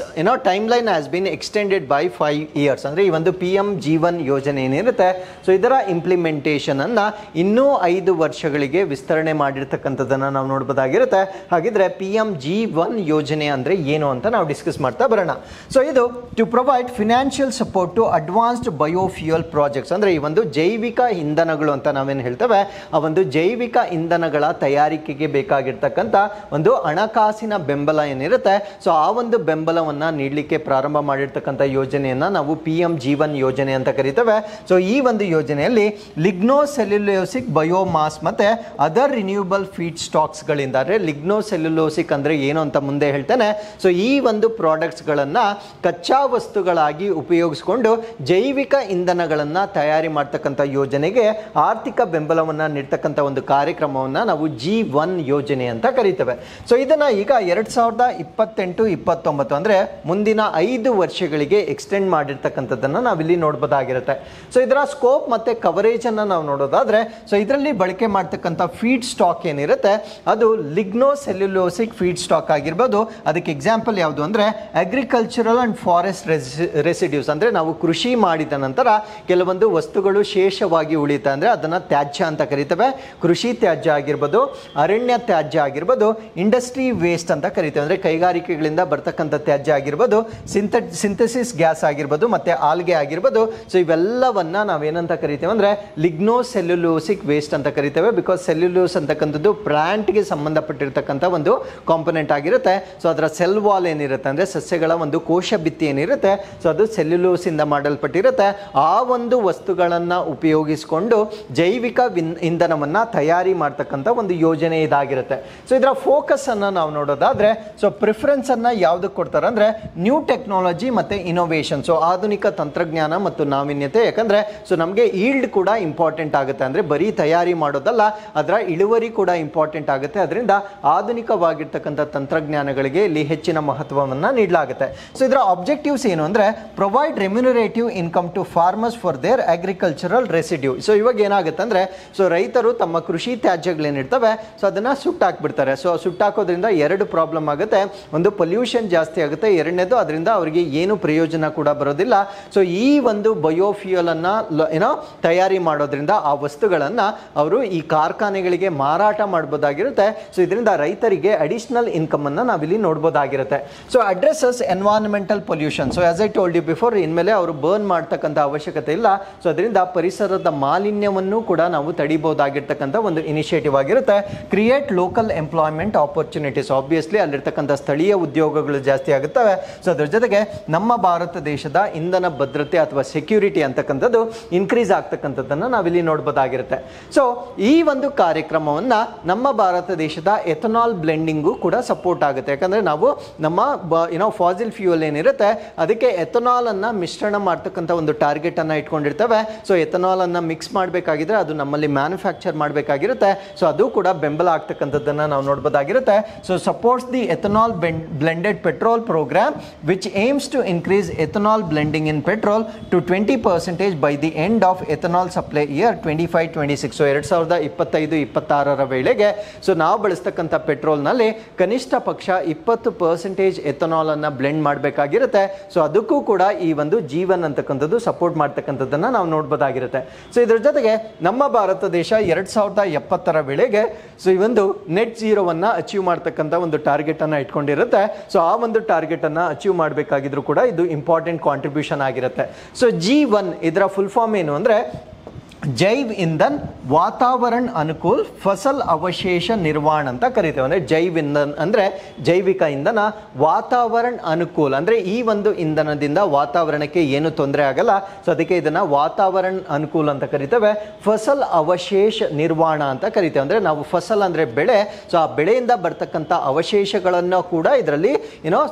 timeline has been extended by 5 years, ಅಂದರೆ ಈ ಒಂದು PM ಜೀವನ್ ಯೋಜನೆ ಏನಿರುತ್ತೆ ಸೊ ಇದರ ಇಂಪ್ಲಿಮೆಂಟೇಷನ್ ಅನ್ನ ಇನ್ನೂ 5 ವರ್ಷಗಳಿಗೆ ವಿಸ್ತರಣೆ ಮಾಡಿರ್ತಕ್ಕಂಥದ್ದನ್ನು ನಾವು ನೋಡ್ಬೋದಾಗಿರುತ್ತೆ. ಹಾಗಿದ್ರೆ PM ಜೀವನ್ ಯೋಜನೆ ಅಂದ್ರೆ ಏನು ಅಂತ ನಾವು ಡಿಸ್ಕಸ್ ಮಾಡ್ತಾ ಬರೋಣ. ಸೊ ಇದು to provide financial support to advanced biofuel projects, ಅಂದ್ರೆ ಈ ಒಂದು ಜೈವಿಕ ಇಂಧನಗಳು ಅಂತ ನಾವೇನು ಹೇಳ್ತೇವೆ ಆ ಒಂದು ಜೈವಿಕ ಇಂಧನಗಳ ತಯಾರಿಕೆಗೆ ಬೇಕಾಗಿರ್ತಕ್ಕಂಥ ಒಂದು ಹಣಕಾಸಿನ ಬೆಂಬಲ ಏನಿರುತ್ತೆ ಸೊ ಆ ಒಂದು ಬೆಂಬಲವನ್ನ ನೀಡಲಿಕ್ಕೆ ಪ್ರಾರಂಭ ಮಾಡಿರ್ತಕ್ಕಂಥ ಯೋಜನೆಯನ್ನ ನಾವು PM ಜೀವನ್ ಯೋಜನೆ ಅಂತ ಕರಿತೇವೆ. ಸೊ ಈ ಒಂದು ಯೋಜನೆಯಲ್ಲಿ ಲಿಗ್ನೋಸೆಲ್ಯುಲೋಸಿಕ್ ಬಯೋಮಾಸ್ ಮತ್ತೆ ಅದರ್ ರಿನ್ಯೂಬಲ್ ಫೀಡ್ ಸ್ಟಾಕ್ಸ್ ಗಳಿಂದ, ಅಂದ್ರೆ ಲಿಗ್ನೋಸೆಲ್ಯುಲೋಸಿಕ್ ಅಂದ್ರೆ ಏನು ಅಂತ ಮುಂದೆ ಹೇಳ್ತೇನೆ. ಸೊ ಈ ಒಂದು ಪ್ರಾಡಕ್ಟ್ಸ್ ಗಳನ್ನ ಕಚ್ಚಾ ವಸ್ತುಗಳಾಗಿ ಉಪಯೋಗಿಸಿಕೊಂಡು ಜೈವಿಕ ಇಂಧನಗಳನ್ನ ತಯಾರಿ ಮಾಡ್ತಕ್ಕಂಥ ಯೋಜನೆಗೆ ಆರ್ಥಿಕ ಬೆಂಬಲವನ್ನ ನೀಡ್ತಕ್ಕಂಥ ಒಂದು ಕಾರ್ಯಕ್ರಮವನ್ನ ನಾವು G1 ಯೋಜನೆ ಅಂತ ಕರಿತೇವೆ. ಸೊ ಇದನ್ನ ಈಗ 2028-29 ಅಂದ್ರೆ ಮುಂದಿನ 5 ವರ್ಷಗಳಿಗೆ ಎಕ್ಸ್ಟೆಂಡ್ ಮಾಡಿರ್ತಕ್ಕಂಥದ್ದನ್ನ ನಾವಿಲ್ಲಿ ನೋಡಬಹುದಾಗಿರುತ್ತೆ. ಸೊ ಇದರ ಸ್ಕೋಪ್ ಮತ್ತೆ ಕವರೇಜ್ ಅನ್ನ ನಾವು ನೋಡೋದಾದ್ರೆ ಸೊ ಇದರಲ್ಲಿ ಬಳಕೆ ಮಾಡ್ತಕ್ಕಂಥ ಫೀಡ್ ಸ್ಟಾಕ್ ಏನಿರುತ್ತೆ ಅದು ಲಿಗ್ನೋಸೆಲ್ಯುಲೋಸಿಕ್ ಫೀಡ್ ಸ್ಟಾಕ್ ಆಗಿರ್ಬೋದು. ಅದಕ್ಕೆ ಎಕ್ಸಾಂಪಲ್ ಯಾವುದು ಅಂದರೆ ಅಗ್ರಿಕಲ್ಚರಲ್ ಅಂಡ್ ಫಾರೆಸ್ಟ್ ರೆಸಿಡ್ಯೂಸ್, ಅಂದರೆ ನಾವು ಕೃಷಿ ಮಾಡಿದ ನಂತರ ಕೆಲವೊಂದು ವಸ್ತುಗಳು ಶೇಷವಾಗಿ ಉಳಿತಾ ಅಂದರೆ ಅದನ್ನು ತ್ಯಾಜ್ಯ ಅಂತ ಕರಿತೇವೆ. ಕೃಷಿ ತ್ಯಾಜ್ಯ ಆಗಿರ್ಬೋದು, ಅರಣ್ಯ ತ್ಯಾಜ್ಯ ಆಗಿರ್ಬೋದು, ಇಂಡಸ್ಟ್ರಿ ವೇಸ್ಟ್ ಅಂತ ಕರಿತೇವೆ, ಅಂದರೆ ಕೈಗಾರಿಕೆಗಳಿಂದ ಬರ್ತಕ್ಕಂಥ ತ್ಯಾಜ್ಯ ಆಗಿರ್ಬೋದು, ಸಿಂಥೆಸಿಸ್ ಗ್ಯಾಸ್ ಆಗಿರ್ಬೋದು, ಮತ್ತೆ ಆಲ್ಗೆ ಆಗಿರ್ಬೋದು. ಸೊ ಇವೆಲ್ಲವನ್ನ ನಾವೇನಂತ ಕರಿತೇವೆ ಅಂದರೆ ಲಿಗ್ನೋಸೆಲ್ಯುಲೋಸಿಕ್ ವೇಸ್ಟ್ ಅಂತ ಕರಿತೇವೆ. ಬಿಕಾಸ್ ಸೆಲ್ಯುಲೋಸ್ ಅಂತಕ್ಕಂಥದ್ದು ಪ್ಲಾಂಟ್ಗೆ ಸಂಬಂಧಪಟ್ಟಿರ್ತಕ್ಕಂಥ ಒಂದು ಕಾಂಪೊನೆಂಟ್ ಆಗಿರುತ್ತೆ. ಸೊ ಅದರ ಸೆಲ್ ವಾಲ್ ಏನಿರುತ್ತೆ ಅಂದರೆ ಸಸ್ಯಗಳ ಒಂದು ಕೋಶ ಭಿತ್ತಿ ಏನಿರುತ್ತೆ ಸೊ ಅದು ಸೆಲ್ಯುಲೋಸ್ ಇಂದ ಮಾಡಲ್ಪಟ್ಟಿರುತ್ತೆ. ಆ ಒಂದು ವಸ್ತುಗಳನ್ನು ಉಪಯೋಗಿಸಿಕೊಂಡು ಜೈವಿಕ ಇಂಧನವನ್ನ ತಯಾರಿ ಮಾಡ್ತಕ್ಕಂಥ ಒಂದು ಯೋಜನೆ ಇದಾಗಿರುತ್ತೆ. ಸೊ ಇದರ ಫೋಕಸ್ ಅನ್ನ ನಾವು ನೋಡೋದಾದ್ರೆ ಸೊ ಪ್ರಿಫರೆನ್ಸ್ ಅನ್ನ ಯಾವ್ದಕ್ಕೆ ಕೊಡ್ತಾರೆ ಅಂದ್ರೆ ನ್ಯೂ ಟೆಕ್ನಾಲಜಿ ಮತ್ತೆ ಇನೋವೇಷನ್. ಸೊ ಆಧುನಿಕ ತಂತ್ರಜ್ಞಾನ ಮತ್ತು ನಾವೀನ್ಯತೆ, ಯಾಕಂದ್ರೆ ಸೊ ನಮಗೆ ಈಲ್ಡ್ ಕೂಡ ಇಂಪಾರ್ಟೆಂಟ್ ಆಗುತ್ತೆ, ಅಂದ್ರೆ ಬರೀ ತಯಾರಿ ಮಾಡೋದಲ್ಲ ಅದರ ಇಳುವರಿ ಕೂಡ ಇಂಪಾರ್ಟೆಂಟ್ ಆಗುತ್ತೆ. ಅದರಿಂದ ಆಧುನಿಕವಾಗಿರ್ತಕ್ಕಂಥ ತಂತ್ರಜ್ಞಾನಗಳಿಗೆ ಇಲ್ಲಿ ಹೆಚ್ಚಿನ ಮಹತ್ವವನ್ನು ನೀಡಲಾಗುತ್ತೆ. ಸೊ ಇದರ ಆಬ್ಜೆಕ್ಟಿವ್ಸ್ ಏನು ಅಂದ್ರೆ provide remunerative income to farmers for their agricultural residue. So ಇವಾಗ ಏನಾಗುತ್ತೆ ಅಂದ್ರೆ ಸೊ ರೈತರು ತಮ್ಮ ಕೃಷಿ ತ್ಯಾಜ್ಯಗಳೇನಿರ್ತವೆ ಸೊ ಅದನ್ನ ಸುಟ್ಟಾಕ್ಬಿಡ್ತಾರೆ. ಸೊ ಸುಟ್ಟಾಕೋದ್ರಿಂದ 2 ಪ್ರಾಬ್ಲಮ್ ಆಗುತ್ತೆ. ಒಂದು ಪೊಲ್ಯೂಷನ್ ಜಾಸ್ತಿ ಆಗುತ್ತೆ, ಎರಡನೇದು ಅದರಿಂದ ಅವರಿಗೆ ಏನು ಪ್ರಯೋಜನ ಕೂಡ ಬರೋದಿಲ್ಲ. ಸೊ ಈ ಒಂದು ಬಯೋಫ್ಯೂಯಲ್ ಅನ್ನ ತಯಾರಿ ಮಾಡೋದ್ರಿಂದ ಆ ವಸ್ತುಗಳನ್ನ ಅವರು ಈ ಕಾರ್ಖಾನೆಗಳಿಗೆ ಮಾರಾಟ ಮಾಡಬಹುದಾಗಿರುತ್ತೆ. ಸೊ ಇದರಿಂದ ರೈತರಿಗೆ ಅಡಿಷನಲ್ ಇನ್ಕಮ್ ಅನ್ನ ನಾವಿಲ್ಲಿ ನೋಡಬಹುದು. ನೋಡ್ಬೋದಾಗಿರುತ್ತೆ. So addresses environmental pollution. So as I told you before, ಇನ್ಮೇಲೆ ಅವರು ಬರ್ನ್ ಮಾಡ್ತಕ್ಕಂಥ ಅವಶ್ಯಕತೆ ಇಲ್ಲ. ಸೊ ಅದರಿಂದ ಪರಿಸರದ ಮಾಲಿನ್ಯವನ್ನು ಕೂಡ ನಾವು ತಡಿಬಹುದಾಗಿರ್ತಕ್ಕಂಥ ಒಂದು ಇನಿಷಿಯೇಟಿವ್ ಆಗಿರುತ್ತೆ. Create local employment opportunities. Obviously ಅಲ್ಲಿರ್ತಕ್ಕಂಥ ಸ್ಥಳೀಯ ಉದ್ಯೋಗಗಳು ಜಾಸ್ತಿ ಆಗುತ್ತವೆ. ಸೊ ಅದ್ರ ಜೊತೆಗೆ ನಮ್ಮ ಭಾರತ ದೇಶದ ಇಂಧನ ಭದ್ರತೆ ಅಥವಾ ಸೆಕ್ಯೂರಿಟಿ ಅಂತಕ್ಕಂಥದ್ದು ಇನ್ಕ್ರೀಸ್ ಆಗ್ತಕ್ಕಂಥದ್ದನ್ನು ನಾವಿಲ್ಲಿ ನೋಡ್ಬೋದಾಗಿರುತ್ತೆ. ಸೊ ಈ ಒಂದು ಕಾರ್ಯಕ್ರಮವನ್ನು ನಮ್ಮ ಭಾರತ ದೇಶದ ಎಥನಾಲ್ ಬ್ಲೆಂಡಿಂಗು ಕೂಡ ಸಪೋರ್ಟ್ ಆಗುತ್ತೆ. ಯಾಕಂದರೆ ನಾವು ನಮ್ಮ ಫಾಸಿಲ್ ಫ್ಯೂಯಲ್ ಏನಿರುತ್ತೆ ಅದಕ್ಕೆ ಎಥನಾಲ್ ಅನ್ನು ಮಿಶ್ರಣ ಮಾಡ್ತಕ್ಕಂಥ ಒಂದು ಟಾರ್ಗೆಟನ್ನು ಇಟ್ಕೊಂಡಿರ್ತೇವೆ. ಸೊ ಎಥನಾಲ್ ಅನ್ನು ಮಿಕ್ಸ್ ಮಾಡಬೇಕಾಗಿದ್ರೆ ಅದು ನಮ್ಮಲ್ಲಿ ಮ್ಯಾನುಫ್ಯಾಕ್ಚರ್ ಮಾಡಬೇಕಾಗಿರುತ್ತೆ. ಸೊ ಅದು ಕೂಡ ಬೆಂಬಲ ಆಗ್ತಕ್ಕಂಥದ್ದನ್ನು ನಾವು ನೋಡ್ಬೋದಾಗಿರುತ್ತೆ. So supports the ethanol blended petrol programme which aims to increase ethanol blending in petrol to 20% by the end of ethanol supply year 25-26. So 2025-26 ವೇಳೆಗೆ ಸೊ ನಾವು ಬಳಸ್ತಕ್ಕಂಥ ಪೆಟ್ರೋಲ್ನಲ್ಲಿ ಕನಿಷ್ಠ ಪಕ್ಷ 20% ಎಥನಾಲ್ ಅನ್ನು ಬ್ಲೆಂಡ್ ಮಾಡಬೇಕಾಗಿರುತ್ತೆ. ಸೊ ಅದಕ್ಕೂ ಕೂಡ ಈ ಒಂದು ಜೀವನ್ ಅಂತಕ್ಕಂಥದ್ದು ಸಪೋರ್ಟ್ ಮಾಡ್ತಕ್ಕಂಥದ್ದನ್ನು ನಾವು ನೋಡ್ಬೋದಾಗಿರುತ್ತೆ. ಸೊ ಇದ್ರ ಜೊತೆಗೆ ನಮ್ಮ ಭಾರತ ದೇಶ 2070 ವೇಳೆಗೆ ಸೊ ಈ ಒಂದು ನೆಟ್ ಜೀರೋವನ್ನು ಅಚೀವ್ ಮಾಡ್ತಕ್ಕಂಥ ಒಂದು ಟಾರ್ಗೆಟ್ ಅನ್ನು ಇಟ್ಕೊಂಡಿರುತ್ತೆ. ಸೊ ಆ ಒಂದು ಟಾರ್ಗೆಟ್ ಅನ್ನು ಅಚೀವ್ ಮಾಡಬೇಕಾಗಿದ್ರು ಕೂಡ ಇದು ಇಂಪಾರ್ಟೆಂಟ್ ಕಾಂಟ್ರಿಬ್ಯೂಷನ್ ಆಗಿರುತ್ತೆ. ಸೊ G1 ಇದರ ಫುಲ್ ಫಾರ್ಮ್ ಏನು ಅಂದರೆ ಜೈವ್ ಇಂಧನ್ ವಾತಾವರಣ ಅನುಕೂಲ್ ಫಸಲ್ ಅವಶೇಷ ನಿರ್ವಹಣೆ ಅಂತ ಕರಿತೇವೆ. ಅಂದರೆ ಜೈವ್ ಇಂಧನ್ ಅಂದರೆ ಜೈವಿಕ ಇಂಧನ, ವಾತಾವರಣ ಅನುಕೂಲ ಅಂದರೆ ಈ ಒಂದು ಇಂಧನದಿಂದ ವಾತಾವರಣಕ್ಕೆ ಏನು ತೊಂದರೆ ಆಗಲ್ಲ. ಸೊ ಅದಕ್ಕೆ ಇದನ್ನು ವಾತಾವರಣ ಅನುಕೂಲ ಅಂತ ಕರಿತೇವೆ. ಫಸಲ್ ಅವಶೇಷ ನಿರ್ವಹಣೆ ಅಂತ ಕರಿತೇವೆ. ಅಂದರೆ ನಾವು ಫಸಲ್ ಅಂದರೆ ಬೆಳೆ. ಸೊ ಆ ಬೆಳೆಯಿಂದ ಬರ್ತಕ್ಕಂಥ ಅವಶೇಷಗಳನ್ನು ಕೂಡ ಇದರಲ್ಲಿ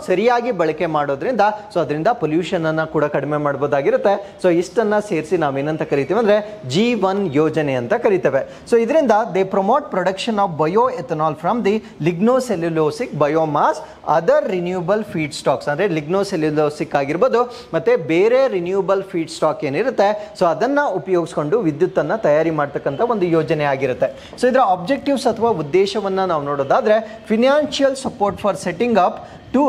ಸರಿಯಾಗಿ ಬಳಕೆ ಮಾಡೋದ್ರಿಂದ ಸೊ ಅದರಿಂದ ಪೊಲ್ಯೂಷನನ್ನು ಕೂಡ ಕಡಿಮೆ ಮಾಡ್ಬೋದಾಗಿರುತ್ತೆ. ಸೊ ಇಷ್ಟನ್ನು ಸೇರಿಸಿ ನಾವೇನಂತ ಕರಿತೀವಿ ಅಂದರೆ G1 ಯೋಜನೆ ಅಂತ ಕರಿತೇವೆ. ಸೊ ಇದರಿಂದ they promote production of bio ethanol from the lignocellulosic biomass other renewable feedstocks. ಅಂದರೆ ಲಿಗ್ನೋಸೆಲ್ಯುಲೋಸಿಕ್ ಆಗಿರ್ಬೋದು ಮತ್ತು ಬೇರೆ ರಿನ್ಯೂಬಲ್ ಫೀಡ್ ಸ್ಟಾಕ್ ಏನಿರುತ್ತೆ ಸೊ ಅದನ್ನು ಉಪಯೋಗಿಸ್ಕೊಂಡು ವಿದ್ಯುತ್ತನ್ನು ತಯಾರಿ ಮಾಡ್ತಕ್ಕಂಥ ಒಂದು ಯೋಜನೆ ಆಗಿರುತ್ತೆ. ಸೊ ಇದರ ಆಬ್ಜೆಕ್ಟಿವ್ಸ್ ಅಥವಾ ಉದ್ದೇಶವನ್ನು ನಾವು ನೋಡೋದಾದರೆ financial support for setting up to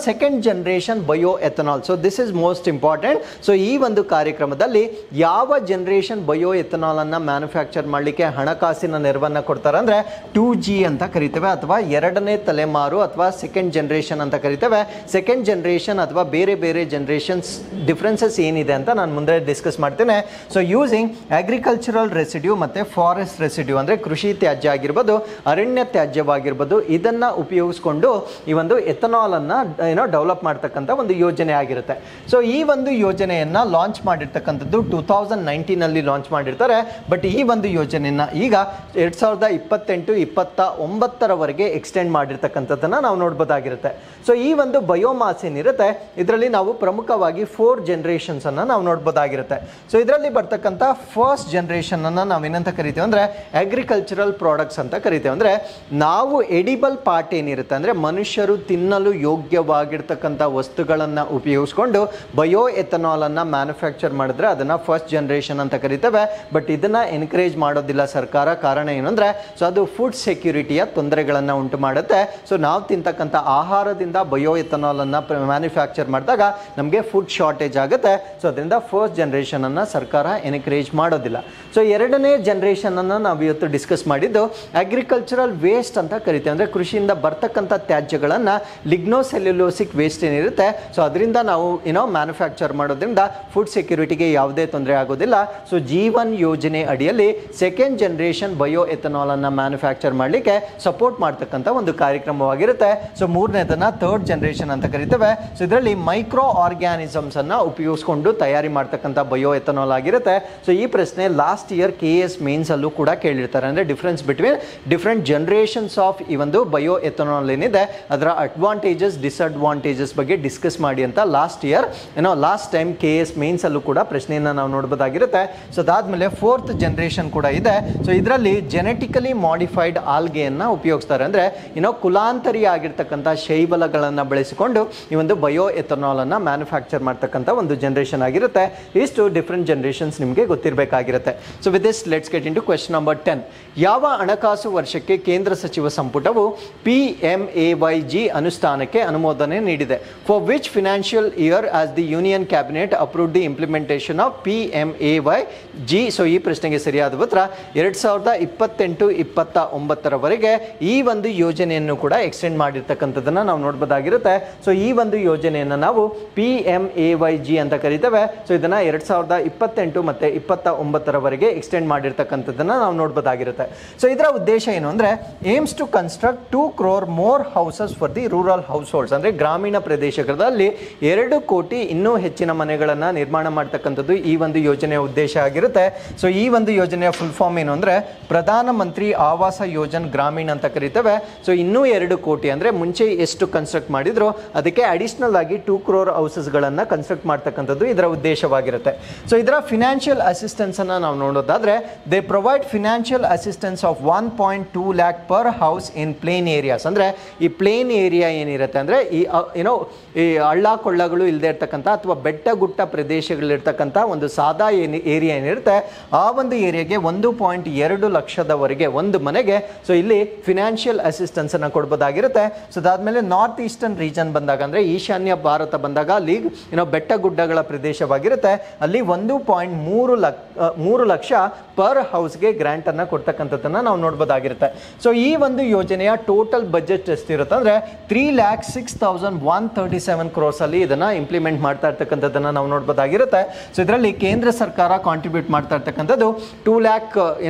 second generation bioethanol. So this is most important. So ಈ ಒಂದು ಕಾರ್ಯಕ್ರಮದಲ್ಲಿ ಯಾವ ಜನರೇಷನ್ ಬಯೋ ಎಥನಾಲನ್ನು ಮ್ಯಾನುಫ್ಯಾಕ್ಚರ್ ಮಾಡಲಿಕ್ಕೆ ಹಣಕಾಸಿನ ನೆರವನ್ನು ಕೊಡ್ತಾರೆ ಅಂದರೆ 2G ಅಂತ ಕರಿತೇವೆ ಅಥವಾ ಎರಡನೇ ತಲೆಮಾರು ಅಥವಾ ಸೆಕೆಂಡ್ ಜನರೇಷನ್ ಅಂತ ಕರಿತೇವೆ. ಸೆಕೆಂಡ್ ಜನರೇಷನ್ ಅಥವಾ ಬೇರೆ ಬೇರೆ ಜನರೇಷನ್ಸ್ ಡಿಫ್ರೆನ್ಸಸ್ ಏನಿದೆ ಅಂತ ನಾನು ಮುಂದೆ ಡಿಸ್ಕಸ್ ಮಾಡ್ತೇನೆ. ಸೊ ಯೂಸಿಂಗ್ ಅಗ್ರಿಕಲ್ಚರಲ್ ರೆಸಿಡ್ಯೂ ಮತ್ತು ಫಾರೆಸ್ಟ್ ರೆಸಿಡ್ಯೂ ಅಂದರೆ ಕೃಷಿ ತ್ಯಾಜ್ಯ ಆಗಿರ್ಬೋದು, ಅರಣ್ಯ ತ್ಯಾಜ್ಯವಾಗಿರ್ಬೋದು, ಇದನ್ನು ಉಪಯೋಗಿಸ್ಕೊಂಡು ಈ ಒಂದು ಎಥನಾಲ್ ಡೆವಲಪ್ ಮಾಡ್ತಕ್ಕಂಥ ಒಂದು ಯೋಜನೆ ಆಗಿರುತ್ತೆ. ಸೊ ಈ ಒಂದು ಯೋಜನೆಯನ್ನ ಲಾಂಚ್ ಮಾಡಿರ್ತಕ್ಕಂಥದ್ದು 2019 ಲಾಂಚ್ ಮಾಡಿರ್ತಾರೆ. ಬಟ್ ಈ ಒಂದು ಯೋಜನೆಯನ್ನ ಈಗ 2028-29 ಎಕ್ಸ್ಟೆಂಡ್ ಮಾಡಿರ್ತಕ್ಕಂಥದ್ದನ್ನ ನಾವು ನೋಡ್ಬೋದಾಗಿರುತ್ತೆ. ಸೊ ಈ ಒಂದು ಬಯೋಮಾಸ್ ಏನಿರುತ್ತೆ ಇದರಲ್ಲಿ ನಾವು ಪ್ರಮುಖವಾಗಿ 4 ಜನರೇಷನ್ಸ್ ಅನ್ನ ನಾವು ನೋಡ್ಬೋದಾಗಿರುತ್ತೆ. ಸೊ ಇದರಲ್ಲಿ ಬರ್ತಕ್ಕಂಥ ಫಸ್ಟ್ ಜನರೇಷನ್ ಅನ್ನ ನಾವೇನಂತ ಕರಿತೇವೆ ಅಂದರೆ ಅಗ್ರಿಕಲ್ಚರಲ್ ಪ್ರಾಡಕ್ಟ್ಸ್ ಅಂತ ಕರಿತೇವೆ. ಅಂದರೆ ನಾವು ಎಡಿಬಲ್ ಪಾರ್ಟ್ ಏನಿರುತ್ತೆ ಅಂದರೆ ಮನುಷ್ಯರು ತಿನ್ನಲು ಯೋಗ್ಯವಾಗಿರ್ತಕ್ಕಂಥ ವಸ್ತುಗಳನ್ನು ಉಪಯೋಗಿಸ್ಕೊಂಡು ಬಯೋ ಎಥನಾಲನ್ನು ಮ್ಯಾನುಫ್ಯಾಕ್ಚರ್ ಮಾಡಿದ್ರೆ ಅದನ್ನು ಫಸ್ಟ್ ಜನರೇಷನ್ ಅಂತ ಕರಿತೇವೆ. ಬಟ್ ಇದನ್ನು ಎನ್ಕರೇಜ್ ಮಾಡೋದಿಲ್ಲ ಸರ್ಕಾರ. ಕಾರಣ ಏನಂದರೆ ಸೊ ಅದು ಫುಡ್ ಸೆಕ್ಯೂರಿಟಿಯ ತೊಂದರೆಗಳನ್ನು ಉಂಟು ಮಾಡುತ್ತೆ. ಸೊ ನಾವು ತಿಂತಕ್ಕಂಥ ಆಹಾರದಿಂದ ಬಯೋ ಎಥನಾಲನ್ನು ಮ್ಯಾನುಫ್ಯಾಕ್ಚರ್ ಮಾಡಿದಾಗ ನಮಗೆ ಫುಡ್ ಶಾರ್ಟೇಜ್ ಆಗುತ್ತೆ. ಸೊ ಅದರಿಂದ ಫಸ್ಟ್ ಜನರೇಷನನ್ನು ಸರ್ಕಾರ ಎನ್ಕರೇಜ್ ಮಾಡೋದಿಲ್ಲ. ಸೊ ಎರಡನೇ ಜನರೇಷನನ್ನು ನಾವು ಇವತ್ತು ಡಿಸ್ಕಸ್ ಮಾಡಿದ್ದು ಅಗ್ರಿಕಲ್ಚರಲ್ ವೇಸ್ಟ್ ಅಂತ ಕರಿತೇವೆ. ಅಂದರೆ ಕೃಷಿಯಿಂದ ಬರ್ತಕ್ಕಂಥ ತ್ಯಾಜ್ಯಗಳನ್ನು ಲಿಗ್ನೋಸೆಲ್ಯುಲೋಸಿಕ್ ವೇಸ್ಟ್ ಏನಿರುತ್ತೆ ಸೊ ಅದರಿಂದ ನಾವು ಮ್ಯಾನುಫ್ಯಾಕ್ಚರ್ ಮಾಡೋದ್ರಿಂದ ಫುಡ್ ಸೆಕ್ಯೂರಿಟಿಗೆ ಯಾವುದೇ ತೊಂದರೆ ಆಗೋದಿಲ್ಲ. ಸೊ G1 ಯೋಜನೆ ಅಡಿಯಲ್ಲಿ ಸೆಕೆಂಡ್ ಜನರೇಷನ್ ಬಯೋ ಎಥನಾಲ್ ಅನ್ನು ಮ್ಯಾನುಫ್ಯಾಕ್ಚರ್ ಮಾಡಲಿಕ್ಕೆ ಸಪೋರ್ಟ್ ಮಾಡ್ತಕ್ಕಂಥ ಒಂದು ಕಾರ್ಯಕ್ರಮವಾಗಿರುತ್ತೆ. ಸೊ ಮೂರನೇದನ್ನ ಥರ್ಡ್ ಜನರೇಷನ್ ಅಂತ ಕರಿತೇವೆ. ಸೊ ಇದರಲ್ಲಿ ಮೈಕ್ರೋ ಆರ್ಗ್ಯಾನಿಸಮ್ಸ್ ಅನ್ನ ಉಪಯೋಗಿಸ್ಕೊಂಡು ತಯಾರಿ ಮಾಡ್ತಕ್ಕಂಥ ಬಯೋ ಎಥನಾಲ್ ಆಗಿರುತ್ತೆ. ಸೊ ಈ ಪ್ರಶ್ನೆ ಲಾಸ್ಟ್ ಇಯರ್ KS ಮೇನ್ಸ್ ಅಲ್ಲೂ ಕೂಡ ಕೇಳಿರ್ತಾರೆ. ಅಂದರೆ difference between different generations of ಈ ಒಂದು ಬಯೋ ಎಥನಾಲ್ ಏನಿದೆ ಅದರ ಅಡ್ವಾಂಟೇಜಸ್ ಡಿಸ್ಅಡ್ವಾಂಟೇಜಸ್ ಬಗ್ಗೆ ಡಿಸ್ಕಸ್ ಮಾಡಿ ಅಂತ last year last time KS mains ಅಲ್ಲೂ ಕೂಡ ಪ್ರಶ್ನೆಯನ್ನು ನಾವು ನೋಡಬಹುದಾಗಿರುತ್ತೆ. ಸೊ ಅದಾದ್ಮೇಲೆ ಫೋರ್ತ್ ಜನರೇಷನ್ ಕೂಡ ಇದೆ. ಸೊ ಇದರಲ್ಲಿ ಜೆನೆಟಿಕಲಿ ಮಾಡಿಫೈಡ್ ಆಲ್ಗೆಯನ್ನು ಉಪಯೋಗಿಸ್ತಾರೆ. ಅಂದರೆ ಕುಲಾಂತರಿ ಆಗಿರ್ತಕ್ಕಂಥ ಶೈವಲಗಳನ್ನು ಬಳಸಿಕೊಂಡು ಈ ಒಂದು ಬಯೋ ಎಥನಾಲ್ ಅನ್ನು ಮ್ಯಾನುಫ್ಯಾಕ್ಚರ್ ಮಾಡ್ತಕ್ಕಂಥ ಒಂದು ಜನರೇಷನ್ ಆಗಿರುತ್ತೆ. ಇಷ್ಟು ಡಿಫ್ರೆಂಟ್ ಜನರೇಷನ್ಸ್ ನಿಮಗೆ ಗೊತ್ತಿರಬೇಕಾಗಿರುತ್ತೆ. So with this let's get into question number 10. ಯಾವ ಹಣಕಾಸು ವರ್ಷಕ್ಕೆ ಕೇಂದ್ರ ಸಚಿವ ಸಂಪುಟವು PMAYG ಅನುಷ್ಠಾನಕ್ಕೆ ನಿರ್ಮಾಣಕ್ಕೆ ಅನುಮೋದನೆ ನೀಡಿದೆ. For which financial year as the union cabinet approved the implementation of PMAYG. So ಈ ಪ್ರಶ್ನೆಗೆ ಸರಿಯಾದ ಉತ್ತರ 2028-29 ಈ ಒಂದು ಯೋಜನೆಯನ್ನು ಕೂಡ ಎಕ್ಸ್ಟೆಂಡ್ ಮಾಡಿರ್ತಕ್ಕಂಥದ್ದನ್ನು ನಾವು ನೋಡ್ಬೋದಾಗಿರುತ್ತೆ. ಸೊ ಈ ಒಂದು ಯೋಜನೆಯನ್ನು ನಾವು PMAYG ಅಂತ ಕರಿತೇವೆ. ಸೊ ಇದನ್ನು 2028 ಮತ್ತು 29 ಎಕ್ಸ್ಟೆಂಡ್ ಮಾಡಿರ್ತಕ್ಕಂಥದ್ದನ್ನು ನಾವು ನೋಡ್ಬೋದಾಗಿರುತ್ತೆ. ಸೊ ಇದರ ಉದ್ದೇಶ ಏನು ಅಂದರೆ aims to construct 2 crore more houses for the rural households. ಅಂದರೆ ಗ್ರಾಮೀಣ ಪ್ರದೇಶಗಳಲ್ಲಿ 2 ಕೋಟಿ ಇನ್ನೂ ಹೆಚ್ಚಿನ ಮನೆಗಳನ್ನು ನಿರ್ಮಾಣ ಮಾಡ್ತಕ್ಕಂಥದ್ದು ಈ ಒಂದು ಯೋಜನೆಯ ಉದ್ದೇಶ ಆಗಿರುತ್ತೆ. ಸೊ ಈ ಒಂದು ಯೋಜನೆಯ ಫುಲ್ ಫಾರ್ಮ್ ಏನು ಅಂದರೆ ಪ್ರಧಾನ ಮಂತ್ರಿ ಆವಾಸ ಯೋಜನಾ ಗ್ರಾಮೀಣ ಅಂತ ಕರಿತೇವೆ. ಸೊ ಇನ್ನೂ 2 ಕೋಟಿ ಅಂದರೆ ಮುಂಚೆ ಎಷ್ಟು ಕನ್ಸ್ಟ್ರಕ್ಟ್ ಮಾಡಿದ್ರು ಅದಕ್ಕೆ ಅಡಿಷನಲ್ ಆಗಿ 2 crore ಹೌಸಸ್ಗಳನ್ನು ಕನ್ಸ್ಟ್ರಕ್ಟ್ ಮಾಡ್ತಕ್ಕಂಥದ್ದು ಇದರ ಉದ್ದೇಶವಾಗಿರುತ್ತೆ. ಸೊ ಇದರ ಫಿನಾನ್ಷಿಯಲ್ ಅಸಿಸ್ಟೆನ್ಸ್ ಅನ್ನು ನಾವು ನೋಡೋದಾದ್ರೆ they provide financial assistance of 1.2 lakh per house in plain areas. ಅಂದರೆ ಈ ಪ್ಲೇನ್ ಏರಿಯಾ ಏನಿರುತ್ತೆ ಅಂದರೆ ಈ ಹಳ್ಳ ಕೊಳ್ಳಗಳು ಇಲ್ಲದೆ ಇರ್ತಕ್ಕಂಥ ಅಥವಾ ಬೆಟ್ಟ ಗುಟ್ಟ ಪ್ರದೇಶಗಳಿರ್ತಕ್ಕಂಥ ಒಂದು ಸಾದಾ ಏರಿಯಾ ಏನಿರುತ್ತೆ ಆ ಒಂದು ಏರಿಯಾಗೆ 1.2 ಲಕ್ಷದವರೆಗೆ ಒಂದು ಮನೆಗೆ ಸೊ ಇಲ್ಲಿ ಫಿನಾನ್ಷಿಯಲ್ ಅಸಿಸ್ಟೆನ್ಸ್ ಅನ್ನು ಕೊಡ್ಬೋದಾಗಿರುತ್ತೆ. ಸೊ ಅದಾದ್ಮೇಲೆ ನಾರ್ತ್ ಈಸ್ಟರ್ನ್ ರೀಜನ್ ಬಂದಾಗ ಅಂದರೆ ಈಶಾನ್ಯ ಭಾರತ ಬಂದಾಗ ಅಲ್ಲಿ ಬೆಟ್ಟ ಗುಡ್ಡಗಳ ಪ್ರದೇಶವಾಗಿರುತ್ತೆ ಅಲ್ಲಿ 1.3 ಲಕ್ಷ ಪರ್ ಹೌಸ್ಗೆ ಗ್ರಾಂಟ್ ಅನ್ನು ಕೊಡ್ತಕ್ಕಂಥದ್ದನ್ನು ನಾವು ನೋಡ್ಬೋದಾಗಿರುತ್ತೆ. ಸೊ ಈ ಒಂದು ಯೋಜನೆಯ ಟೋಟಲ್ ಬಜೆಟ್ ಎಷ್ಟಿರುತ್ತೆ ಅಂದರೆ 3,06,137 crores ಅಲ್ಲಿ ಇದನ್ನು ಇಂಪ್ಲಿಮೆಂಟ್ ಮಾಡ್ತಾ ಇರ್ತಕ್ಕಂಥದ್ದನ್ನು ನಾವು ನೋಡ್ಬೋದಾಗಿರುತ್ತೆ. ಸೊ ಇದರಲ್ಲಿ ಕೇಂದ್ರ ಸರ್ಕಾರ ಕಾಂಟ್ರಿಬ್ಯೂಟ್ ಮಾಡ್ತಾ ಇರ್ತಕ್ಕಂಥದ್ದು 2 lakh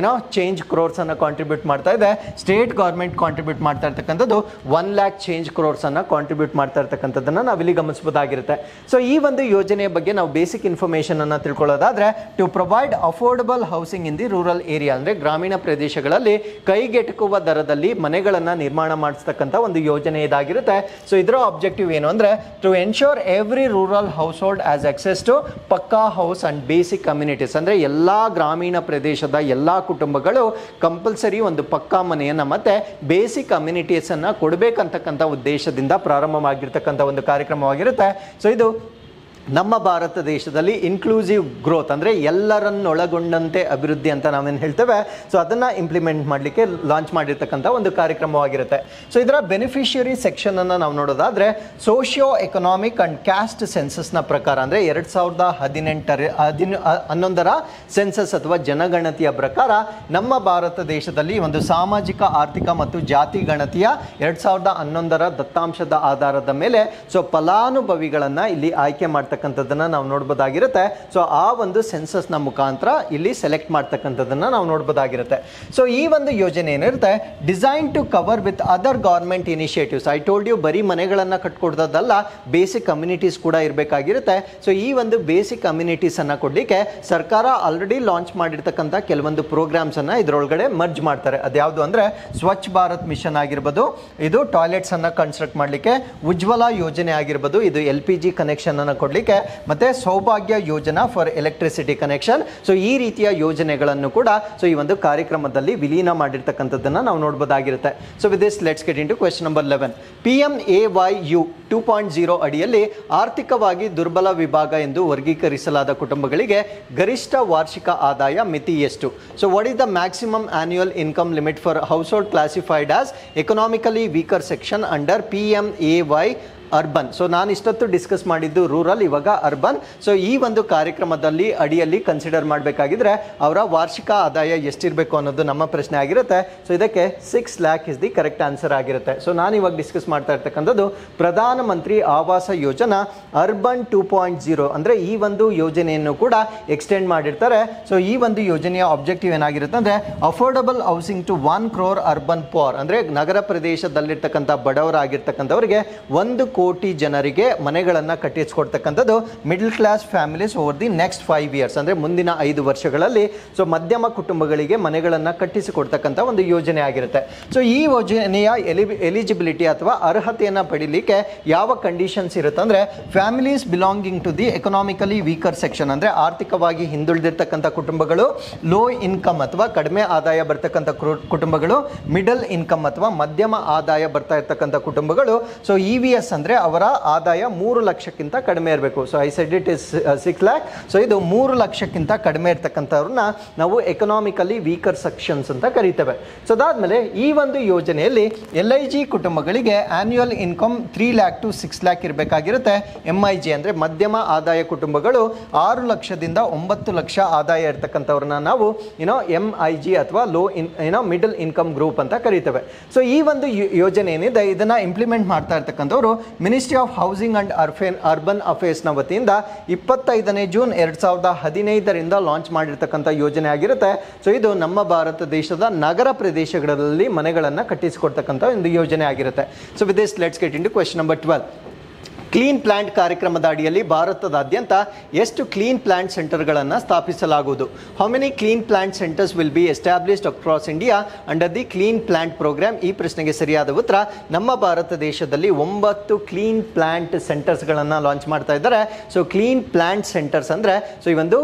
ಚೇಂಜ್ ಕ್ರೋರ್ಸ್ ಅನ್ನು ಕಾಂಟ್ರಿಬ್ಯೂಟ್ ಮಾಡ್ತಾ ಇದೆ. ಸ್ಟೇಟ್ ಗೌರ್ಮೆಂಟ್ ಕಾಂಟ್ರಿಬ್ಯೂಟ್ ಮಾಡ್ತಾ ಇರ್ತಕ್ಕಂಥದ್ದು 1 lakh ಚೇಂಜ್ ಕ್ರೋರ್ಸ್ ಅನ್ನು ಕಾಂಟ್ರಿಬ್ಯೂಟ್ ಮಾಡ್ತಾ ಇರ್ತಕ್ಕಂಥದ್ದನ್ನು ನಾವಿಲ್ಲಿ ಗಮನಿಸಬಹುದಾಗಿರುತ್ತೆ. ಸೊ ಈ ಒಂದು ಯೋಜನೆಯ ಬಗ್ಗೆ ನಾವು ಬೇಸಿಕ್ ಇನ್ಫಾರ್ಮೇಶನ್ ಅನ್ನು ತಿಳ್ಕೊಳ್ಳೋದಾದ್ರೆ to provide affordable housing in the rural area ಅಂದರೆ ಗ್ರಾಮೀಣ ಪ್ರದೇಶಗಳಲ್ಲಿ ಕೈಗೆಟುಕುವ ದರದಲ್ಲಿ ಮನೆಗಳನ್ನು ನಿರ್ಮಾಣ ಮಾಡಿಸ್ತಕ್ಕಂಥ ಒಂದು ಯೋಜನೆ ಇದಾಗಿರುತ್ತೆ. ಸೊ ಇದರ ಆಬ್ಜೆಕ್ಟಿವ್ ಏನು ಅಂದರೆ to ensure every rural household has access to pucca house and basic communities. ಅಂದರೆ ಎಲ್ಲ ಗ್ರಾಮೀಣ ಪ್ರದೇಶದ ಎಲ್ಲ ಕುಟುಂಬಗಳು ಕಂಪಲ್ಸರಿ ಒಂದು ಪಕ್ಕಾ ಮನೆಯನ್ನು ಮತ್ತೆ ಬೇಸಿಕ್ ಕಮ್ಯುನಿಟೀಸ್ ಅನ್ನು ಕೊಡಬೇಕಂತಕ್ಕಂಥ ಉದ್ದೇಶದಿಂದ ಪ್ರಾರಂಭವಾಗಿರ್ತಕ್ಕಂಥ ಒಂದು ಕಾರ್ಯಕ್ರಮವಾಗಿರುತ್ತೆ. ಸೊ ಇದು ನಮ್ಮ ಭಾರತ ದೇಶದಲ್ಲಿ ಇನ್ಕ್ಲೂಸಿವ್ ಗ್ರೋತ್ ಅಂದರೆ ಎಲ್ಲರನ್ನೊಳಗೊಂಡಂತೆ ಅಭಿವೃದ್ಧಿ ಅಂತ ನಾವೇನು ಹೇಳ್ತೇವೆ ಸೊ ಅದನ್ನು ಇಂಪ್ಲಿಮೆಂಟ್ ಮಾಡಲಿಕ್ಕೆ ಲಾಂಚ್ ಮಾಡಿರ್ತಕ್ಕಂಥ ಒಂದು ಕಾರ್ಯಕ್ರಮವಾಗಿರುತ್ತೆ. ಸೊ ಇದರ ಬೆನಿಫಿಷಿಯರಿ ಸೆಕ್ಷನನ್ನು ನಾವು ನೋಡೋದಾದರೆ ಸೋಷಿಯೋ ಎಕನಾಮಿಕ್ ಆ್ಯಂಡ್ ಕ್ಯಾಸ್ಟ್ ಸೆನ್ಸಸ್ನ ಪ್ರಕಾರ ಅಂದರೆ 2011 ಸೆನ್ಸಸ್ ಅಥವಾ ಜನಗಣತಿಯ ಪ್ರಕಾರ ನಮ್ಮ ಭಾರತ ದೇಶದಲ್ಲಿ ಒಂದು ಸಾಮಾಜಿಕ ಆರ್ಥಿಕ ಮತ್ತು ಜಾತಿ ಗಣತಿಯ 2011 ದತ್ತಾಂಶದ ಆಧಾರದ ಮೇಲೆ ಸೊ ಫಲಾನುಭವಿಗಳನ್ನು ಇಲ್ಲಿ ಆಯ್ಕೆ ಮಾಡ್ತಕ್ಕಂಥದ್ದನ್ನು ನಾವು ನೋಡ್ಬೋದಾಗಿರುತ್ತೆ. ಸೊ ಆ ಒಂದು ಸೆನ್ಸಸ್ನ ಮುಖಾಂತರ ಇಲ್ಲಿ ಸೆಲೆಕ್ಟ್ ಮಾಡ್ತಕ್ಕಂಥದ್ದನ್ನು ನಾವು ನೋಡ್ಬೋದಾಗಿರುತ್ತೆ. ಸೊ ಈ ಒಂದು ಯೋಜನೆ ಏನಿರುತ್ತೆ design to cover with other government initiatives. I told you ಬರೀ ಮನೆಗಳನ್ನು ಕಟ್ಕೊಡ್ದಲ್ಲ ಬೇಸಿಕ್ ಕಮ್ಯುನಿಟೀಸ್ ಕೂಡ ಇರಬೇಕಾಗಿರುತ್ತೆ. ಸೊ ಈ ಒಂದು ಬೇಸಿಕ್ ಕಮ್ಯುನಿಟೀಸ್ ಅನ್ನು ಕೊಡಲಿಕ್ಕೆ ಸರ್ಕಾರ ಆಲ್ರೆಡಿ ಲಾಂಚ್ ಮಾಡಿರ್ತಕ್ಕಂಥ ಕೆಲವೊಂದು ಪ್ರೋಗ್ರಾಮ್ಸ್ ಅನ್ನು ಇದರೊಳಗಡೆ ಮರ್ಜ್ ಮಾಡ್ತಾರೆ. ಅದ್ಯಾವುದು ಅಂದರೆ ಸ್ವಚ್ಛ ಭಾರತ್ ಮಿಷನ್ ಆಗಿರ್ಬೋದು, ಇದು ಟಾಯ್ಲೆಟ್ಸ್ ಅನ್ನು ಕನ್ಸ್ಟ್ರಕ್ಟ್ ಮಾಡಲಿಕ್ಕೆ, ಉಜ್ವಲ ಯೋಜನೆ ಆಗಿರ್ಬೋದು, ಇದು LPG ಕನೆಕ್ಷನ್ ಅನ್ನು ಕೊಡಲಿಕ್ಕೆ, ಮತ್ತೆ ಸೌಭಾಗ್ಯ ಯೋಜನಾ ಫಾರ್ ಎಲೆಕ್ಟ್ರಿಸಿಟಿ ಕನೆಕ್ಷನ್. ಸೊ ಈ ರೀತಿಯ ಯೋಜನೆಗಳನ್ನು ಕೂಡ ಸೊ ಈ ಒಂದು ಕಾರ್ಯಕ್ರಮದಲ್ಲಿ ವಿಲೀನ ಮಾಡಿರ್ತಕ್ಕಂಥದ್ದನ್ನು ನಾವು ನೋಡ್ಬೋದಾಗಿರುತ್ತೆ. So with this let's get into question number 11. PMAYU 2.0 ಅಡಿಯಲ್ಲಿ ಆರ್ಥಿಕವಾಗಿ ದುರ್ಬಲ ವಿಭಾಗ ಎಂದು ವರ್ಗೀಕರಿಸಲಾದ ಕುಟುಂಬಗಳಿಗೆ ಗರಿಷ್ಠ ವಾರ್ಷಿಕ ಆದಾಯ ಮಿತಿ ಎಷ್ಟು? So what is the maximum annual income limit for house hold classified as economically weaker section under PMAY urban. So ನಾನು ಇಷ್ಟೊತ್ತು ಡಿಸ್ಕಸ್ ಮಾಡಿದ್ದು ರೂರಲ್, ಇವಾಗ ಅರ್ಬನ್. ಸೊ ಈ ಒಂದು ಕಾರ್ಯಕ್ರಮದಲ್ಲಿ ಅಡಿಯಲ್ಲಿ ಕನ್ಸಿಡರ್ ಮಾಡಬೇಕಾಗಿದ್ರೆ ಅವರ ವಾರ್ಷಿಕ ಆದಾಯ ಎಷ್ಟಿರಬೇಕು ಅನ್ನೋದು ನಮ್ಮ ಪ್ರಶ್ನೆ ಆಗಿರುತ್ತೆ. ಸೊ ಇದಕ್ಕೆ 6 lakh is the correct answer ಆಗಿರುತ್ತೆ. ಸೊ ನಾನು ಇವಾಗ ಡಿಸ್ಕಸ್ ಮಾಡ್ತಾ ಇರ್ತಕ್ಕಂಥದ್ದು ಪ್ರಧಾನ ಮಂತ್ರಿ ಆವಾಸ ಯೋಜನಾ ಅರ್ಬನ್ 2.0 ಅಂದರೆ ಈ ಒಂದು ಯೋಜನೆಯನ್ನು ಕೂಡ ಎಕ್ಸ್ಟೆಂಡ್ ಮಾಡಿರ್ತಾರೆ. ಸೊ ಈ ಒಂದು ಯೋಜನೆಯ ಆಬ್ಜೆಕ್ಟಿವ್ ಏನಾಗಿರುತ್ತೆ ಅಂದರೆ affordable housing to 1 crore urban poor ಅಂದರೆ ನಗರ ಪ್ರದೇಶದಲ್ಲಿರ್ತಕ್ಕಂಥ ಬಡವರಾಗಿರ್ತಕ್ಕಂಥವರಿಗೆ 1 ಕೋಟಿ ಜನರಿಗೆ ಮನೆಗಳನ್ನು ಕಟ್ಟಿಸಿಕೊಡ್ತಕ್ಕಂಥದ್ದು middle class families over the next 5 years ಅಂದರೆ ಮುಂದಿನ 5 ವರ್ಷಗಳಲ್ಲಿ ಸೊ ಮಧ್ಯಮ ಕುಟುಂಬಗಳಿಗೆ ಮನೆಗಳನ್ನು ಕಟ್ಟಿಸಿಕೊಡ್ತಕ್ಕಂಥ ಒಂದು ಯೋಜನೆ ಆಗಿರುತ್ತೆ. ಸೊ ಈ ಯೋಜನೆಯ ಎಲಿಜಿಬಿಲಿಟಿ ಅಥವಾ ಅರ್ಹತೆಯನ್ನು ಪಡೀಲಿಕ್ಕೆ ಯಾವ ಕಂಡೀಷನ್ಸ್ ಇರುತ್ತೆ ಅಂದರೆ families belonging to the economically weaker section ಅಂದರೆ ಆರ್ಥಿಕವಾಗಿ ಹಿಂದುಳಿದಿರ್ತಕ್ಕಂಥ ಕುಟುಂಬಗಳು, ಲೋ ಇನ್ಕಮ್ ಅಥವಾ ಕಡಿಮೆ ಆದಾಯ ಬರ್ತಕ್ಕಂಥ ಕುಟುಂಬಗಳು, ಮಿಡಲ್ ಇನ್ಕಮ್ ಅಥವಾ ಮಧ್ಯಮ ಆದಾಯ ಬರ್ತಾ ಇರ್ತಕ್ಕಂಥ ಕುಟುಂಬಗಳು. ಸೊ EVS ಅಂದರೆ ಅಂದರೆ ಅವರ ಆದಾಯ 3 ಲಕ್ಷಕ್ಕಿಂತ ಕಡಿಮೆ ಇರಬೇಕು. So I said it is 6 lakh. So ಇದು 3 ಲಕ್ಷಕ್ಕಿಂತ ಕಡಿಮೆ ಇರ್ತಕ್ಕಂಥವ್ರನ್ನ ನಾವು ಎಕನಾಮಿಕಲಿ ವೀಕರ್ ಸೆಕ್ಷನ್ಸ್ ಅಂತ ಕರಿತೇವೆ. ಸೊ ಅದಾದಮೇಲೆ ಈ ಒಂದು ಯೋಜನೆಯಲ್ಲಿ LIG ಕುಟುಂಬಗಳಿಗೆ annual income 3 lakh to 6 lakh ಇರಬೇಕಾಗಿರುತ್ತೆ. MIG ಅಂದರೆ ಮಧ್ಯಮ ಆದಾಯ ಕುಟುಂಬಗಳು 6 ಲಕ್ಷದಿಂದ 9 ಲಕ್ಷ ಆದಾಯ ಇರ್ತಕ್ಕಂಥವ್ರನ್ನ ನಾವು MIG ಅಥವಾ ಮಿಡಲ್ ಇನ್ಕಮ್ ಗ್ರೂಪ್ ಅಂತ ಕರಿತೇವೆ. ಸೊ ಈ ಒಂದು ಯೋಜನೆ ಏನಿದೆ ಇದನ್ನ ಇಂಪ್ಲಿಮೆಂಟ್ ಮಾಡ್ತಾ ಇರ್ತಕ್ಕಂಥವ್ರು ministry of housing and urban ಅಫೇರ್ಸ್ನ ವತಿಯಿಂದ 25ನೇ ಜೂನ್ 2015 ಲಾಂಚ್ ಮಾಡಿರ್ತಕ್ಕಂಥ ಯೋಜನೆ ಆಗಿರುತ್ತೆ. ಸೊ ಇದು ನಮ್ಮ ಭಾರತ ದೇಶದ ನಗರ ಪ್ರದೇಶಗಳಲ್ಲಿ ಮನೆಗಳನ್ನು ಕಟ್ಟಿಸಿಕೊಡ್ತಕ್ಕಂಥ ಒಂದು ಯೋಜನೆ ಆಗಿರುತ್ತೆ. So with this let's get into question number 12. Clean plant ಕಾರ್ಯಕ್ರಮದ ಅಡಿಯಲ್ಲಿ ಭಾರತದಾದ್ಯಂತ ಎಷ್ಟು ಕ್ಲೀನ್ ಪ್ಲಾಂಟ್ ಸೆಂಟರ್ಗಳನ್ನು ಸ್ಥಾಪಿಸಲಾಗುವುದು? How many clean plant centres will be established across India under the clean plant programme? ಈ ಪ್ರಶ್ನೆಗೆ ಸರಿಯಾದ ಉತ್ತರ ನಮ್ಮ ಭಾರತ ದೇಶದಲ್ಲಿ 9 ಕ್ಲೀನ್ ಪ್ಲಾಂಟ್ ಸೆಂಟರ್ಸ್ಗಳನ್ನು ಲಾಂಚ್ ಮಾಡ್ತಾ ಇದ್ದಾರೆ. ಸೊ ಕ್ಲೀನ್ ಪ್ಲಾಂಟ್ ಸೆಂಟರ್ಸ್ ಅಂದರೆ ಸೊ ಈ ಒಂದು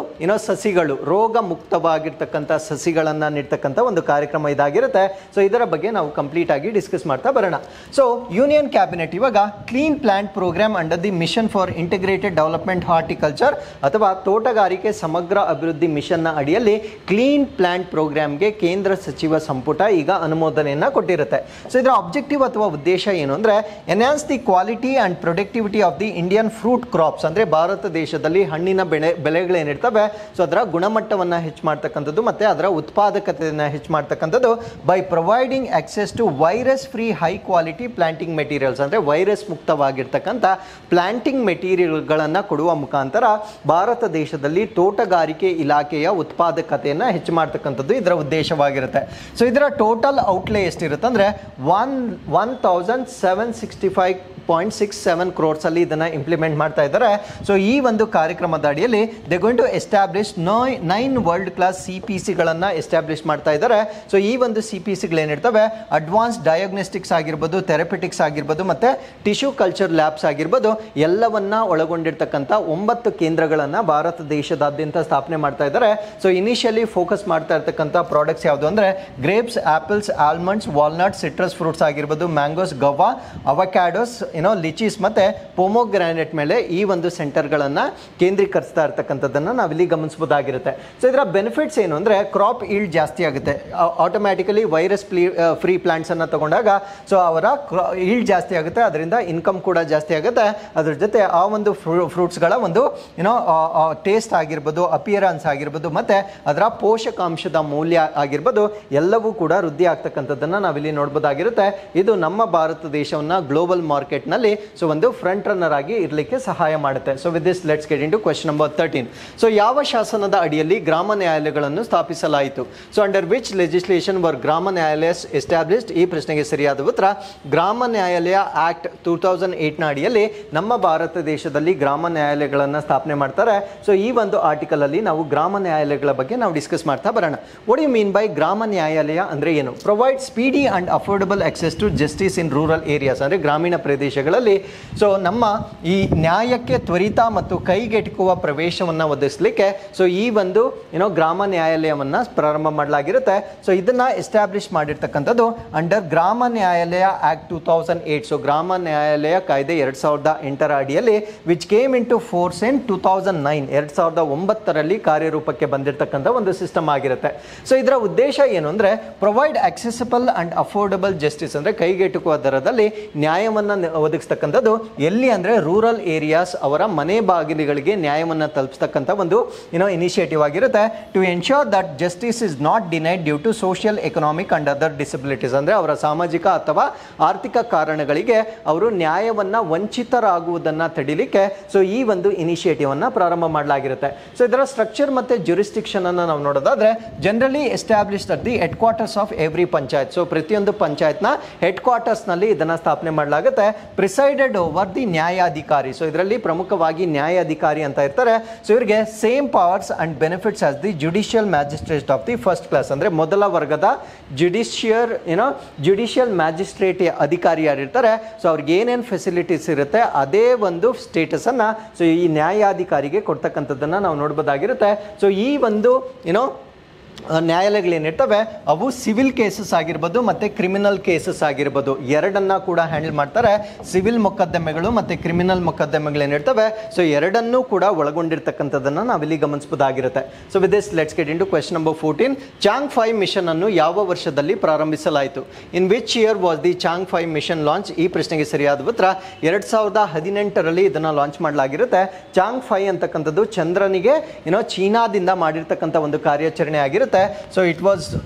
ಸಸಿಗಳು, ರೋಗ ಮುಕ್ತವಾಗಿರ್ತಕ್ಕಂಥ ಸಸಿಗಳನ್ನು ನೀಡ್ತಕ್ಕಂಥ ಒಂದು ಕಾರ್ಯಕ್ರಮ ಇದಾಗಿರುತ್ತೆ. ಸೊ ಇದರ ಬಗ್ಗೆ ನಾವು ಕಂಪ್ಲೀಟ್ ಆಗಿ ಡಿಸ್ಕಸ್ ಮಾಡ್ತಾ ಬರೋಣ. ಸೊ ಯೂನಿಯನ್ ಕ್ಯಾಬಿನೆಟ್ ಇವಾಗ clean plant programme under the mission for integrated development horticulture ಅಥವಾ ತೋಟಗಾರಿಕೆ ಸಮಗ್ರ ಅಭಿವೃದ್ಧಿ ಮಿಷನ್ನ ಅಡಿಯಲ್ಲಿ ಕ್ಲೀನ್ ಪ್ಲಾಂಟ್ ಪ್ರೋಗ್ರಾಮ್ಗೆ ಕೇಂದ್ರ ಸಚಿವ ಸಂಪುಟ ಈಗ ಅನುಮೋದನೆಯನ್ನು ಕೊಟ್ಟಿರುತ್ತೆ. ಸೊ ಇದರ ಆಬ್ಜೆಕ್ಟಿವ್ ಅಥವಾ ಉದ್ದೇಶ ಏನು ಅಂದರೆ enhance the quality and productivity of the Indian fruit crops ಅಂದರೆ ಭಾರತ ದೇಶದಲ್ಲಿ ಹಣ್ಣಿನ ಬೆಳೆಗಳೇನಿರ್ತವೆ ಸೊ ಅದರ ಗುಣಮಟ್ಟವನ್ನು ಹೆಚ್ಚು ಮಾಡ್ತಕ್ಕಂಥದ್ದು ಮತ್ತು ಅದರ ಉತ್ಪಾದಕತೆಯನ್ನು ಹೆಚ್ಚು ಮಾಡ್ತಕ್ಕಂಥದ್ದು by providing access to virus free high quality planting materials ಅಂದರೆ ವೈರಸ್ ಮುಕ್ತವಾಗಿರ್ತಕ್ಕಂಥ ಪ್ಲಾಂಟಿಂಗ್ ಮೆಟೀರಿಯಲ್ಗಳನ್ನು ಕೊಡುವ ಮುಖಾಂತರ ಭಾರತ ದೇಶದಲ್ಲಿ ತೋಟಗಾರಿಕೆ ಇಲಾಖೆಯ ಉತ್ಪಾದಕತೆಯನ್ನು ಹೆಚ್ಚು ಮಾಡ್ತಕ್ಕಂಥದ್ದು ಇದರ ಉದ್ದೇಶವಾಗಿರುತ್ತೆ. ಸೊ ಇದರ ಟೋಟಲ್ ಔಟ್ಲೇ ಎಷ್ಟಿರುತ್ತೆ ಅಂದರೆ 1765.67 crores ಅಲ್ಲಿ ಇದನ್ನು ಇಂಪ್ಲಿಮೆಂಟ್ ಮಾಡ್ತಾ ಇದ್ದಾರೆ. ಸೊ ಈ ಒಂದು ಕಾರ್ಯಕ್ರಮದ ಅಡಿಯಲ್ಲಿ they going to establish 9 world class CPCಗಳನ್ನು ಎಸ್ಟಾಬ್ಲಿಷ್ ಮಾಡ್ತಾ ಇದ್ದಾರೆ. ಸೊ ಈ ಒಂದು CPCಗಳೇನಿರ್ತವೆ ಅಡ್ವಾನ್ಸ್ ಡಯಾಗ್ನೋಸ್ಟಿಕ್ಸ್ ಆಗಿರ್ಬೋದು, ಥೆರಪಿಟಿಕ್ಸ್ ಆಗಿರ್ಬೋದು ಮತ್ತು ಟಿಶ್ಯೂ ಕಲ್ಚರ್ ಲ್ಯಾಬ್ಸ್ ಆಗಿರ್ಬೋದು ಎಲ್ಲವನ್ನ ಒಳಗೊಂಡಿರ್ತಕ್ಕಂಥ 9 ಕೇಂದ್ರಗಳನ್ನು ಭಾರತ ದೇಶದಾದ್ಯಂತ ಸ್ಥಾಪನೆ ಮಾಡ್ತಾ ಇದ್ದಾರೆ. ಸೊ ಇನಿಷಿಯಲಿ ಫೋಕಸ್ ಮಾಡ್ತಾ ಇರ್ತಕ್ಕಂಥ ಪ್ರಾಡಕ್ಟ್ಸ್ ಯಾವುದು ಅಂದರೆ grapes, apples, almonds, walnuts, citrus fruits ಆಗಿರ್ಬೋದು, ಮ್ಯಾಂಗೋಸ್, ಗವಾ, ಅವಕ್ಯಾಡೋಸ್, ಲಿಚೀಸ್ ಮತ್ತು ಪೊಮೊಗ್ರಾನೆಟ್ ಮೇಲೆ ಈ ಒಂದು ಸೆಂಟರ್ಗಳನ್ನು ಕೇಂದ್ರೀಕರಿಸ್ತಾ ಇರ್ತಕ್ಕಂಥದ್ದನ್ನು ನಾವಿಲ್ಲಿ ಗಮನಿಸಬಹುದಾಗಿರುತ್ತೆ. ಸೊ ಇದರ ಬೆನಿಫಿಟ್ಸ್ ಏನು ಅಂದರೆ ಕ್ರಾಪ್ ಈಲ್ಡ್ ಜಾಸ್ತಿ ಆಗುತ್ತೆ. ಆಟೋಮ್ಯಾಟಿಕಲಿ ವೈರಸ್ ಫ್ರೀ ಪ್ಲಾಂಟ್ಸನ್ನು ತಗೊಂಡಾಗ ಸೊ ಅವರ ಈಲ್ಡ್ ಜಾಸ್ತಿ ಆಗುತ್ತೆ, ಅದರಿಂದ ಇನ್ಕಮ್ ಕೂಡ ಜಾಸ್ತಿ ಆಗುತ್ತೆ. ಅದ್ರ ಜೊತೆ ಆ ಒಂದು ಫ್ರೂಟ್ಸ್ಗಳ ಒಂದು ಟೇಸ್ಟ್ ಆಗಿರ್ಬೋದು, ಅಪಿಯರೆನ್ಸ್ ಆಗಿರ್ಬೋದು ಮತ್ತು ಅದರ ಪೋಷಕಾಂಶದ ಮೌಲ್ಯ ಆಗಿರ್ಬೋದು ಎಲ್ಲವೂ ಕೂಡ ವೃದ್ಧಿ ಆಗ್ತಕ್ಕಂಥದ್ದನ್ನು ನಾವಿಲ್ಲಿ ನೋಡ್ಬೋದಾಗಿರುತ್ತೆ. ಇದು ನಮ್ಮ ಭಾರತ ದೇಶವನ್ನು ಗ್ಲೋಬಲ್ ಮಾರ್ಕೆಟ್ನಲ್ಲಿ ಸೊ ಒಂದು ಫ್ರಂಟ್ ರನ್ನರ್ ಆಗಿ ಇರಲಿಕ್ಕೆ ಸಹಾಯ ಮಾಡುತ್ತೆ. So with this let's get into question number 13. So ಯಾವ ಶಾಸನದ ಅಡಿಯಲ್ಲಿ ಗ್ರಾಮ ನ್ಯಾಯಾಲಯಗಳನ್ನು ಸ್ಥಾಪಿಸಲಾಯಿತು? So under which legislation var ಗ್ರಾಮ ನ್ಯಾಯಾಲಯ ಎಸ್ಟಾಬ್ಲಿಷ್ಡ್? ಈ ಪ್ರಶ್ನೆಗೆ ಸರಿಯಾದ ಉತ್ತರ ಗ್ರಾಮ ನ್ಯಾಯಾಲಯ ಆಕ್ಟ್ 2008ನ ಅಡಿಯಲ್ಲಿ ನಮ್ಮ ಭಾರತ ದೇಶದಲ್ಲಿ ಗ್ರಾಮ ನ್ಯಾಯಾಲಯಗಳನ್ನು ಸ್ಥಾಪನೆ ಮಾಡ್ತಾರೆ. ಸೊ ಈ ಒಂದು ಆರ್ಟಿಕಲ್ ಅಲ್ಲಿ ನಾವು ಗ್ರಾಮ ನ್ಯಾಯಾಲಯಗಳ ಬಗ್ಗೆ ನಾವು ಡಿಸ್ಕಸ್ ಮಾಡ್ತಾ ಬರೋಣ. ವಾಟ್ ಯು ಮೀನ್ ಬೈ ಗ್ರಾಮ ನ್ಯಾಯಾಲಯ ಅಂದರೆ ಏನು? Provide speedy and affordable access to justice in rural areas ಅಂದರೆ ಗ್ರಾಮೀಣ ಪ್ರದೇಶಗಳಲ್ಲಿ ಸೊ ನಮ್ಮ ಈ ನ್ಯಾಯಕ್ಕೆ ತ್ವರಿತ ಮತ್ತು ಕೈಗೆಟುಕುವ ಪ್ರವೇಶವನ್ನು ಒದಗಿಸಲಿಕ್ಕೆ ಸೊ ಈ ಒಂದು ಗ್ರಾಮ ನ್ಯಾಯಾಲಯವನ್ನು ಪ್ರಾರಂಭ ಮಾಡಲಾಗಿರುತ್ತೆ. ಸೊ ಇದನ್ನು ಎಸ್ಟಾಬ್ಲಿಷ್ ಮಾಡಿರ್ತಕ್ಕಂಥದ್ದು ಅಂಡರ್ ಗ್ರಾಮ ನ್ಯಾಯಾಲಯ ಆಕ್ಟ್ 2008. ಸೊ ಗ್ರಾಮ ನ್ಯಾಯಾಲಯ ಕಾಯ್ದೆ 2008ರ ಅಡಿಯಲ್ಲಿ which came into force in 2009 2009ರಲ್ಲಿ ಕಾರ್ಯರೂಪಕ್ಕೆ ಬಂದಿರತಕ್ಕಂಥ ಒಂದು ಸಿಸ್ಟಮ್ ಆಗಿರುತ್ತೆ. ಸೊ ಇದರ ಉದ್ದೇಶ ಏನು ಅಂದರೆ provide accessible and affordable justice ಅಂದರೆ ಕೈಗೆಟುಕುವ ದರದಲ್ಲಿ ನ್ಯಾಯವನ್ನು ಒದಗಿಸ್ತಕ್ಕಂಥದ್ದು ಎಲ್ಲಿ ಅಂದರೆ ರೂರಲ್ ಏರಿಯಾಸ್ ಅವರ ಮನೆ ಬಾಗಿಲುಗಳಿಗೆ ನ್ಯಾಯವನ್ನು ತಲುಪಿಸ್ತಕ್ಕಂಥ ಒಂದು ಇನಿಷಿಯೇಟಿವ್ ಆಗಿರುತ್ತೆ. To ensure that justice is not denied due to social, economic and other disabilities ಅಂದರೆ ಅವರ ಸಾಮಾಜಿಕ ಅಥವಾ ಆರ್ಥಿಕ ಕಾರಣಗಳಿಗೆ ಅವರು ನ್ಯಾಯವನ್ನು ವಂಚಿತರಾಗುವುದನ್ನು ತಡಿಲಿಕ್ಕೆ ಸೊ ಈ ಒಂದು ಇನಿಷಿಯೇಟಿವ್ ಅನ್ನು ಪ್ರಾರಂಭ ಮಾಡಲಾಗಿರುತ್ತೆ. ಸೊ ಇದರ ಸ್ಟ್ರಕ್ಚರ್ ಮತ್ತು ಜ್ಯೂರಿಸ್ಡಿಕ್ಷನ್ ಅನ್ನು ನಾವು ನೋಡೋದಾದ್ರೆ generally established at the head quarters of every panchayat. So ಪ್ರತಿಯೊಂದು ಪಂಚಾಯತ್ನ ಹೆಡ್ ಕ್ವಾರ್ಟರ್ಸ್ ನಲ್ಲಿ ಇದನ್ನು ಸ್ಥಾಪನೆ ಮಾಡಲಾಗುತ್ತೆ. Presided over the ನ್ಯಾಯಾಧಿಕಾರಿ. ಸೊ ಇದರಲ್ಲಿ ಪ್ರಮುಖವಾಗಿ ನ್ಯಾಯಾಧಿಕಾರಿ ಅಂತ ಇರ್ತಾರೆ. ಸೊ ಇವರಿಗೆ same powers and benefits as the judicial magistrate of the first class ಅಂದರೆ ಮೊದಲ ವರ್ಗದ ಜುಡಿಷಿಯಲ್ ಮ್ಯಾಜಿಸ್ಟ್ರೇಟ್ ಅಧಿಕಾರಿ ಯಾರಿರ್ತಾರೆ ಸೊ ಅವ್ರಿಗೆ ಏನೇನು ಫೆಸಿಲಿಟೀಸ್ ಇರುತ್ತೆ ಅದೇ ಒಂದು ಸ್ಟೇಟಸ್ ಅನ್ನ ಸೊ ಈ ನ್ಯಾಯಾಧಿಕಾರಿಗೆ ಕೊಡ್ತಕ್ಕಂಥದ್ದನ್ನು ನಾವು ನೋಡ್ಬೋದಾಗಿರುತ್ತೆ. ಸೊ ಈ ಒಂದು ನ್ಯಾಯಾಲಯಗಳೇನಿರ್ತವೆ ಅವು ಸಿವಿಲ್ ಕೇಸಸ್ ಆಗಿರ್ಬೋದು ಮತ್ತು ಕ್ರಿಮಿನಲ್ ಕೇಸಸ್ ಆಗಿರ್ಬೋದು, ಎರಡನ್ನ ಕೂಡ ಹ್ಯಾಂಡಲ್ ಮಾಡ್ತಾರೆ. ಸಿವಿಲ್ ಮೊಕದ್ದಮೆಗಳು ಮತ್ತು ಕ್ರಿಮಿನಲ್ ಮೊಕದ್ದಮೆಗಳೇನಿರ್ತವೆ ಸೊ ಎರಡನ್ನೂ ಕೂಡ ಒಳಗೊಂಡಿರ್ತಕ್ಕಂಥದ್ದನ್ನು ನಾವಿಲ್ಲಿ ಗಮನಿಸಬಹುದಾಗಿರುತ್ತೆ. So with this let's get into question number 14. Chang'e 5 mission ಅನ್ನು ಯಾವ ವರ್ಷದಲ್ಲಿ ಪ್ರಾರಂಭಿಸಲಾಯಿತು? In which year was the Chang'e 5 mission launch? ಈ ಪ್ರಶ್ನೆಗೆ ಸರಿಯಾದ ಉತ್ತರ 2018ರಲ್ಲಿ ಇದನ್ನು ಲಾಂಚ್ ಮಾಡಲಾಗಿರುತ್ತೆ. ಚಾಂಗ್ 5 ಅಂತಕ್ಕಂಥದ್ದು ಚಂದ್ರನಿಗೆ ಚೀನಾದಿಂದ ಮಾಡಿರ್ತಕ್ಕಂಥ ಒಂದು ಕಾರ್ಯಾಚರಣೆ ಆಗಿರುತ್ತೆ. So it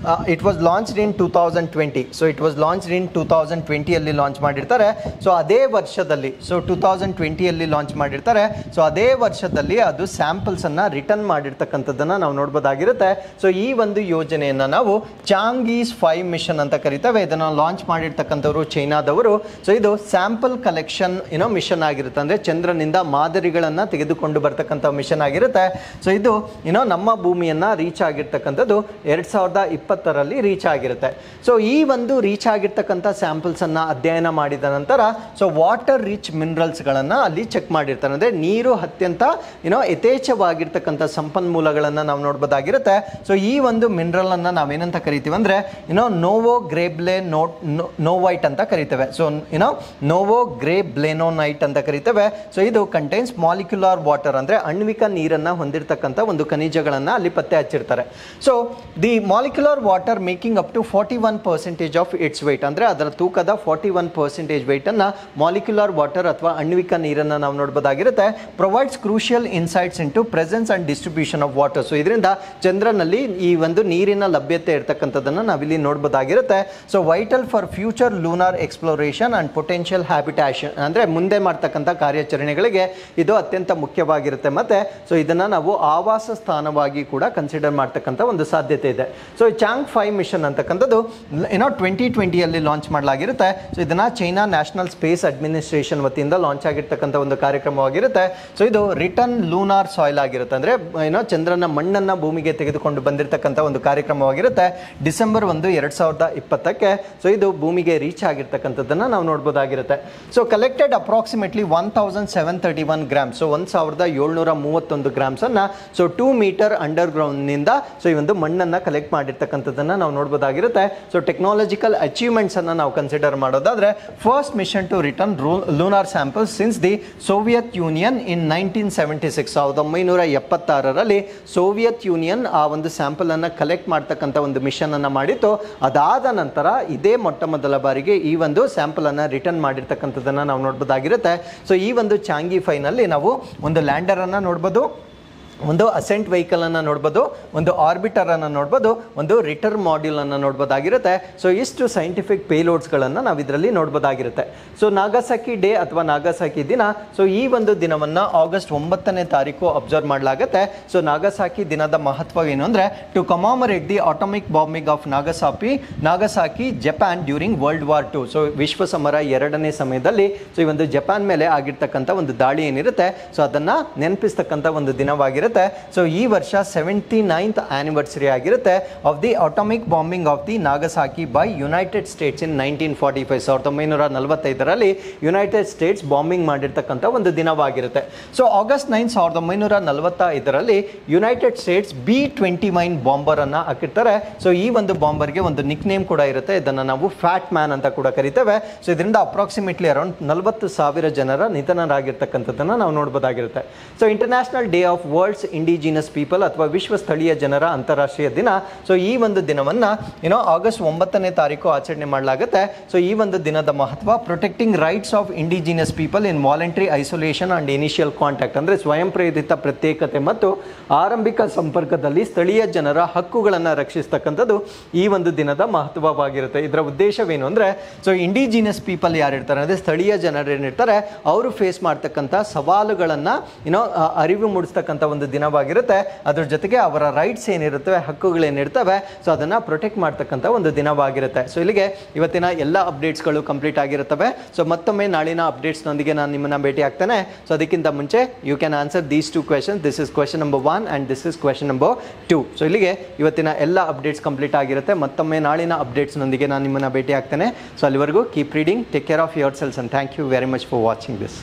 was launched in 2020. So it was launched in 2020 ಅಲ್ಲಿ ಲಾಂಚ್ ಮಾಡಿರ್ತಾರೆ. ಸೊ ಅದೇ ವರ್ಷದಲ್ಲಿ 2020 ಅಲ್ಲಿ ಲಾಂಚ್ ಮಾಡಿರ್ತಾರೆ. ಸೊ ಅದೇ ವರ್ಷದಲ್ಲಿ ಅದು ಸ್ಯಾಂಪಲ್ಸ್ ಅನ್ನ ರಿಟರ್ನ್ ಮಾಡಿರ್ತಕ್ಕಂಥದ್ದನ್ನ ನಾವು ನೋಡ್ಬೋದಾಗಿರುತ್ತೆ. ಸೊ ಈ ಒಂದು ಯೋಜನೆಯನ್ನ ನಾವು ಚಾಂಗೀಸ್ 5 ಮಿಷನ್ ಅಂತ ಕರಿತೇವೆ. ಇದನ್ನ ಲಾಂಚ್ ಮಾಡಿರ್ತಕ್ಕಂಥವ್ರು ಚೈನಾದವರು. ಸೊ ಇದು ಸ್ಯಾಂಪಲ್ ಕಲೆಕ್ಷನ್ ಮಿಷನ್ ಆಗಿರುತ್ತೆ. ಅಂದ್ರೆ ಚಂದ್ರನಿಂದ ಮಾದರಿಗಳನ್ನ ತೆಗೆದುಕೊಂಡು ಬರ್ತಕ್ಕಂಥ ಮಿಷನ್ ಆಗಿರುತ್ತೆ. ಸೊ ಇದು ನಮ್ಮ ಭೂಮಿಯನ್ನ ರೀಚ್ ಆಗಿರ್ತಕ್ಕಂಥದ್ದು 2020ರಲ್ಲಿ ರೀಚ್ ಆಗಿರುತ್ತೆ. ಸೊ ಈ ಒಂದು ರೀಚ್ ಆಗಿರ್ತಕ್ಕಂಥ ಸ್ಯಾಂಪಲ್ಸ್ ಅನ್ನ ಅಧ್ಯಯನ ಮಾಡಿದ ನಂತರ ಸೊ ವಾಟರ್ ರಿಚ್ ಮಿನರಲ್ಸ್ಗಳನ್ನು ಅಲ್ಲಿ ಚೆಕ್ ಮಾಡಿರ್ತಾರೆ. ಅಂದರೆ ನೀರು ಅತ್ಯಂತ ಯಥೇಚ್ಛವಾಗಿರ್ತಕ್ಕಂಥ ಸಂಪನ್ಮೂಲಗಳನ್ನು ನಾವು ನೋಡ್ಬೋದಾಗಿರುತ್ತೆ. ಸೊ ಈ ಒಂದು ಮಿನರಲ್ ಅನ್ನ ನಾವೇನಂತ ಕರಿತೀವಿ ಅಂದರೆ ನೋವೋಗ್ರೇಬ್ಲೆನೋವೈಟ್ ಅಂತ ಕರಿತೇವೆ. ಸೊ ನೋವೋಗ್ರೇಬ್ಲೆನೋನೈಟ್ ಅಂತ ಕರಿತೇವೆ. ಸೊ ಇದು ಕಂಟೈನ್ಸ್ ಮಾಲಿಕ್ಯುಲರ್ ವಾಟರ್, ಅಂದರೆ ಆಣ್ವಿಕ ನೀರನ್ನು ಹೊಂದಿರತಕ್ಕಂಥ ಒಂದು ಖನಿಜಗಳನ್ನು ಅಲ್ಲಿ ಪತ್ತೆ ಹಚ್ಚಿರ್ತಾರೆ. So the molecular water making up to 41% of its weight, ಅಂದರೆ ಅದರ ತೂಕದ 41% ವೆಯ್ಟನ್ನು ಮಾಲಿಕ್ಯುಲರ್ ವಾಟರ್ ಅಥವಾ ಆಣ್ವಿಕ ನೀರನ್ನು ನಾವು ನೋಡ್ಬೋದಾಗಿರುತ್ತೆ. Provides crucial insights into presence and distribution of water. So ಇದರಿಂದ ಚಂದ್ರನಲ್ಲಿ ಈ ಒಂದು ನೀರಿನ ಲಭ್ಯತೆ ಇರತಕ್ಕಂಥದ್ದನ್ನು ನಾವಿಲ್ಲಿ ನೋಡ್ಬೋದಾಗಿರುತ್ತೆ. So vital for future lunar exploration and potential habitation, ಅಂದರೆ ಮುಂದೆ ಮಾಡ್ತಕ್ಕಂಥ ಕಾರ್ಯಾಚರಣೆಗಳಿಗೆ ಇದು ಅತ್ಯಂತ ಮುಖ್ಯವಾಗಿರುತ್ತೆ. ಮತ್ತು ಸೊ ಇದನ್ನು ನಾವು ಆವಾಸ ಸ್ಥಾನವಾಗಿ ಕೂಡ ಕನ್ಸಿಡರ್ ಮಾಡ್ತಕ್ಕಂಥ ಒಂದು ಸಾಧ್ಯತೆ ಇದೆ. ಸೊ ಚಾಂಗ್ 5 ಮಿಷನ್ ಅಂತಕ್ಕಂಥದ್ದು 2020ಯಲ್ಲಿ ಲಾಂಚ್ ಮಾಡಲಾಗಿರುತ್ತೆ. ಸೊ ಇದನ್ನ ಚೈನಾ ನ್ಯಾಷನಲ್ ಸ್ಪೇಸ್ ಅಡ್ಮಿನಿಸ್ಟ್ರೇಷನ್ ವತಿಯಿಂದ ಲಾಂಚ್ ಆಗಿರ್ತಕ್ಕಂಥ ಒಂದು ಕಾರ್ಯಕ್ರಮವಾಗಿರುತ್ತೆ. ಸೊ ಇದು ರಿಟರ್ನ್ ಲೂನಾರ್ ಸಾಯಿಲ್ ಆಗಿರುತ್ತೆ, ಅಂದರೆ ಚಂದ್ರನ ಮಣ್ಣನ್ನು ಭೂಮಿಗೆ ತೆಗೆದುಕೊಂಡು ಬಂದಿರತಕ್ಕಂಥ ಒಂದು ಕಾರ್ಯಕ್ರಮವಾಗಿರುತ್ತೆ. ಡಿಸೆಂಬರ್ 1, 2020ಕ್ಕೆ ಸೊ ಇದು ಭೂಮಿಗೆ ರೀಚ್ ಆಗಿರ್ತಕ್ಕಂಥದ್ದನ್ನು ನಾವು ನೋಡ್ಬೋದಾಗಿರುತ್ತೆ. So collected approximately 1731 grams, so 1731 ಗ್ರಾಮ್ಸನ್ನು ಸೊ 2 ಮೀಟರ್ ಅಂಡರ್ ಗ್ರೌಂಡ್ನಿಂದ ಸೊ ಈ ಒಂದು ಮಣ್ಣನ್ನು ಕಲೆಕ್ಟ್ ಮಾಡಿರ್ತಕ್ಕಂಥದ್ದನ್ನು ನಾವು ನೋಡ್ಬೋದಾಗಿರುತ್ತೆ. ಸೊ ಟೆಕ್ನಾಲಜಿಕಲ್ ಅಚೀವ್ಮೆಂಟ್ಸ್ ಅನ್ನು ನಾವು ಕನ್ಸಿಡರ್ ಮಾಡೋದಾದ್ರೆ, first mission to return lunar samples since the Soviet Union in 1976, 1976ರಲ್ಲಿ ಸೋವಿಯತ್ ಯೂನಿಯನ್ ಆ ಒಂದು ಸ್ಯಾಂಪಲ್ ಅನ್ನು ಕಲೆಕ್ಟ್ ಮಾಡ್ತಕ್ಕಂಥ ಒಂದು ಮಿಷನ್ ಅನ್ನು ಮಾಡಿತ್ತು. ಅದಾದ ನಂತರ ಇದೇ ಮೊಟ್ಟ ಮೊದಲ ಬಾರಿಗೆ ಈ ಒಂದು ಸ್ಯಾಂಪಲ್ ಅನ್ನು ರಿಟರ್ನ್ ಮಾಡಿರ್ತಕ್ಕಂಥದ್ದನ್ನು ನಾವು ನೋಡ್ಬೋದಾಗಿರುತ್ತೆ. ಸೊ ಈ ಒಂದು ಚಾಂಗಿ 5ನಲ್ಲಿ ನಾವು ಒಂದು ಲ್ಯಾಂಡರ್ ಅನ್ನು ನೋಡ್ಬೋದು, ಒಂದು ಅಸೆಂಟ್ ವೆಹಿಕಲ್ ಅನ್ನು ನೋಡ್ಬೋದು, ಒಂದು ಆರ್ಬಿಟರ್ ಅನ್ನು ನೋಡ್ಬೋದು, ಒಂದು ರಿಟರ್ನ್ ಮಾಡ್ಯೂಲ್ ಅನ್ನು ನೋಡ್ಬೋದಾಗಿರುತ್ತೆ. ಸೊ ಇಷ್ಟು ಸೈಂಟಿಫಿಕ್ ಪೇಲೋಡ್ಸ್ಗಳನ್ನು ನಾವು ಇದರಲ್ಲಿ ನೋಡ್ಬೋದಾಗಿರುತ್ತೆ. ಸೊ ನಾಗಸಾಕಿ ಡೇ ಅಥವಾ ನಾಗಸಾಕಿ ದಿನ, ಸೊ ಈ ಒಂದು ದಿನವನ್ನು ಆಗಸ್ಟ್ 9ನೇ ತಾರೀಕು ಅಬ್ಸರ್ವ್ ಮಾಡಲಾಗುತ್ತೆ. ಸೊ ನಾಗಸಾಕಿ ದಿನದ ಮಹತ್ವವೇನು ಅಂದರೆ to commemorate the atomic bombing of Nagasaki Japan during world war 2. So ವಿಶ್ವ ಸಮರ 2ನೇ ಸಮಯದಲ್ಲಿ ಸೊ ಈ ಒಂದು ಜಪಾನ್ ಮೇಲೆ ಆಗಿರ್ತಕ್ಕಂಥ ಒಂದು ದಾಳಿ ಏನಿರುತ್ತೆ ಸೊ ಅದನ್ನು ನೆನಪಿಸ್ತಕ್ಕಂಥ ಒಂದು ದಿನವಾಗಿರುತ್ತೆ. ಸೊ ಈ ವರ್ಷ 79th ಆನಿವರ್ಸರಿ ಆಗಿರುತ್ತೆ of the atomic bombing of the Nagasaki by United States in 1945, 1945ರಲ್ಲಿ ಯುನೈಟೆಡ್ ಸ್ಟೇಟ್ಸ್ ಬಾಂಬಿಂಗ್ ಮಾಡಿರ್ತಕ್ಕಂಥ ಒಂದು ದಿನವಾಗಿರುತ್ತೆ. ಸೊ ಆಗಸ್ಟ್ 9, 1945ರಲ್ಲಿ ಯುನೈಟೆಡ್ ಸ್ಟೇಟ್ಸ್ B-29 ಬಾಂಬರ್ ಅನ್ನ ಹಾಕಿರ್ತಾರೆ. ಸೊ ಈ ಒಂದು ಬಾಂಬರ್ಗೆ ಒಂದು ನಿಕ್ ನೇಮ್ ಕೂಡ ಇರುತ್ತೆ, ಇದನ್ನು ನಾವು ಫ್ಯಾಟ್ ಮ್ಯಾನ್ ಅಂತ ಕೂಡ ಕರಿತೇವೆ. ಸೊ ಇದರಿಂದ ಅಪ್ರಾಕ್ಸಿಮೇಟ್ಲಿ ಅರೌಂಡ್ 40,000 ಜನರ ನಿಧನರಾಗಿರ್ತಕ್ಕಂಥದ್ದನ್ನು ನಾವು ನೋಡ್ಬೋದಾಗಿರುತ್ತೆ. So international day of world's indigenous people ಅಥವಾ ವಿಶ್ವ ಸ್ಥಳೀಯ ಜನರ ಅಂತಾರಾಷ್ಟ್ರೀಯ ದಿನ. ಸೊ ಈ ಒಂದು ದಿನವನ್ನು ಆಗಸ್ಟ್ 9ನೇ ತಾರೀಕು ಆಚರಣೆ ಮಾಡಲಾಗುತ್ತೆ. ಸೊ ಈ ಒಂದು ದಿನದ ಮಹತ್ವ protecting rights of indigenous people in voluntary isolation and initial contact, ಅಂದರೆ ಸ್ವಯಂ ಪ್ರೇರಿತ ಪ್ರತ್ಯೇಕತೆ ಮತ್ತು ಆರಂಭಿಕ ಸಂಪರ್ಕದಲ್ಲಿ ಸ್ಥಳೀಯ ಜನರ ಹಕ್ಕುಗಳನ್ನು ರಕ್ಷಿಸ್ತಕ್ಕಂಥದ್ದು ಈ ಒಂದು ದಿನದ ಮಹತ್ವವಾಗಿರುತ್ತೆ. ಇದರ ಉದ್ದೇಶವೇನು ಅಂದರೆ ಸೊ ಇಂಡಿಜಿನಸ್ ಪೀಪಲ್ ಯಾರಿರ್ತಾರೆ ಅಂದರೆ ಸ್ಥಳೀಯ ಜನರೇನಿರ್ತಾರೆ ಅವರು ಫೇಸ್ ಮಾಡ್ತಕ್ಕಂಥ ಸವಾಲುಗಳನ್ನು ಅರಿವು ಮೂಡಿಸ್ತಕ್ಕಂಥ ಒಂದು ದಿನವಾಗಿರುತ್ತೆ. ಅದ್ರ ಜೊತೆಗೆ ಅವರ ರೈಟ್ಸ್ ಏನಿರುತ್ತವೆ, ಹಕ್ಕುಗಳೇನಿರ್ತವೆ ಸೊ ಅದನ್ನು ಪ್ರೊಟೆಕ್ಟ್ ಮಾಡ್ತಕ್ಕಂಥ ಒಂದು ದಿನವಾಗಿರುತ್ತೆ. ಸೊ ಇಲ್ಲಿಗೆ ಇವತ್ತಿನ ಎಲ್ಲ ಅಪ್ಡೇಟ್ಸ್ಗಳು ಕಂಪ್ಲೀಟ್ ಆಗಿರುತ್ತವೆ. ಸೊ ಮತ್ತೊಮ್ಮೆ ನಾಳಿನ ಅಪ್ಡೇಟ್ಸ್ನೊಂದಿಗೆ ನಾನು ನಿಮ್ಮನ್ನು ಭೇಟಿ ಆಗ್ತೇನೆ. ಸೊ ಅದಕ್ಕಿಂತ ಮುಂಚೆ you can answer these 2 questions. This is question number 1 and this is question number 2. So ಇಲ್ಲಿಗೆ ಇವತ್ತಿನ ಎಲ್ಲ ಅಪ್ಡೇಟ್ಸ್ ಕಂಪ್ಲೀಟ್ ಆಗಿರುತ್ತೆ. ಮತ್ತೊಮ್ಮೆ ನಾಳಿನ ಅಪ್ಡೇಟ್ಸ್ನೊಂದಿಗೆ ನಾನು ನಿಮ್ಮನ್ನು ಭೇಟಿ ಆಗ್ತೇನೆ. ಸೊ ಅಲ್ಲಿವರೆಗೂ keep reading, take care of yourselves and thank you very much for watching this.